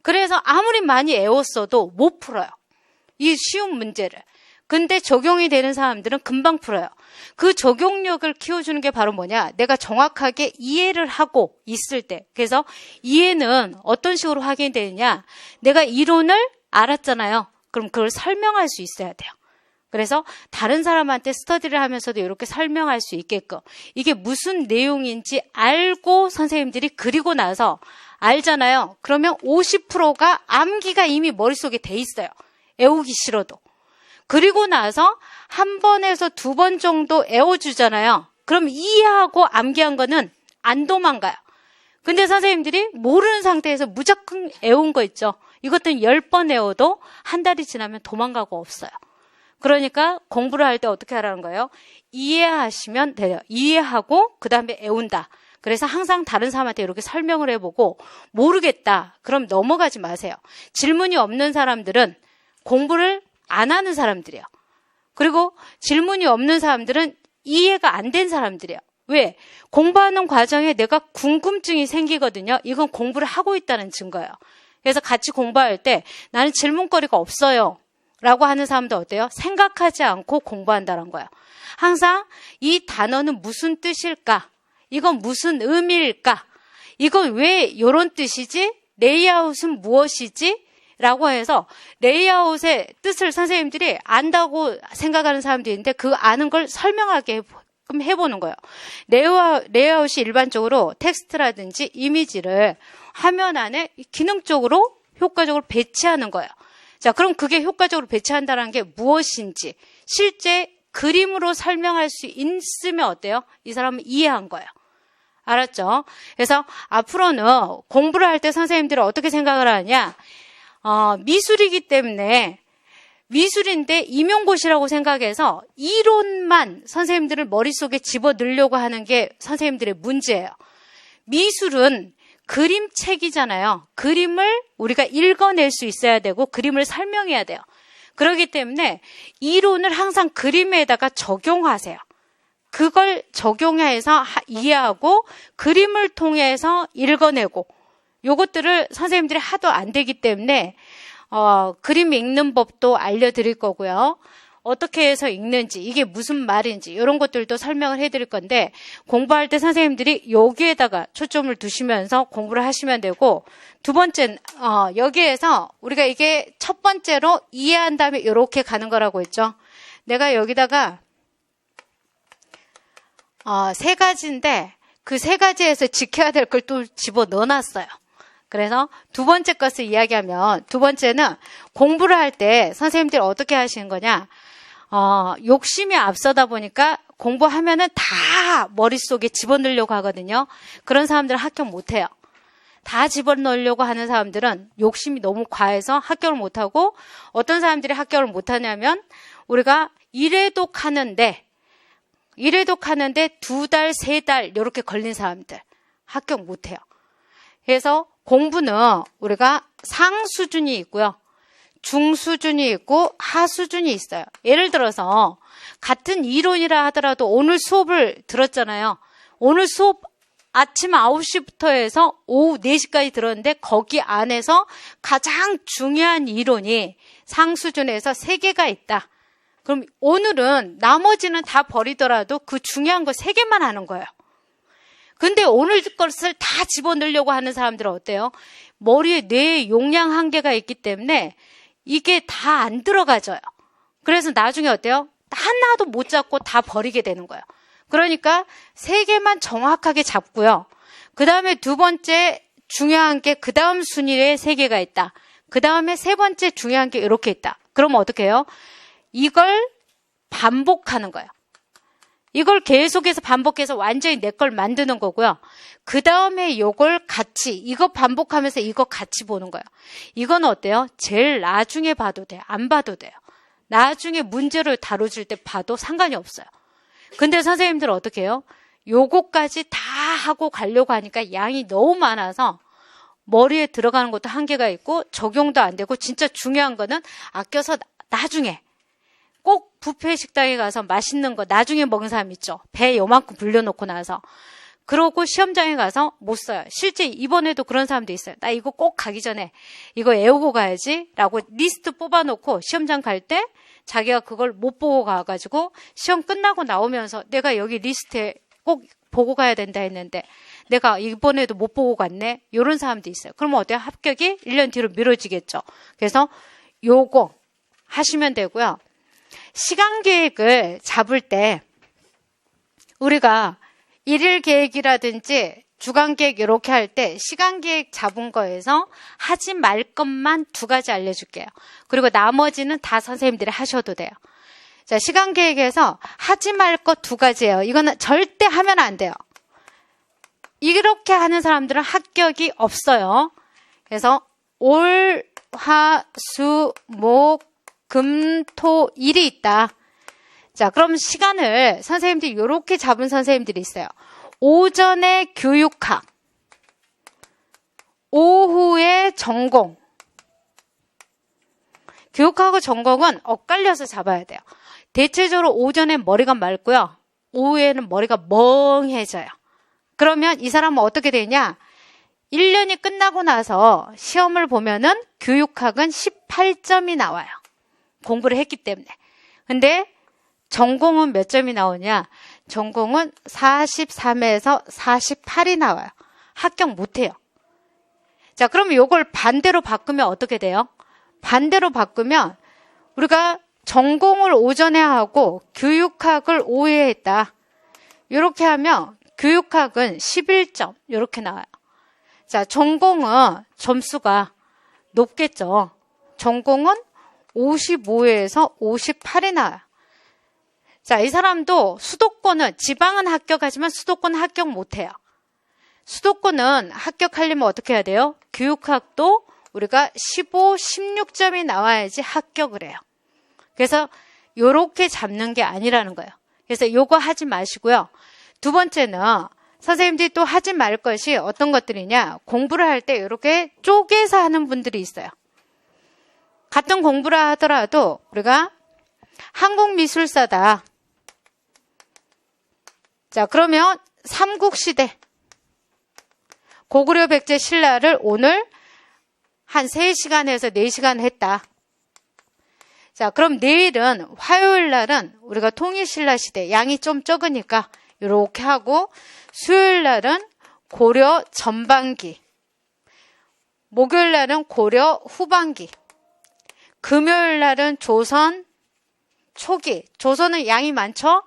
그래서 아무리 많이 애웠어도 못 풀어요. 이 쉬운 문제를. 근데 적용이 되는 사람들은 금방 풀어요. 그 적용력을 키워주는 게 바로 뭐냐? 내가 정확하게 이해를 하고 있을 때. 그래서 이해는 어떤 식으로 확인되느냐? 내가 이론을 알았잖아요. 그럼 그걸 설명할 수 있어야 돼요. 그래서 다른 사람한테 스터디를 하면서도 이렇게 설명할 수 있게끔 이게 무슨 내용인지 알고 선생님들이 그리고 나서 알잖아요. 그러면 50%가 암기가 이미 머릿속에 돼 있어요. 애우기 싫어도. 그리고 나서 한 번에서 두 번 정도 애워주잖아요. 그럼 이해하고 암기한 거는 안 도망가요. 근데 선생님들이 모르는 상태에서 무조건 애운 거 있죠. 이것들은 10번 애워도 한 달이 지나면 도망가고 없어요. 그러니까 공부를 할 때 어떻게 하라는 거예요? 이해하시면 돼요. 이해하고 그 다음에 애운다. 그래서 항상 다른 사람한테 이렇게 설명을 해보고 모르겠다. 그럼 넘어가지 마세요. 질문이 없는 사람들은 공부를 안 하는 사람들이에요. 그리고 질문이 없는 사람들은 이해가 안 된 사람들이에요. 왜? 공부하는 과정에 내가 궁금증이 생기거든요. 이건 공부를 하고 있다는 증거예요. 그래서 같이 공부할 때 나는 질문거리가 없어요. 라고 하는 사람도 어때요? 생각하지 않고 공부한다는 거예요. 항상 이 단어는 무슨 뜻일까? 이건 무슨 의미일까? 이건 왜 이런 뜻이지? 레이아웃은 무엇이지? 라고 해서 레이아웃의 뜻을 선생님들이 안다고 생각하는 사람도 있는데 그 아는 걸 설명하게 해보는 거예요. 레이아웃이 일반적으로 텍스트라든지 이미지를 화면 안에 기능적으로 효과적으로 배치하는 거예요. 자, 그럼 그게 효과적으로 배치한다는 게 무엇인지 실제 그림으로 설명할 수 있으면 어때요? 이 사람은 이해한 거예요. 알았죠? 그래서 앞으로는 공부를 할 때 선생님들은 어떻게 생각을 하냐? 미술이기 때문에 미술인데 임용고시라고 생각해서 이론만 선생님들을 머릿속에 집어넣으려고 하는 게 선생님들의 문제예요. 미술은 그림책이잖아요. 그림을 우리가 읽어낼 수 있어야 되고 그림을 설명해야 돼요. 그렇기 때문에 이론을 항상 그림에다가 적용하세요. 그걸 적용해서 이해하고 그림을 통해서 읽어내고 요것들을 선생님들이 하도 안 되기 때문에 그림 읽는 법도 알려드릴 거고요. 어떻게 해서 읽는지, 이게 무슨 말인지 이런 것들도 설명을 해드릴 건데 공부할 때 선생님들이 여기에다가 초점을 두시면서 공부를 하시면 되고 두 번째 여기에서 우리가 이게 첫 번째로 이해한 다음에 이렇게 가는 거라고 했죠. 내가 여기다가 세 가지인데 그 세 가지에서 지켜야 될 걸 또 집어 넣어놨어요. 그래서 두 번째 것을 이야기하면 두 번째는 공부를 할 때 선생님들이 어떻게 하시는 거냐. 욕심이 앞서다 보니까 공부하면은 다 머릿속에 집어넣으려고 하거든요. 그런 사람들은 합격 못해요. 다 집어넣으려고 하는 사람들은 욕심이 너무 과해서 합격을 못하고 어떤 사람들이 합격을 못하냐면 우리가 이래독 하는데 2달, 3달 이렇게 걸린 사람들 합격 못해요. 그래서 공부는 우리가 상 수준이 있고요. 중 수준이 있고 하 수준이 있어요. 예를 들어서 같은 이론이라 하더라도 오늘 수업을 들었잖아요. 오늘 수업 아침 9시부터 해서 오후 4시까지 들었는데 거기 안에서 가장 중요한 이론이 상 수준에서 3개가 있다. 그럼 오늘은 나머지는 다 버리더라도 그 중요한 거 3개만 하는 거예요. 근데 오늘 것을 다 집어넣으려고 하는 사람들은 어때요? 머리에 뇌의 용량 한계가 있기 때문에 이게 다 안 들어가져요. 그래서 나중에 어때요? 하나도 못 잡고 다 버리게 되는 거예요. 그러니까 3개만 정확하게 잡고요. 그 다음에 두 번째 중요한 게 그 다음 순위에 3개가 있다. 그 다음에 세 번째 중요한 게 이렇게 있다. 그러면 어떻게 해요? 이걸 반복하는 거예요. 이걸 계속해서 반복해서 완전히 내 걸 만드는 거고요. 그 다음에 이걸 같이 이거 반복하면서 이거 같이 보는 거예요. 이건 어때요? 제일 나중에 봐도 돼요. 안 봐도 돼요. 나중에 문제를 다뤄줄 때 봐도 상관이 없어요. 근데 선생님들은 어떻게 해요? 요거까지 다 하고 가려고 하니까 양이 너무 많아서 머리에 들어가는 것도 한계가 있고 적용도 안 되고 진짜 중요한 거는 아껴서 나중에 꼭 뷔페 식당에 가서 맛있는 거 나중에 먹은 사람 있죠. 배 요만큼 불려놓고 나서. 그러고 시험장에 가서 못 써요. 실제 이번에도 그런 사람도 있어요. 나 이거 꼭 가기 전에 이거 외우고 가야지 라고 리스트 뽑아놓고 시험장 갈 때 자기가 그걸 못 보고 가가지고 시험 끝나고 나오면서 내가 여기 리스트에 꼭 보고 가야 된다 했는데 내가 이번에도 못 보고 갔네. 이런 사람도 있어요. 그러면 어때요? 합격이 1년 뒤로 미뤄지겠죠. 그래서 요거 하시면 되고요. 시간 계획을 잡을 때 우리가 일일 계획이라든지 주간 계획 이렇게 할 때 시간 계획 잡은 거에서 하지 말 것만 2가지 알려줄게요. 그리고 나머지는 다 선생님들이 하셔도 돼요. 자, 시간 계획에서 하지 말 것 2가지예요. 이거는 절대 하면 안 돼요. 이렇게 하는 사람들은 합격이 없어요. 그래서 올, 화, 수, 목, 금, 토, 일이 있다. 자, 그럼 시간을 선생님들이 이렇게 잡은 선생님들이 있어요. 오전에 교육학, 오후에 전공. 교육하고 전공은 엇갈려서 잡아야 돼요. 대체적으로 오전에 머리가 맑고요. 오후에는 머리가 멍해져요. 그러면 이 사람은 어떻게 되냐? 1년이 끝나고 나서 시험을 보면은 교육학은 18점이 나와요. 공부를 했기 때문에. 근데 전공은 몇 점이 나오냐? 전공은 43에서 48이 나와요. 합격 못해요. 자, 그럼 이걸 반대로 바꾸면 어떻게 돼요? 반대로 바꾸면 우리가 전공을 오전에 하고 교육학을 오후에 했다. 이렇게 하면 교육학은 11점 이렇게 나와요. 자, 전공은 점수가 높겠죠. 전공은 55에서 58이 나와요. 자, 이 사람도 수도권은 지방은 합격하지만 수도권은 합격 못해요. 수도권은 합격하려면 어떻게 해야 돼요? 교육학도 우리가 15, 16점이 나와야지 합격을 해요. 그래서 요렇게 잡는 게 아니라는 거예요. 그래서 요거 하지 마시고요. 두 번째는 선생님들이 또 하지 말 것이 어떤 것들이냐. 공부를 할 때 이렇게 쪼개서 하는 분들이 있어요. 같은 공부를 하더라도 우리가 한국미술사다. 자, 그러면 삼국시대 고구려 백제 신라를 오늘 한 3시간에서 4시간 했다. 자, 그럼 내일은 화요일 날은 우리가 통일신라 시대 양이 좀 적으니까 이렇게 하고 수요일 날은 고려 전반기, 목요일 날은 고려 후반기, 금요일 날은 조선 초기. 조선은 양이 많죠?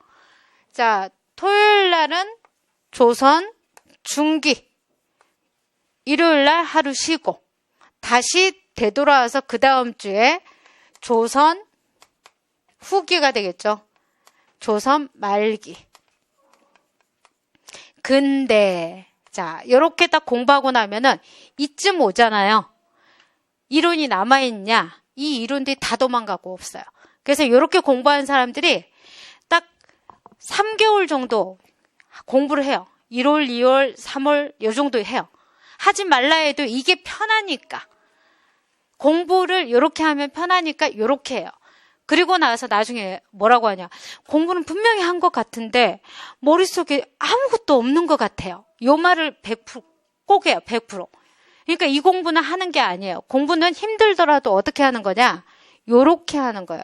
자, 토요일 날은 조선 중기, 일요일 날 하루 쉬고 다시 되돌아와서 그 다음 주에 조선 후기가 되겠죠. 조선 말기. 근데 자, 이렇게 딱 공부하고 나면은 이쯤 오잖아요. 이론이 남아있냐? 이 이론들이 다 도망가고 없어요. 그래서 이렇게 공부하는 사람들이 딱 3개월 정도 공부를 해요. 1월, 2월, 3월 요 정도 해요. 하지 말라 해도 이게 편하니까. 공부를 이렇게 하면 편하니까 이렇게 해요. 그리고 나서 나중에 뭐라고 하냐. 공부는 분명히 한 것 같은데 머릿속에 아무것도 없는 것 같아요. 요 말을 100% 꼭 해요. 100%. 그러니까 이 공부는 하는 게 아니에요. 공부는 힘들더라도 어떻게 하는 거냐. 요렇게 하는 거예요.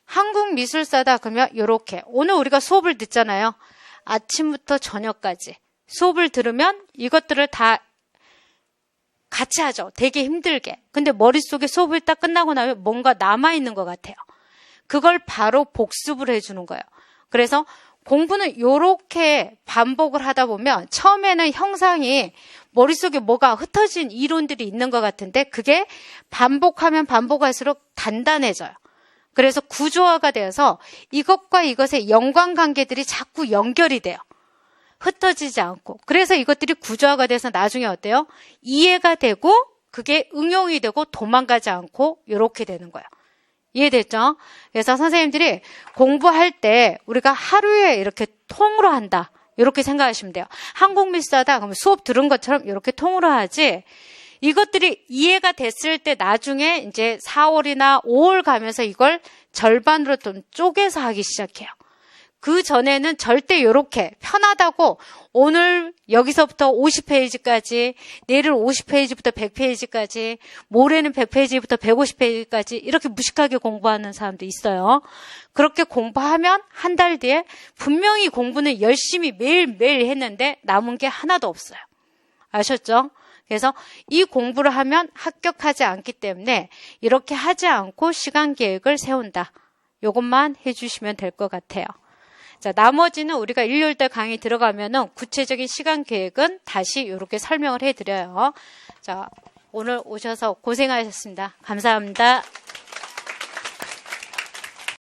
한국미술사다 그러면 요렇게. 오늘 우리가 수업을 듣잖아요. 아침부터 저녁까지. 수업을 들으면 이것들을 다 같이 하죠. 되게 힘들게. 근데 머릿속에 수업을 딱 끝나고 나면 뭔가 남아있는 것 같아요. 그걸 바로 복습을 해주는 거예요. 그래서 공부는 요렇게 반복을 하다 보면 처음에는 형상이 머릿속에 뭐가 흩어진 이론들이 있는 것 같은데 그게 반복하면 반복할수록 단단해져요. 그래서 구조화가 되어서 이것과 이것의 연관관계들이 자꾸 연결이 돼요. 흩어지지 않고. 그래서 이것들이 구조화가 돼서 나중에 어때요? 이해가 되고 그게 응용이 되고 도망가지 않고 이렇게 되는 거예요. 이해됐죠? 그래서 선생님들이 공부할 때 우리가 하루에 이렇게 통으로 한다. 이렇게 생각하시면 돼요. 한국미술사다 그러면 수업 들은 것처럼 이렇게 통으로 하지. 이것들이 이해가 됐을 때 나중에 이제 4월이나 5월 가면서 이걸 절반으로 좀 쪼개서 하기 시작해요. 그 전에는 절대 이렇게 편하다고 오늘 여기서부터 50페이지까지, 내일은 50페이지부터 100페이지까지, 모레는 100페이지부터 150페이지까지 이렇게 무식하게 공부하는 사람도 있어요. 그렇게 공부하면 한 달 뒤에 분명히 공부는 열심히 매일매일 했는데 남은 게 하나도 없어요. 아셨죠? 그래서 이 공부를 하면 합격하지 않기 때문에 이렇게 하지 않고 시간 계획을 세운다. 이것만 해주시면 될 것 같아요. 자, 나머지는 우리가 일요일날 강의 들어가면은 구체적인 시간 계획은 다시 이렇게 설명을 해드려요. 자, 오늘 오셔서 고생하셨습니다. 감사합니다.